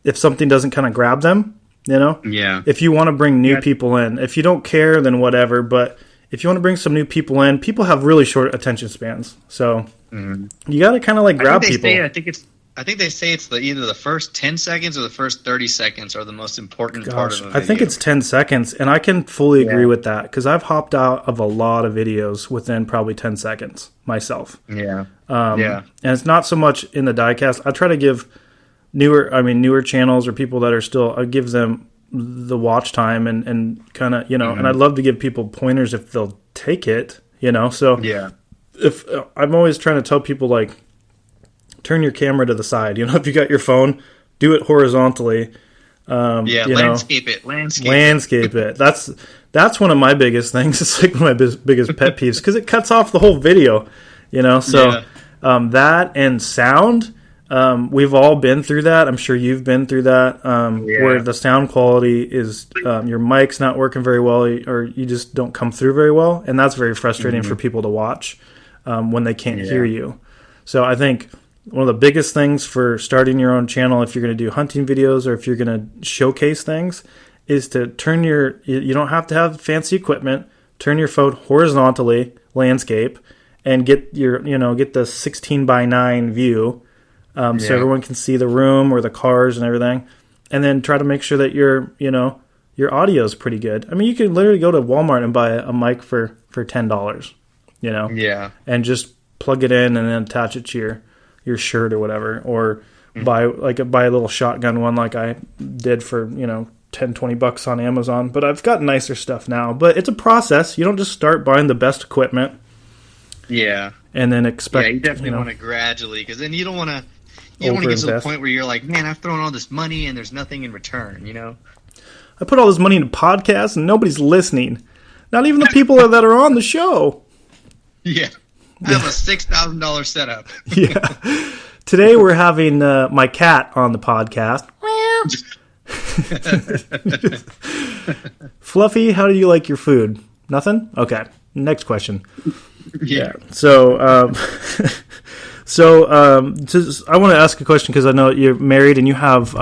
if something doesn't kind of grab them, If you want to bring new people in, if you don't care, then whatever. But if you want to bring some new people in, people have really short attention spans, so you got to kind of like grab people. I think they say it's either the first 10 seconds or the first 30 seconds are the most important part of a video. I think it's 10 seconds, and I can fully agree with that, because I've hopped out of a lot of videos within probably 10 seconds myself. And it's not so much in the diecast. I try to give newer channels or people that are still, I give them the watch time and kind of, and I'd love to give people pointers if they'll take it, so if I'm always trying to tell people like, turn your camera to the side. If you got your phone, do it horizontally. Landscape it. Landscape it. That's one of my biggest things. It's like one of my biggest pet peeves because it cuts off the whole video. So that and sound. We've all been through that. I'm sure you've been through that, where the sound quality is your mic's not working very well, or you just don't come through very well, and that's very frustrating for people to watch when they can't hear you. So I think one of the biggest things for starting your own channel, if you're going to do hunting videos or if you're going to showcase things, is to turn you don't have to have fancy equipment, turn your phone horizontally, landscape, and get get the 16:9 view. So everyone can see the room or the cars and everything, and then try to make sure that your audio is pretty good. I mean, you can literally go to Walmart and buy a mic for $10, and just plug it in and then attach it to your shirt or whatever, or buy a little shotgun one like I did for $10-20 on Amazon. But I've got nicer stuff now. But it's a process. You don't just start buying the best equipment. Yeah. And then expect. Yeah, you definitely want to gradually, because then you don't want to. You don't want to get to the point where you're like, man, I've thrown all this money and there's nothing in return, I put all this money into podcasts and nobody's listening. Not even the people that are on the show. Yeah. I have a $6,000 setup. Yeah. Today we're having my cat on the podcast. Fluffy, how do you like your food? Nothing? Okay. Next question. Yeah. So, I want to ask a question because I know you're married and you have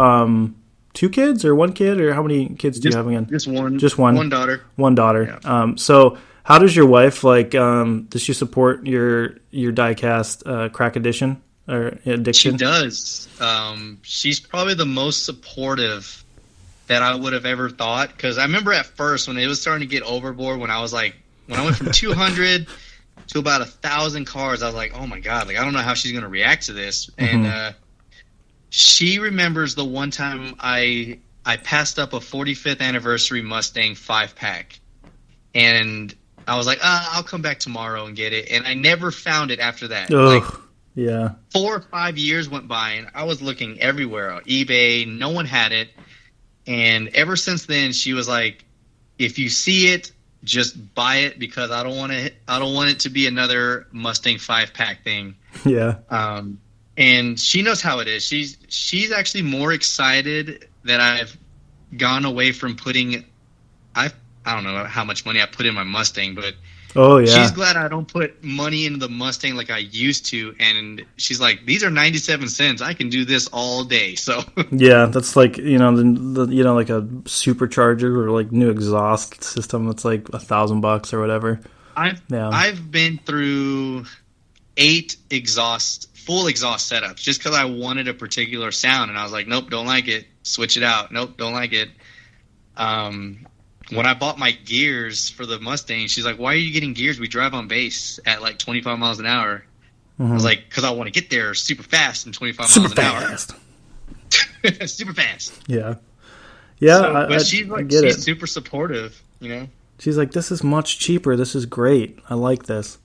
2 kids or 1 kid, or how many kids do you have again? Just one. Just one. One daughter. One daughter. Yeah. So how does your wife does she support your diecast crack addiction or addiction? She does. She's probably the most supportive that I would have ever thought, because I remember at first when it was starting to get overboard, when I went from 200 to about 1,000 cars, I was like, oh my God, I don't know how she's going to react to this. Mm-hmm. And she remembers the one time I passed up a 45th anniversary Mustang 5-pack. And I was like, I'll come back tomorrow and get it. And I never found it after that. Ugh, yeah. 4 or 5 years went by, and I was looking everywhere on eBay. No one had it. And ever since then, she was like, if you see it, just buy it, because I don't want it to be another Mustang 5-pack thing. Yeah. And she knows how it is. She's actually more excited that I've gone away from putting. I don't know how much money I put in my Mustang, but she's glad I don't put money into the Mustang like I used to. And she's like, these are 97 cents. I can do this all day. So yeah, that's like like a supercharger or like new exhaust system that's like $1,000 or whatever. I've been through 8 full exhaust setups just because I wanted a particular sound, and I was like, nope, don't like it. Switch it out. Nope, don't like it. When I bought my gears for the Mustang, she's like, why are you getting gears? We drive on base at like 25 miles an hour. Mm-hmm. I was like, because I want to get there super fast in 25 miles an hour. Super fast. Yeah. Yeah. But she's super supportive, She's like, this is much cheaper. This is great. I like this.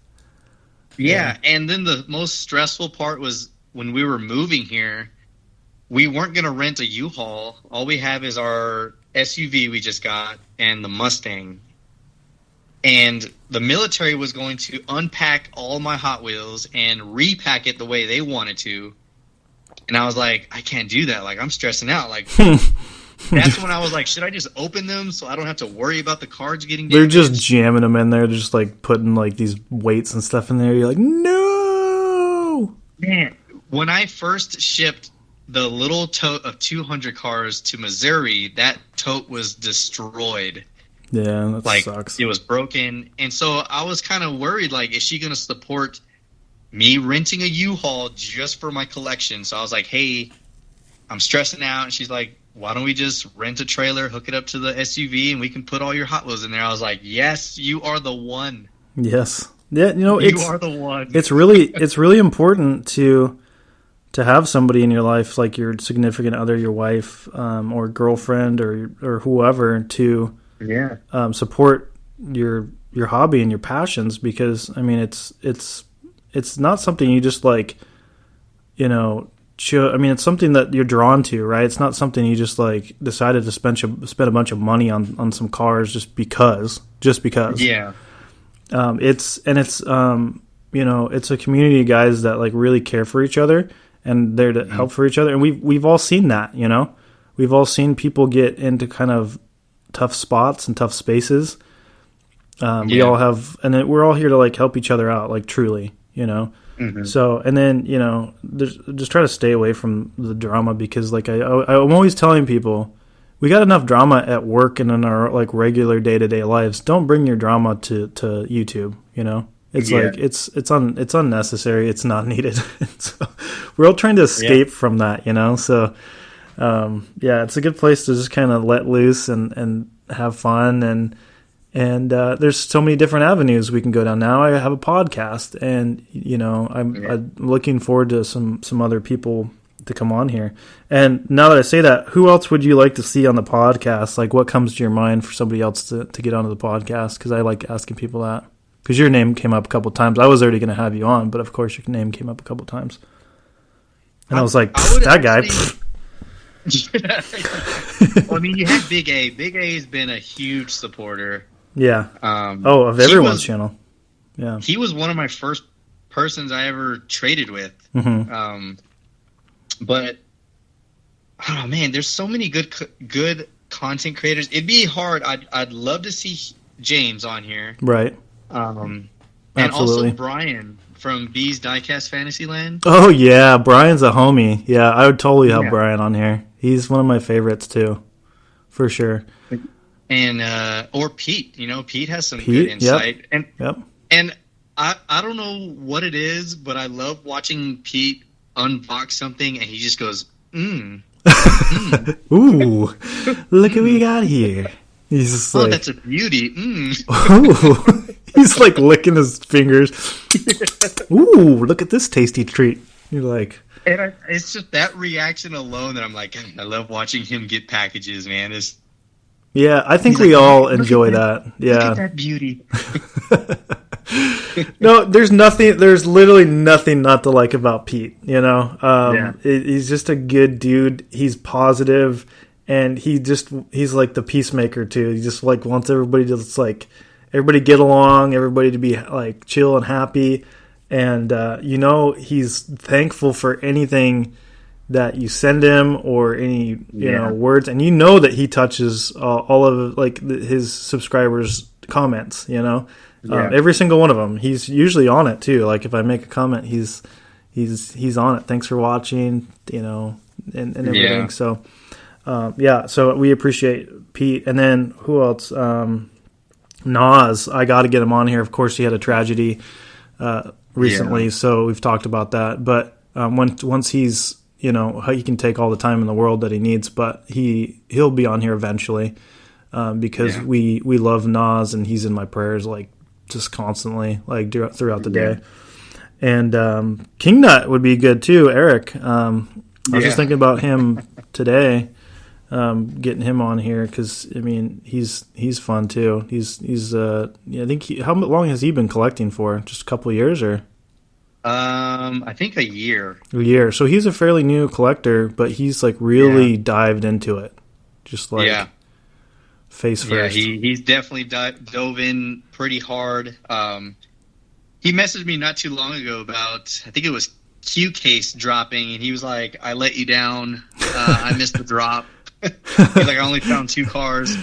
Yeah. And then the most stressful part was when we were moving here, we weren't going to rent a U-Haul. All we have is our SUV we just got and the Mustang. And the military was going to unpack all my Hot Wheels and repack it the way they wanted to. And I was like, I can't do that. Like, I'm stressing out. Like, that's when I was like, should I just open them so I don't have to worry about the cards getting damaged? They're just jamming them in there. They're just like putting like these weights and stuff in there. You're like, no! Man, when I first shipped the little tote of 200 cars to Missouri, that tote was destroyed. Yeah, that sucks. It was broken. And so I was kind of worried, like, is she going to support me renting a U-Haul just for my collection? So I was like, hey, I'm stressing out. And she's like, why don't we just rent a trailer, hook it up to the SUV, and we can put all your Hot Wheels in there? I was like, yes, you are the one. Yes. Yeah, you are the one. It's really important to have somebody in your life, like your significant other, your wife, or girlfriend, or whoever, to support your hobby and your passions. Because I mean, it's not something you just like I mean, it's something that you're drawn to, right? It's not something you just like decided to spend a bunch of money on some cars just because. Yeah. It's a community of guys that like really care for each other and they're to help for each other. And we've all seen that, we've all seen people get into kind of tough spots and tough spaces. We all have, and we're all here to like help each other out, like truly, So, and then, just try to stay away from the drama because like I'm always telling people, we got enough drama at work and in our like regular day-to-day lives. Don't bring your drama to YouTube, It's like, it's unnecessary. It's not needed. So we're all trying to escape from that, So, it's a good place to just kind of let loose and have fun. And there's so many different avenues we can go down. Now I have a podcast, and I'm looking forward to some other people to come on here. And now that I say that, who else would you like to see on the podcast? Like, what comes to your mind for somebody else to get onto the podcast? Because I like asking people that. Because your name came up a couple times. I was already going to have you on, but of course your name came up a couple times. And I was like, that guy. Well, I mean, you had Big A. Big A has been a huge supporter. Yeah. Of everyone's channel. Yeah. He was one of my first persons I ever traded with. Mm-hmm. But oh man, there's so many good content creators. It'd be hard. I'd love to see James on here. Right. And Absolutely. also Brian from B's Diecast Fantasyland. Oh yeah, Brian's a homie. Yeah, I would totally have Brian on here. He's one of my favorites too, for sure. And or Pete, Pete has some good insight. And I don't know what it is, but I love watching Pete unbox something and he just goes, Ooh, look what we got here. He's just like, that's a beauty. Ooh. He's like licking his fingers. Ooh, look at this tasty treat. You're like, and it's just that reaction alone that I'm like, I love watching him get packages, man. I think we all enjoy that. Yeah, look at that beauty. No, there's literally nothing not to like about Pete. He's just a good dude. He's positive, and he's like the peacemaker too. He just like wants everybody to just like everybody get along, everybody to be like chill and happy, and he's thankful for anything that you send him or any words, and that he touches all of like his subscribers' comments. Every single one of them. He's usually on it too. Like if I make a comment, he's on it. Thanks for watching. And everything. Yeah. So so we appreciate Pete. And then who else? Nas. I got to get him on here. Of course, he had a tragedy recently, so we've talked about that. But once he's he can take all the time in the world that he needs, but he'll be on here eventually because we love Nas and he's in my prayers like just constantly like throughout the day. And King Nut would be good too. Eric, I was just thinking about him today, getting him on here because I mean he's fun too. He's I think how long has he been collecting for? Just a couple of years or? I think a year. A year. So he's a fairly new collector, but he's like really dived into it. Just like face first. Yeah, he's definitely dove in pretty hard. He messaged me not too long ago about, I think it was Q Case dropping, and he was like, I let you down. I missed the drop. He's like, I only found 2 cars.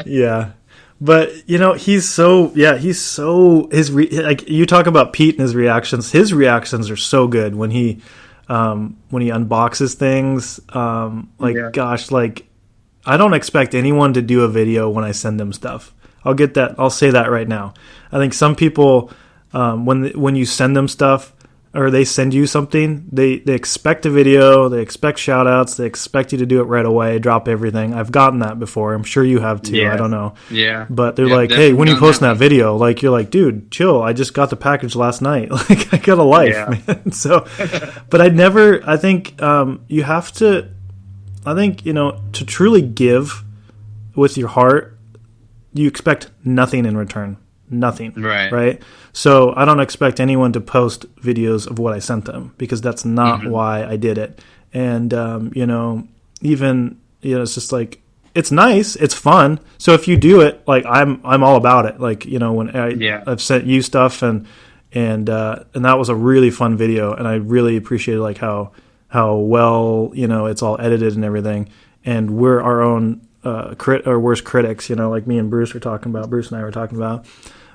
Yeah. But he's so like you talk about Pete and his reactions. His reactions are so good when he unboxes things. Gosh, like I don't expect anyone to do a video when I send them stuff. I'll say that right now. I think some people when you send them stuff or they send you something, they expect a video, they expect shout outs, they expect you to do it right away, drop everything. I've gotten that before. I'm sure you have too. I don't know. Yeah. But they're like, hey, when you post that video, like you're like, dude, chill. I just got the package last night. Like I got a life, man. So, but I think you have to, to truly give with your heart, you expect nothing in return. nothing. Right. Right. So I don't expect anyone to post videos of what I sent them, because that's not why I did it. And, it's just like, it's nice. It's fun. So if you do it, like I'm all about it. Like, when I've sent you stuff and that was a really fun video. And I really appreciated like how well, it's all edited and everything. And we're our own worst critics, like me and Bruce and I were talking about.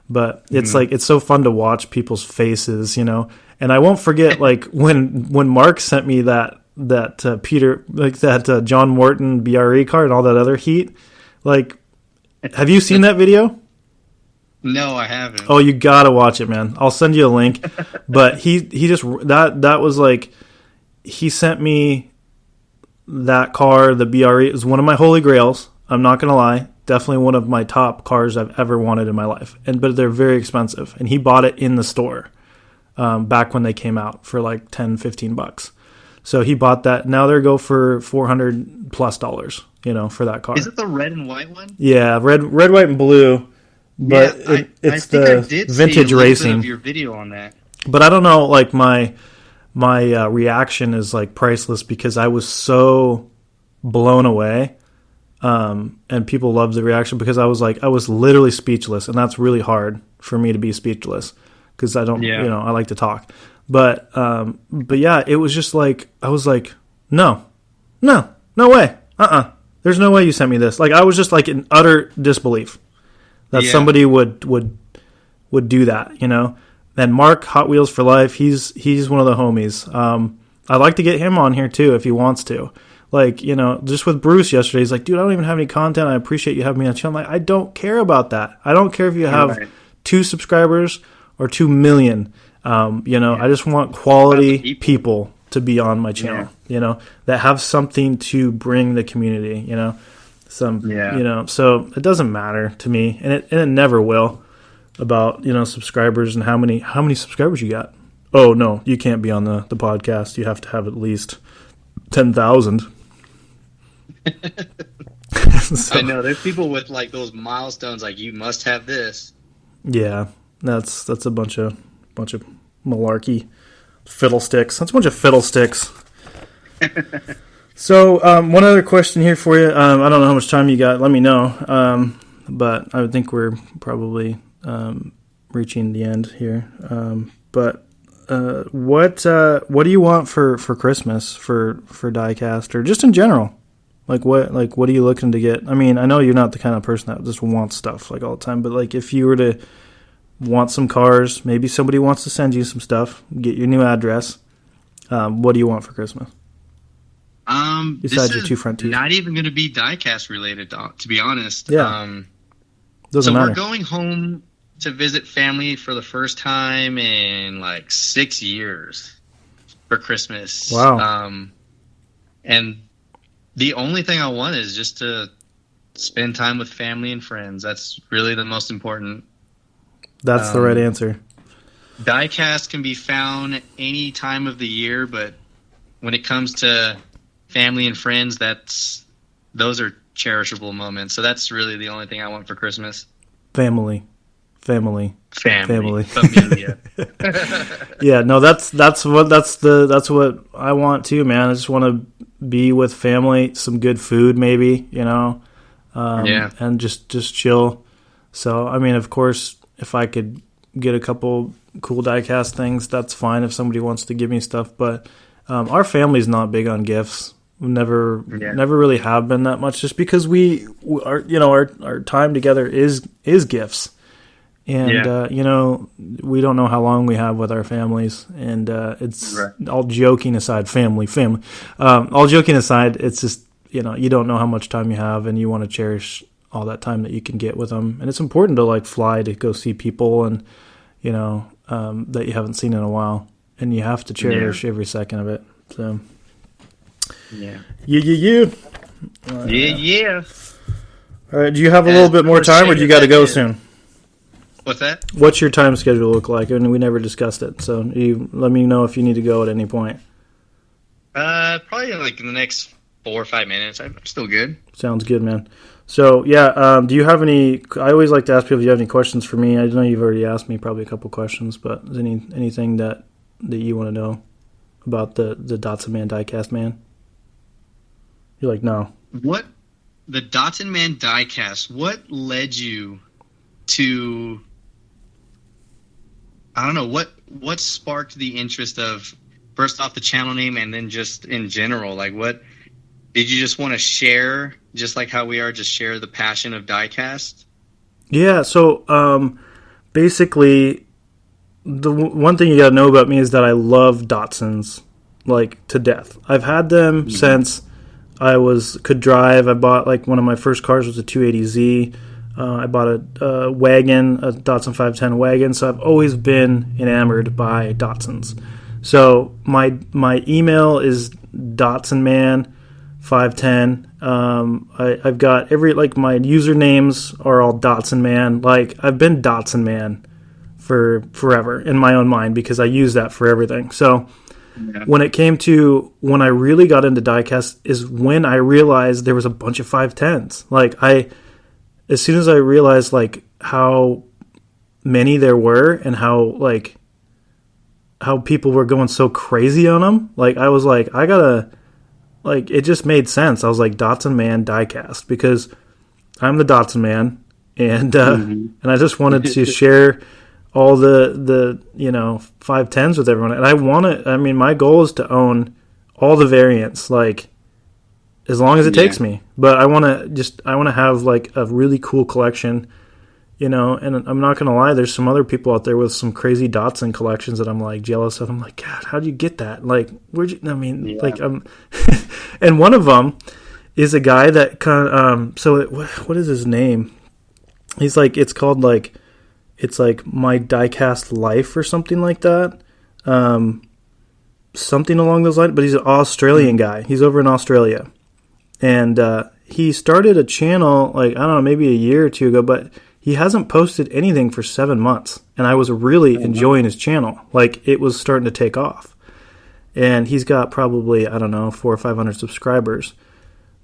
But it's like, it's so fun to watch people's faces, and I won't forget like when Mark sent me that Peter, like that John Morton BRE car and all that other heat. Like, have you seen that video? No, I haven't. Oh, you gotta watch it, man. I'll send you a link. But he just that was like, he sent me that car, the BRE. It was one of my holy grails. I'm not gonna lie, definitely one of my top cars I've ever wanted in my life. But they're very expensive, and he bought it in the store back when they came out for like $10-15. So he bought that. Now they go for $400+, for that car. Is it the red and white one? Yeah, red, white, and blue. But it's the vintage racing. Bit of your video on that. But I don't know. Like my reaction is like priceless, because I was so blown away. And people loved the reaction, because I was literally speechless, and that's really hard for me to be speechless, because I don't, I like to talk. But yeah, it was just like, I was like, no way. There's no way you sent me this. Like, I was just like in utter disbelief that somebody would do that, And Mark, Hot Wheels for Life, he's one of the homies. I'd like to get him on here too, if he wants to. Like, just with Bruce yesterday, he's like, dude, I don't even have any content. I appreciate you having me on the channel. I'm like, I don't care about that. I don't care if you have 2 subscribers or 2 million. I just want quality people to be on my channel, that have something to bring the community, so it doesn't matter to me, and it never will, about, subscribers and how many subscribers you got. Oh no, you can't be on the podcast. You have to have at least 10,000. I know there's people with like those milestones, like you must have this. Yeah, that's a bunch of malarkey, fiddlesticks. That's a bunch of fiddlesticks. So, one other question here for you. I don't know how much time you got. Let me know. But I would think we're probably reaching the end here. But what do you want for Christmas for Diecast, or just in general? Like what are you looking to get? I mean, I know you're not the kind of person that just wants stuff like all the time, but like if you were to want some cars, maybe somebody wants to send you some stuff, get your new address. What do you want for Christmas? Besides your 2 front teeth. Not even going to be diecast related, to be honest. Yeah. Doesn't matter. We're going home to visit family for the first time in like 6 years for Christmas. Wow. And the only thing I want is just to spend time with family and friends. That's really the most important. That's the right answer. Diecast can be found any time of the year, but when it comes to family and friends, those are cherishable moments. So that's really the only thing I want for Christmas. Family. Familia. Yeah, no, that's what I want too, man. I just want to be with family, some good food, maybe, and just chill. So, I mean, of course, if I could get a couple cool diecast things, that's fine. If somebody wants to give me stuff, but our family's not big on gifts. We never really have been that much, just because our time together is gifts. And, we don't know how long we have with our families. And it's all joking aside, family. All joking aside, it's just, you don't know how much time you have, and you want to cherish all that time that you can get with them. And it's important to, like, fly to go see people and, that you haven't seen in a while. And you have to cherish every second of it. So, yeah. Yeah. All right, do you have a little bit more time, or do you got to go soon? What's that? What's your time schedule look like? And we never discussed it, so you let me know if you need to go at any point. Probably like in the next 4 or 5 minutes. I'm still good. Sounds good, man. So, yeah, do you have any... I always like to ask people if you have any questions for me. I know you've already asked me probably a couple questions, but is anything that you want to know about the Datsun Man Diecast Man? You're like, no. What? The Datsun Man Diecast, what led you to... I don't know, what sparked the interest of, first off, the channel name, and then just in general? Like, what... Did you just want to share, just like how we are, just share the passion of diecast? Yeah, so basically, the one thing you got to know about me is that I love Datsuns, like, to death. I've had them since I could drive. I bought, like, one of my first cars was a 280Z. I bought a wagon, a Datsun 510 wagon, so I've always been enamored by Datsuns. So my email is DatsonMan510. I've got my usernames are all Datsun Man. Like, I've been Datsun Man for forever in my own mind because I use that for everything. So when I really got into diecast is when I realized there was a bunch of 510s. Like, as soon as I realized like how many there were and how people were going so crazy on them, like, I was like, I gotta... Like, it just made sense. I was like, Datsun Man Diecast, because I'm the Datsun Man, and and I just wanted to share all the 510s with everyone. And my goal is to own all the variants, like, as long as it takes me. But I want to have like a really cool collection, and I'm not going to lie, there's some other people out there with some crazy Datsun collections that I'm like jealous of. I'm like, God, how'd you get that? Like, and one of them is a guy that kind of, what is his name? He's like, it's called like, it's like My Diecast Life or something like that. Something along those lines, but he's an Australian guy. He's over in Australia. And he started a channel, like, I don't know, maybe a year or two ago, but he hasn't posted anything for 7 months. And I was really enjoying his channel. Like, it was starting to take off. And he's got probably, I don't know, 400 or 500 subscribers.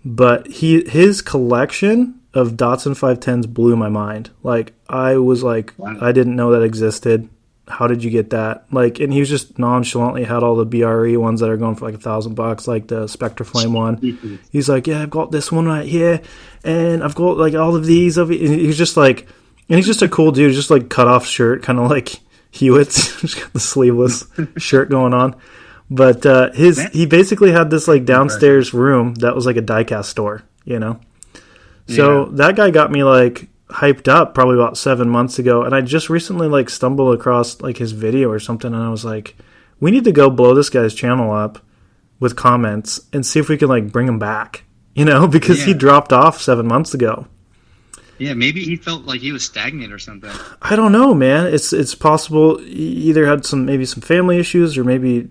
But his collection of Datsun 510s blew my mind. Like, I was like, wow. I didn't know that existed. How did you get that? Like, and he was just nonchalantly had all the BRE ones that are going for like $1,000, like the Spectre Flame one. He's like, yeah, I've got this one right here, and I've got like all of these. He's just like, and he's just a cool dude, just like cut off shirt, kind of like Hewitt's, just got the sleeveless shirt going on. But he basically had this like downstairs room that was like a diecast store, So that guy got me like hyped up probably about 7 months ago, and I just recently like stumbled across like his video or something, and I was like, we need to go blow this guy's channel up with comments and see if we can like bring him back, because he dropped off 7 months ago. Yeah, maybe he felt like he was stagnant or something. I don't know, man. It's possible he either had some family issues or maybe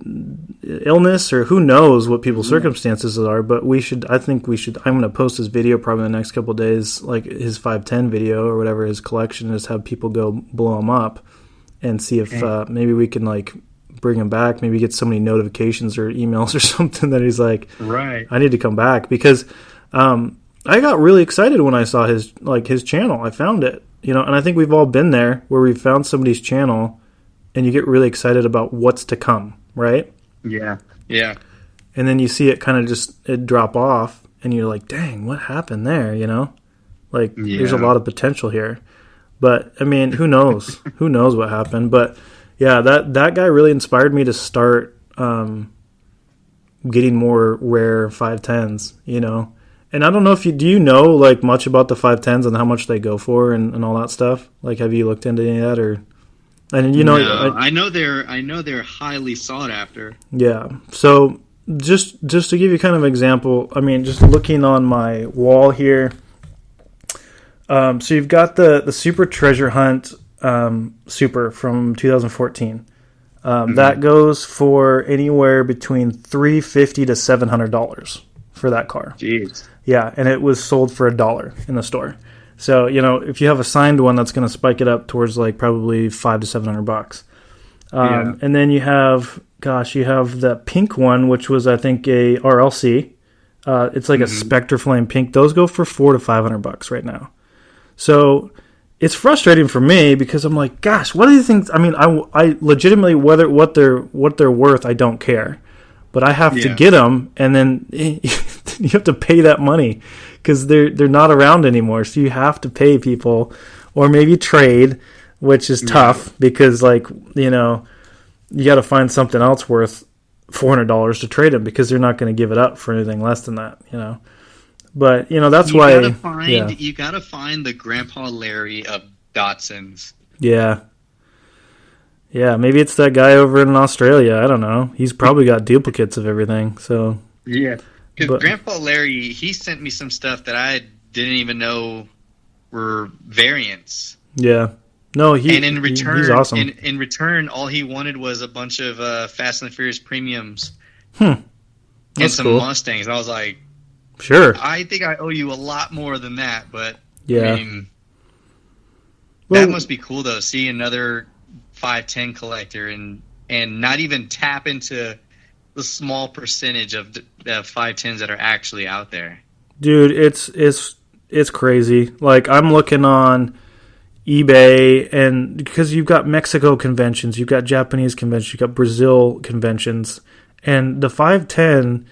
illness, or who knows what people's circumstances are. But I think we should. I'm going to post his video probably in the next couple of days, like his 510 video or whatever his collection is. Have people go blow him up and see if maybe we can like bring him back. Maybe get so many notifications or emails or something that he's like, right, I need to come back, because I got really excited when I saw his channel. I found it, and I think we've all been there where we've found somebody's channel and you get really excited about what's to come, right? Yeah. Yeah. And then you see it kind of it drop off and you're like, dang, what happened there? There's a lot of potential here. But I mean, who knows? Who knows what happened? But yeah, that guy really inspired me to start getting more rare 510s, And I don't know if do you know like much about the 510s and how much they go for and all that stuff? Like, have you looked into any of that, or? And no, I know they're highly sought after. Yeah. So just to give you kind of an example, I mean, just looking on my wall here. So you've got the Super Treasure Hunt Super from 2014. That goes for anywhere between $350 to $700 for that car. Jeez. Yeah, and it was sold for $1 in the store. So, if you have a signed one, that's going to spike it up towards like probably $500 to $700. And then you have the pink one, which was I think a RLC. It's like a Spectre Flame Pink. Those go for $400 to $500 right now. So it's frustrating for me because I'm like, gosh, what do you think? I mean, I legitimately, what they're worth, I don't care, but I have to get them, and then you have to pay that money because they're not around anymore. So you have to pay people, or maybe trade, which is tough because, like, you know, you got to find something else worth $400 to trade them because they're not going to give it up for anything less than that, you know. But, you know, that's why... You got to find the Grandpa Larry of Datsuns. Yeah. Yeah, maybe it's that guy over in Australia. I don't know. He's probably got duplicates of everything, so... Yeah. Because Grandpa Larry, he sent me some stuff that I didn't even know were variants. Yeah. No, he's awesome. In return, all he wanted was a bunch of Fast and the Furious premiums. That's and some cool. Mustangs. I was like... Sure. I think I owe you a lot more than that, but yeah. I mean, that must be cool though. See another 510 collector and not even tap into the small percentage of the 510s that are actually out there. Dude, it's crazy. Like, I'm looking on eBay, and because you've got Mexico conventions, you've got Japanese conventions, you've got Brazil conventions, and the 510,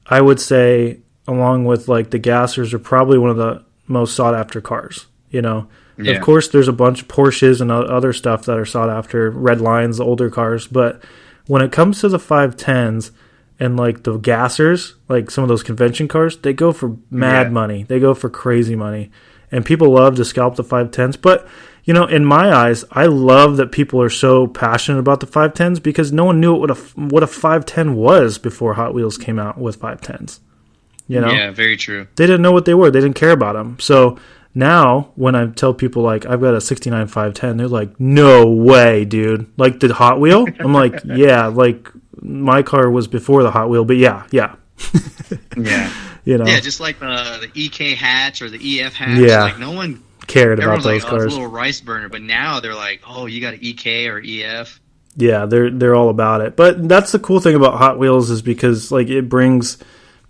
I would say, along with like the gassers, are probably one of the most sought after cars, you know. Yeah. Of course there's a bunch of Porsches and other stuff that are sought after, red lines, the older cars, but when it comes to the 510s and like the gassers, like some of those convention cars, they go for mad money. They go for crazy money, and people love to scalp the 510s. But, you know, in my eyes, I love that people are so passionate about the 510s because no one knew what a 510 was before Hot Wheels came out with 510s. You know? Yeah, very true. They didn't know what they were. They didn't care about them. So now when I tell people, like, I've got a 69 510, they're like, no way, dude. Like the Hot Wheel? I'm like, yeah, like my car was before the Hot Wheel, but yeah. Yeah. You know? Yeah, just like the EK hatch or the EF hatch. Yeah. Like no one cared about those cars. It's a little rice burner, but now they're like, oh, you got an EK or EF. Yeah, they're all about it. But that's the cool thing about Hot Wheels is because, like, it brings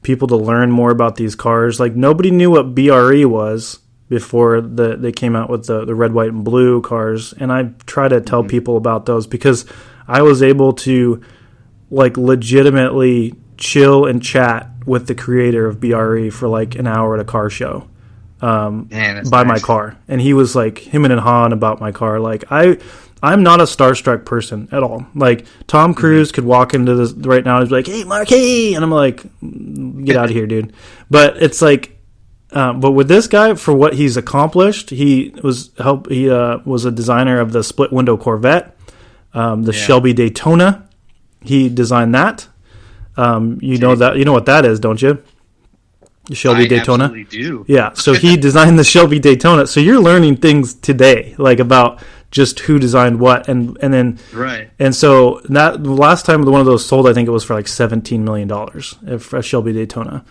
people to learn more about these cars. Like, nobody knew what BRE was before they came out with the red, white, and blue cars. And I try to tell people about those because I was able to, like, legitimately chill and chat with the creator of BRE for, like, an hour at a car show by my car. And he was, like, him and hawing about my car. Like, I'm not a starstruck person at all. Like, Tom Cruise could walk into this right now and be like, hey, Marquis! And I'm like, get out of here, dude. But it's like, but with this guy, for what he's accomplished, he was a designer of the split window Corvette, the Shelby Daytona. He designed that. You know what that is, don't you? The Shelby Daytona. I absolutely do. Yeah, so he designed the Shelby Daytona. So you're learning things today, like about just who designed what, and then right. And so that the last time one of those sold, I think it was for like $17 million for a Shelby Daytona.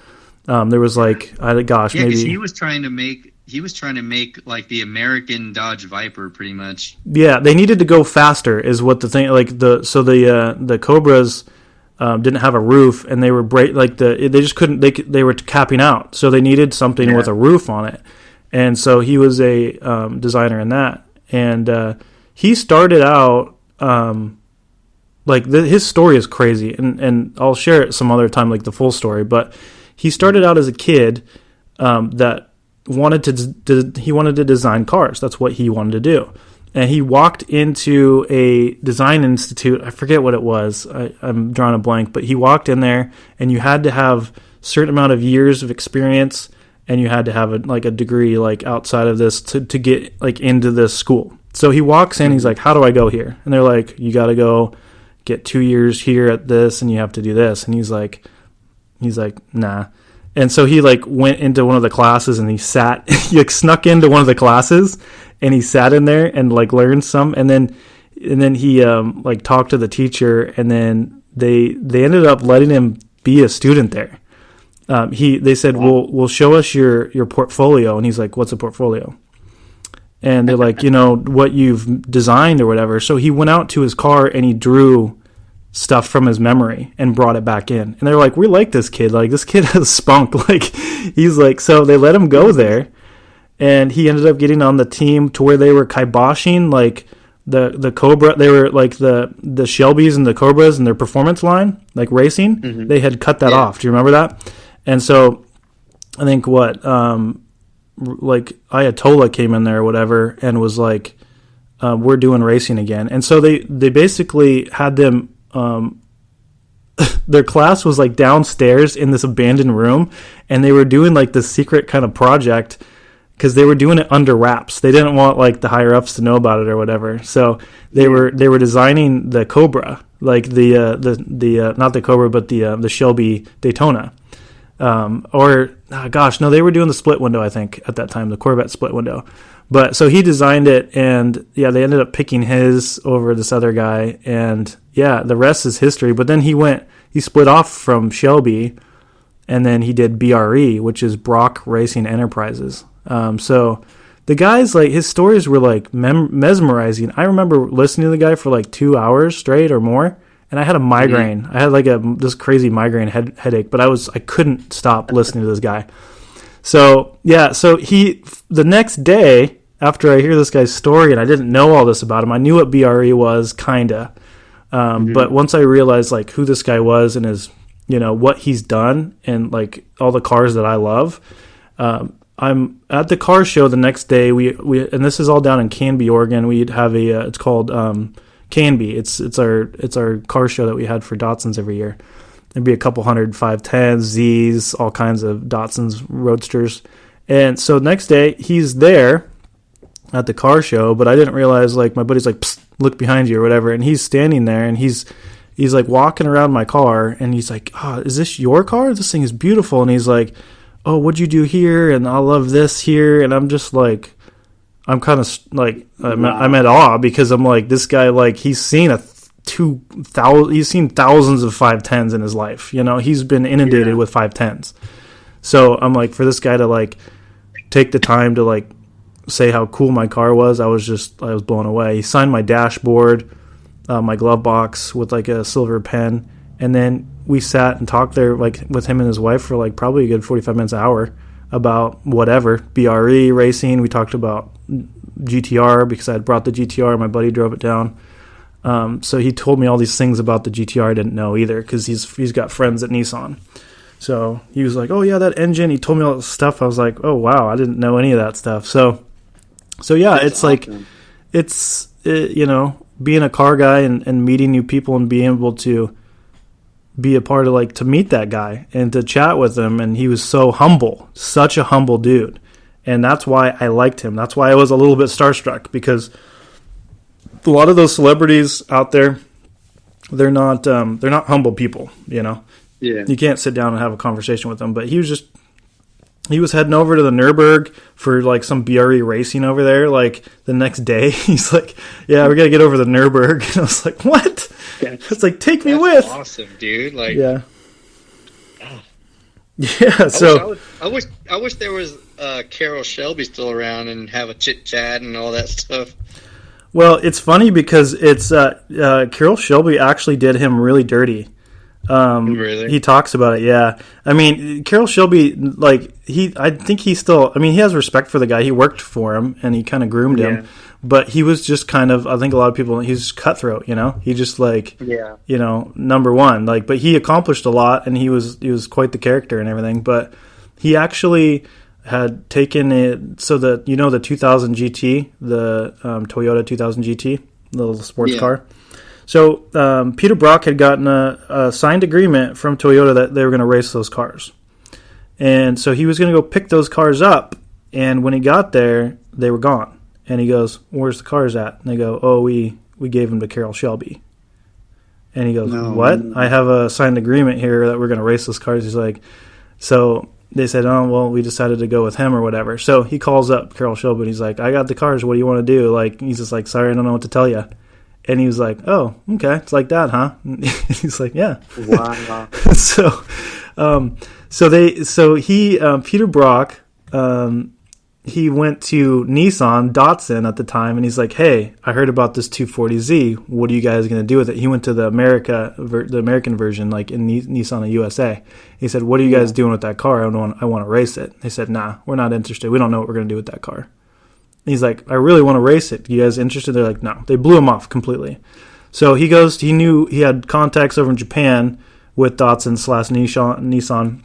There was like, maybe he was trying to make like the American Dodge Viper, pretty much. Yeah, they needed to go faster, is what the thing. Like the Cobras didn't have a roof, and they were they just couldn't. They were capping out, so they needed something with a roof on it, and so he was a designer in that. And he started out, his story is crazy, and I'll share it some other time, like the full story. But he started out as a kid that wanted to design cars. That's what he wanted to do. And he walked into a design institute. I forget what it was. I'm drawing a blank. But he walked in there, and you had to have a certain amount of years of experience, and you had to have a degree like outside of this to get like into this school. So he walks in, he's like, how do I go here? And they're like, you got to go get 2 years here at this, and you have to do this. And he's like, nah. And so he like went into one of the classes, and he snuck into one of the classes, and he sat in there and like learned some. And then he like talked to the teacher, and then they ended up letting him be a student there. They said, we'll show us your portfolio. And he's like, what's a portfolio? And they're like, what you've designed or whatever. So he went out to his car and he drew stuff from his memory and brought it back in. And they're like, we like this kid. Like, this kid has spunk. Like, he's like, so they let him go there. And he ended up getting on the team to where they were kiboshing, like, the Cobra. They were like the Shelbys and the Cobras in their performance line, like racing. Mm-hmm. They had cut that off. Do you remember that? And so I think like Ayatollah came in there or whatever and was like, we're doing racing again. And so they basically had them, their class was like downstairs in this abandoned room, and they were doing like this secret kind of project because they were doing it under wraps. They didn't want like the higher ups to know about it or whatever. So they were designing the Cobra, like the not the Cobra, but the Shelby Daytona. They were doing the split window, I think, at that time, the Corvette split window. But so he designed it, and yeah, they ended up picking his over this other guy, and yeah, the rest is history. But then he split off from Shelby, and then he did BRE, which is Brock Racing Enterprises. So the guys, like, his stories were like mesmerizing. I remember listening to the guy for like 2 hours straight or more, and I had a migraine. Mm-hmm. I had like this crazy migraine headache, but I couldn't stop listening to this guy. So yeah, the next day after I hear this guy's story, and I didn't know all this about him, I knew what BRE was, kinda. But once I realized like who this guy was and his, what he's done and like all the cars that I love, I'm at the car show the next day. We and this is all down in Canby, Oregon. We'd have it's called Canby. It's our car show that we had for Datsuns every year. There'd be a couple hundred 510s, Z's, all kinds of Datsuns, Roadsters. And so next day he's there at the car show, but I didn't realize, like, my buddy's like, psst, look behind you or whatever, and he's standing there and he's like walking around my car, and he's like, oh, is this your car? This thing is beautiful. And he's like, oh, what'd you do here? And I love this here. And I'm just like, I'm kind of like, I'm at awe, because I'm like, this guy, like, he's seen he's seen thousands of 510s in his life. He's been inundated with 510s. So I'm like, for this guy to like take the time to like say how cool my car was, I was blown away. He signed my dashboard, my glove box with like a silver pen, and then we sat and talked there like with him and his wife for like probably a good 45 minutes, an hour, about whatever, BRE racing. We talked about GTR because I had brought the GTR, my buddy drove it down. So he told me all these things about the GTR I didn't know either, because he's got friends at Nissan. So he was like, oh yeah, that engine. He told me all this stuff. I was like, oh wow, I didn't know any of that stuff. So yeah, it's awesome. Like, being a car guy and meeting new people and being able to be a part of, like, to meet that guy and to chat with him. And he was so humble, such a humble dude. And that's why I liked him. That's why I was a little bit starstruck, because a lot of those celebrities out there, they're not humble people, Yeah. You can't sit down and have a conversation with them. But he was heading over to the Nürburgring for like some BRE racing over there. Like the next day, he's like, "Yeah, we got to get over the Nürburgring." And I was like, "What?" It's like, "Take me with." Awesome, dude. Like, yeah, yeah. So I wish there was Carroll Shelby still around and have a chit chat and all that stuff. Well, it's funny because it's Carroll Shelby actually did him really dirty. Really? He talks about it, yeah. I mean, Carroll Shelby, like, I think he still, I mean, he has respect for the guy. He worked for him, and he kind of groomed him. But he was just kind of, I think a lot of people, he's cutthroat, He just, like, number one. Like, but he accomplished a lot, and he was quite the character and everything. But he actually had taken it, so that, the 2000 GT, the Toyota 2000 GT, the little sports car. So Peter Brock had gotten a signed agreement from Toyota that they were going to race those cars. And so he was going to go pick those cars up. And when he got there, they were gone. And he goes, "Where's the cars at?" And they go, "Oh, we gave them to Carroll Shelby." And he goes, "What? I have a signed agreement here that we're going to race those cars." He's like, so they said, "Oh, well, we decided to go with him," or whatever. So he calls up Carroll Shelby. And he's like, "I got the cars. What do you want to do?" Like, he's just like, "Sorry, I don't know what to tell you." And he was like, "Oh, okay, it's like that, huh?" And he's like, "Yeah." Wow. So Peter Brock he went to Nissan, Datsun at the time, and he's like, hey, I heard about this 240Z. What are you guys going to do with it? He went to the American version, like in Nissan USA. He said, what are you guys doing with that car? I want to race it. They said, nah, we're not interested. We don't know what we're going to do with that car. And he's like, I really want to race it. You guys interested? They're like, no. They blew him off completely. So he knew he had contacts over in Japan with Datsun / Nissan.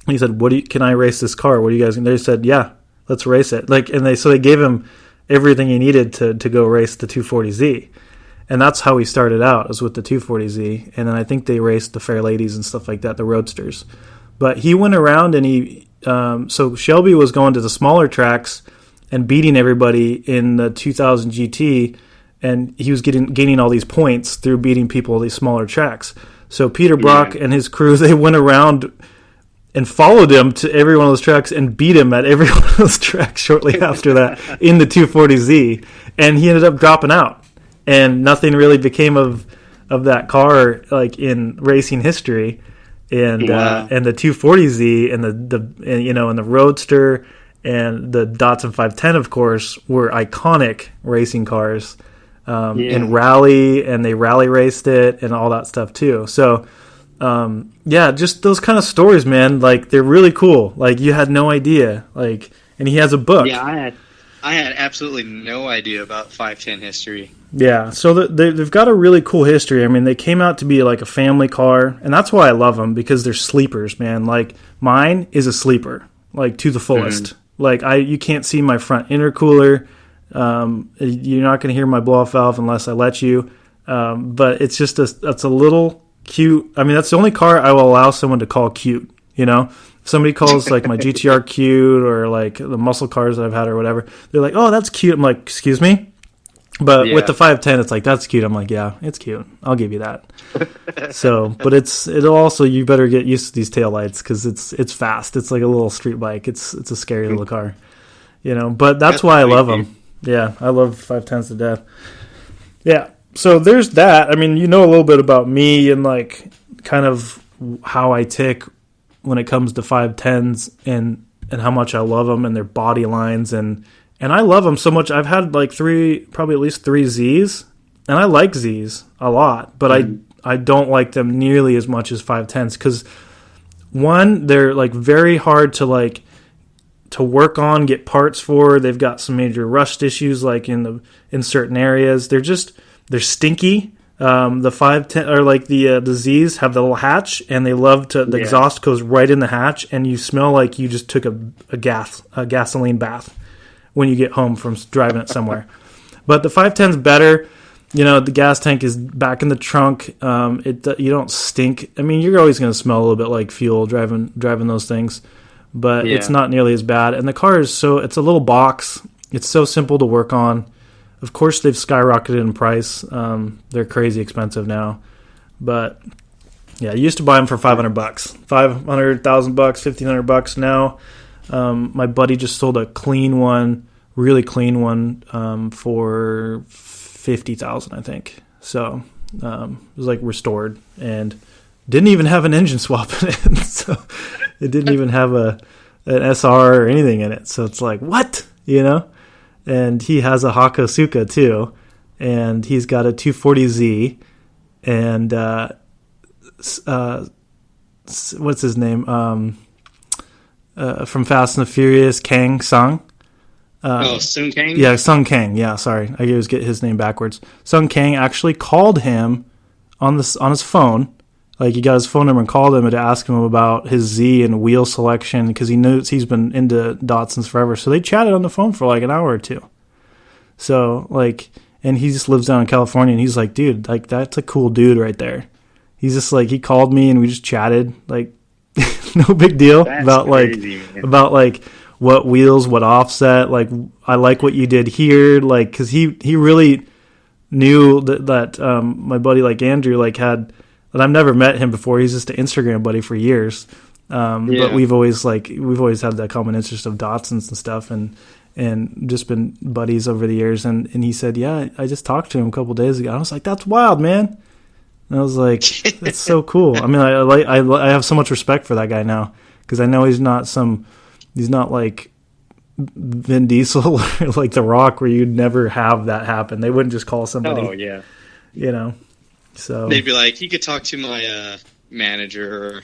He said, can I race this car? What are you guys going to do? They said, yeah. Let's race it. So they gave him everything he needed to go race the 240Z. And that's how he started out, was with the 240Z. And then I think they raced the Fair Ladies and stuff like that, the Roadsters. But he went around and so Shelby was going to the smaller tracks and beating everybody in the 2000 GT. And he was gaining all these points through beating people at these smaller tracks. So Peter Brock and his crew, they went around and followed him to every one of those tracks and beat him at every one of those tracks shortly after that in the 240Z. And he ended up dropping out. And nothing really became of that car, like, in racing history. And and the 240Z and the Roadster and the Datsun 510, of course, were iconic racing cars in rally, and they rally raced it and all that stuff too. So just those kind of stories, man. Like, they're really cool. Like, you had no idea. Like, and he has a book. Yeah, I had absolutely no idea about 510 history. Yeah, so they've got a really cool history. I mean, they came out to be like a family car, and that's why I love them, because they're sleepers, man. Like, mine is a sleeper, like, to the fullest. Mm-hmm. Like, you can't see my front intercooler. You're not going to hear my blow-off valve unless I let you. But it's just that's a little cute. I mean, that's the only car I will allow someone to call cute, you know? If somebody calls, like, my GTR cute, or, like, the muscle cars that I've had or whatever, they're like, oh, that's cute. I'm like, excuse me? But with the 510, it's like, that's cute. I'm like, yeah, it's cute. I'll give you that. So, but it'll also, you better get used to these taillights, because it's fast. It's like a little street bike. It's a scary little car, you know? But that's why I love them. Yeah, I love 510s to death. Yeah. So there's that. I mean, you know a little bit about me and, like, kind of how I tick when it comes to 510s and how much I love them and their body lines. And I love them so much. I've had like probably at least three Zs, and I like Zs a lot, but I don't like them nearly as much as 510s, because one, they're like very hard to work on, get parts for. They've got some major rust issues, like in certain areas. They're stinky. The 510 or like the Zs have the little hatch, and they love to. The exhaust goes right in the hatch, and you smell like you just took a gasoline bath when you get home from driving it somewhere. But the 510's better. You know, the gas tank is back in the trunk. You don't stink. I mean, you're always going to smell a little bit like fuel driving those things, but it's not nearly as bad. And the car is it's a little box. It's so simple to work on. Of course, they've skyrocketed in price. They're crazy expensive now. But yeah, you used to buy them for $500, $500,000, $1,500 now. My buddy just sold a clean one, really clean one, for $50,000, I think. So it was like restored, and didn't even have an engine swap in it. So it didn't even have an SR or anything in it. So it's like, what? You know? And he has a Hakosuka too, and he's got a 240Z, and what's his name? From Fast and the Furious, Kang Sung. Sung Kang? Yeah, Sung Kang. Yeah, sorry. I always get his name backwards. Sung Kang actually called him on his phone. Like, he got his phone number and called him to ask him about his Z and wheel selection, because he knows he's been into Datsuns forever. So they chatted on the phone for like an hour or two. So, like, and he just lives down in California, and he's like, dude, like, that's a cool dude right there. He's just like, he called me and we just chatted, like, no big deal. That's about crazy, about like what wheels, what offset, like, I like what you did here, like, because he really knew that my buddy, like Andrew, like, had. And I've never met him before. He's just an Instagram buddy for years. But we've always had that common interest of Datsuns and stuff, and just been buddies over the years. And he said, yeah, I just talked to him a couple days ago. I was like, that's wild, man. And I was like, that's so cool. I mean, I have so much respect for that guy now, because I know he's not like Vin Diesel or like The Rock, where you'd never have that happen. They wouldn't just call somebody. Oh yeah. So they'd be like, you could talk to my manager, or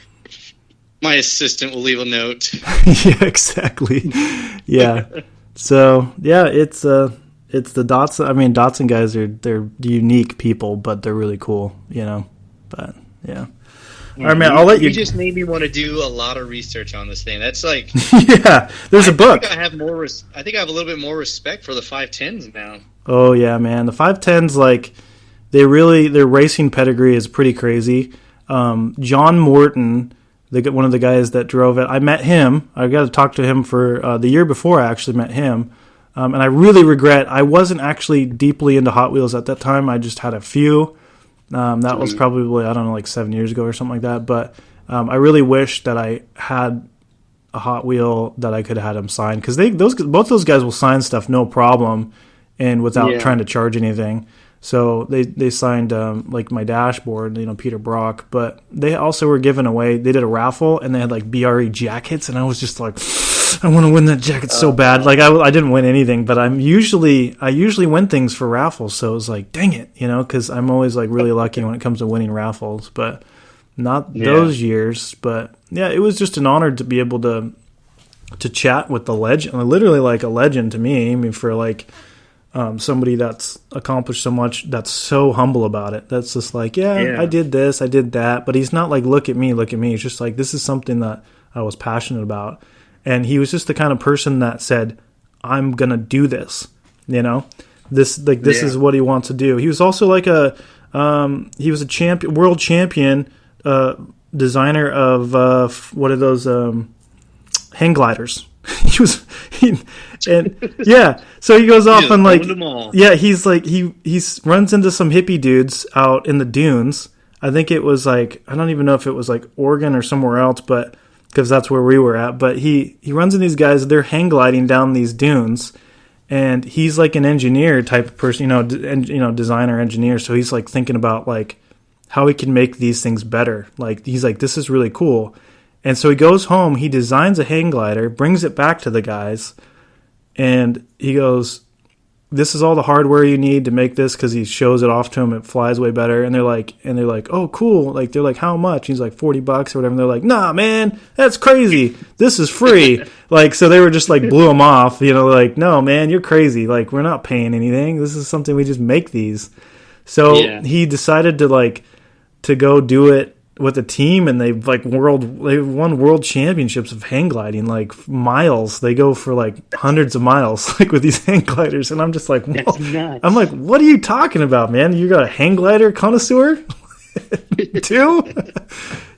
my assistant will leave a note. Yeah, exactly. Yeah. So yeah, it's the Datsun. I mean, Datsun guys they're unique people, but they're really cool. But yeah. All right, man. I'll let you. You just made me want to do a lot of research on this thing. That's like, yeah. There's a book. I have more. I think I have a little bit more respect for the 510s now. Oh yeah, man. The 510s, like, their racing pedigree is pretty crazy. John Morton, one of the guys that drove it, I met him. I got to talk to him for the year before I actually met him. And I really regret I wasn't actually deeply into Hot Wheels at that time. I just had a few. That was probably, I don't know, like 7 years ago or something like that. But I really wish that I had a Hot Wheel that I could have had him sign, because both those guys will sign stuff no problem and without trying to charge anything. So they signed like my dashboard, Peter Brock. But they also were giving away. They did a raffle and they had like BRE jackets, and I was just like, I want to win that jacket so bad. Like I didn't win anything, but I usually win things for raffles. So it was like, dang it, because I'm always like really lucky when it comes to winning raffles, but not those years. But yeah, it was just an honor to be able to chat with the legend, literally like a legend to me. I mean, for like somebody that's accomplished so much, that's so humble about it. That's just like, I did this, I did that, but he's not like, look at me. He's just like, this is something that I was passionate about. And he was just the kind of person that said, I'm going to do this, this is what he wants to do. He was also like he was a world champion designer of what are those hang gliders. So he goes off and like, he's like, he runs into some hippie dudes out in the dunes. I think it was like, I don't even know if it was like Oregon or somewhere else, but because that's where we were at. But he runs into these guys, they're hang gliding down these dunes, and he's like an engineer type of person, designer, engineer. So he's like thinking about like how he can make these things better. Like he's like, this is really cool. And so he goes home, he designs a hang glider, brings it back to the guys, and he goes, this is all the hardware you need to make this, because he shows it off to them. It flies way better. And they're like, oh, cool. Like, they're like, how much? He's like, $40 or whatever. And they're like, nah, man, that's crazy. This is free. Like, so they were just like, blew him off, like, no, man, you're crazy. Like, we're not paying anything. This is something, we just make these. So he decided to go do it with a team, and they won world championships of hang gliding, like miles. They go for like hundreds of miles, like with these hang gliders. And I'm just like, whoa. That's nuts. I'm like, what are you talking about, man? You got a hang glider connoisseur too?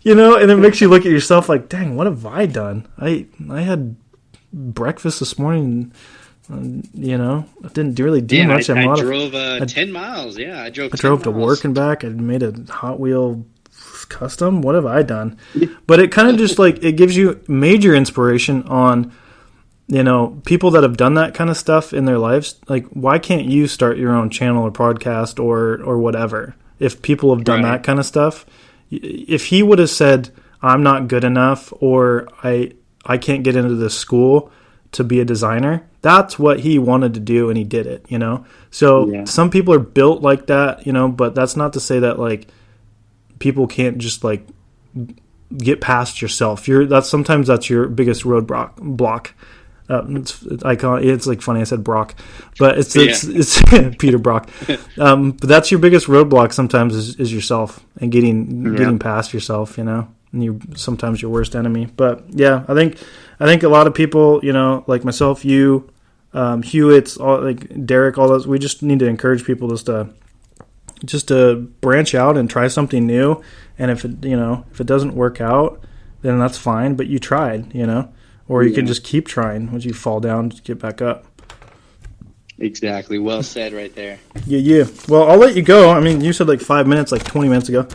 And it makes you look at yourself like, dang, what have I done? I had breakfast this morning. I didn't really do much. I drove 10 miles. Yeah, I drove to work and back. I made a Hot Wheel custom. What have I done? But it kind of just like, it gives you major inspiration on people that have done that kind of stuff in their lives. Like, why can't you start your own channel or podcast or whatever, if people have done that kind of stuff? If he would have said, I'm not good enough, or I can't get into this school to be a designer, that's what he wanted to do, and he did it. So some people are built like that, but that's not to say that like people can't just like get past yourself. Sometimes that's your biggest roadblock. It's like funny I said Brock, but it's Peter Brock. But that's your biggest roadblock sometimes is yourself, and getting past yourself. And sometimes your worst enemy. But yeah, I think a lot of people, like myself, you, Hewitt's, like Derek, all those, we just need to encourage people just to branch out and try something new. And if it doesn't work out, then that's fine, but you tried, or you can just keep trying. Once you fall down, just get back up. Exactly. Well said right there. Yeah. Well, I'll let you go. I mean, you said like 5 minutes, like 20 minutes ago.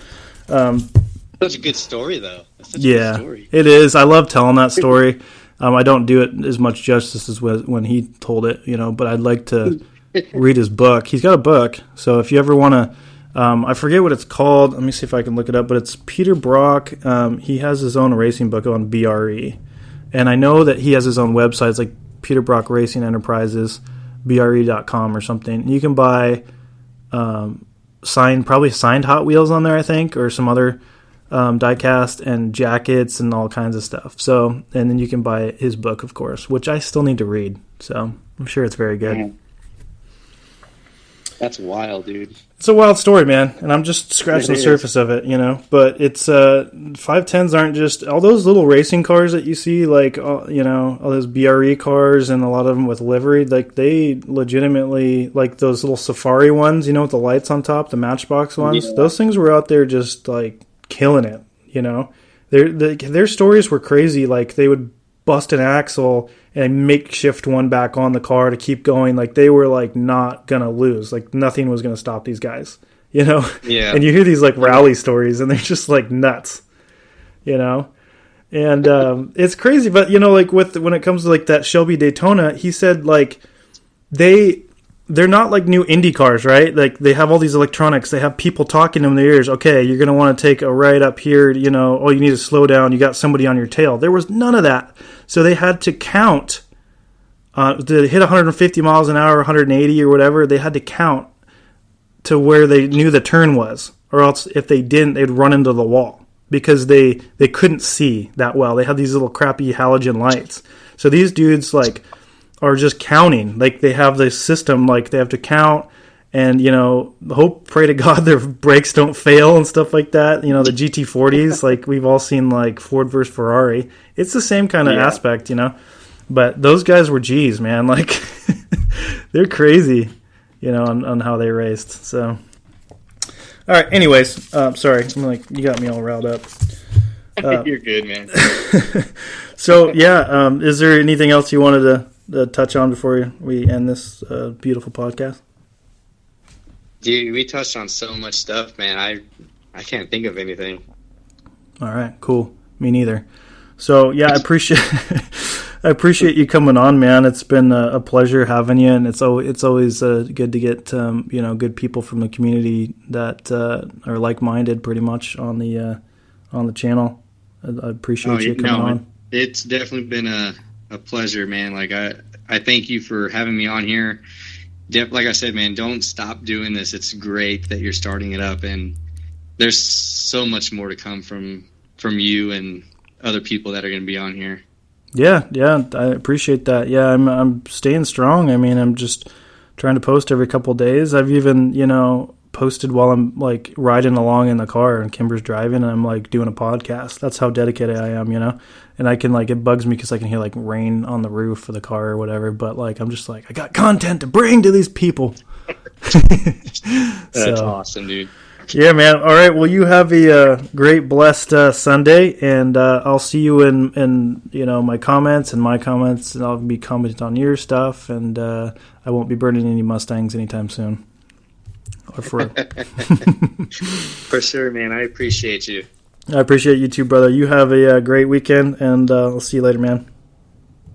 Such a good story, though. That's such a good story. It is. I love telling that story. I don't do it as much justice as when he told it, but I'd like to read his book. He's got a book, so if you ever want to, I forget what it's called. Let me see if I can look it up, but it's Peter Brock. He has his own racing book on BRE, and I know that he has his own website. It's like Peter Brock Racing Enterprises, BRE.com or something. You can buy signed Hot Wheels on there, I think, or some other diecast and jackets and all kinds of stuff. So, and then you can buy his book, of course, which I still need to read. So I'm sure it's very good. Man. That's wild, dude. It's a wild story, man, and I'm just scratching the surface of it, But it's 510s aren't just all those little racing cars that you see, like all those BRE cars and a lot of them with livery. Like they legitimately, like those little safari ones, with the lights on top, the Matchbox ones. Yeah. Those things were out there just like killing it. Their stories were crazy. Like they would bust an axle and makeshift one back on the car to keep going. Like they were like not gonna lose. Like nothing was gonna stop these guys. Yeah. And you hear these like rally stories, and they're just like nuts. And it's crazy. But like when it comes to like that Shelby Daytona, he said like they're not like new Indy cars, right? Like they have all these electronics. They have people talking in their ears. Okay, you're gonna want to take a right up here. Oh, you need to slow down. You got somebody on your tail. There was none of that. So they had to count. To hit 150 miles an hour, 180 or whatever, they had to count to where they knew the turn was, or else if they didn't, they'd run into the wall because they couldn't see that well. They had these little crappy halogen lights. So these dudes like are just counting. Like they have this system, like they have to count and, pray to God their brakes don't fail and stuff like that. The GT40s, like we've all seen like Ford versus Ferrari. It's the same kind of aspect, But those guys were G's, man. Like they're crazy, on how they raced. So, all right. Anyways, sorry, you got me all riled up. You're good, man. So yeah, is there anything else you wanted to touch on before we end this beautiful podcast? Dude, we touched on so much stuff, man. I can't think of anything. All right, cool. Me neither. So yeah, I appreciate you coming on, man. It's been a pleasure having you, and it's always good to get good people from the community that are like-minded, pretty much on the channel. I appreciate you coming on. It's definitely been a pleasure, man. Like I thank you for having me on here. Like I said, man, don't stop doing this. It's great that you're starting it up, and there's so much more to come from you and other people that are going to be on here. Yeah, I appreciate that. Yeah, I'm staying strong. I mean, I'm just trying to post every couple of days. I've even, posted while I'm like riding along in the car and Kimber's driving and I'm like doing a podcast. That's how dedicated I am, And I can like, it bugs me because I can hear like rain on the roof of the car or whatever. But like, I'm just like, I got content to bring to these people. That's awesome, dude. Yeah, man. All right. Well, you have a great, blessed Sunday, and I'll see you in my comments, and I'll be commenting on your stuff, and I won't be burning any Mustangs anytime soon. Or for for sure, man. I appreciate you. I appreciate you too, brother. You have a great weekend, and I'll see you later, man.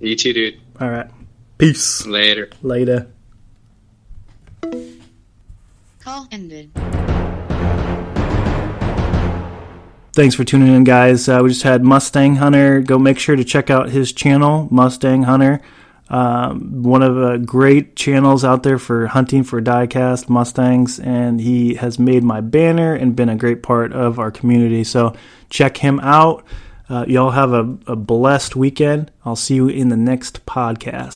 You too, dude. All right. Peace. Later. Call ended. Thanks for tuning in, guys. We just had Mustang Hunter. Go make sure to check out his channel, Mustang Hunter. One of the great channels out there for hunting for diecast Mustangs, and he has made my banner and been a great part of our community. So check him out. Y'all have a blessed weekend. I'll see you in the next podcast.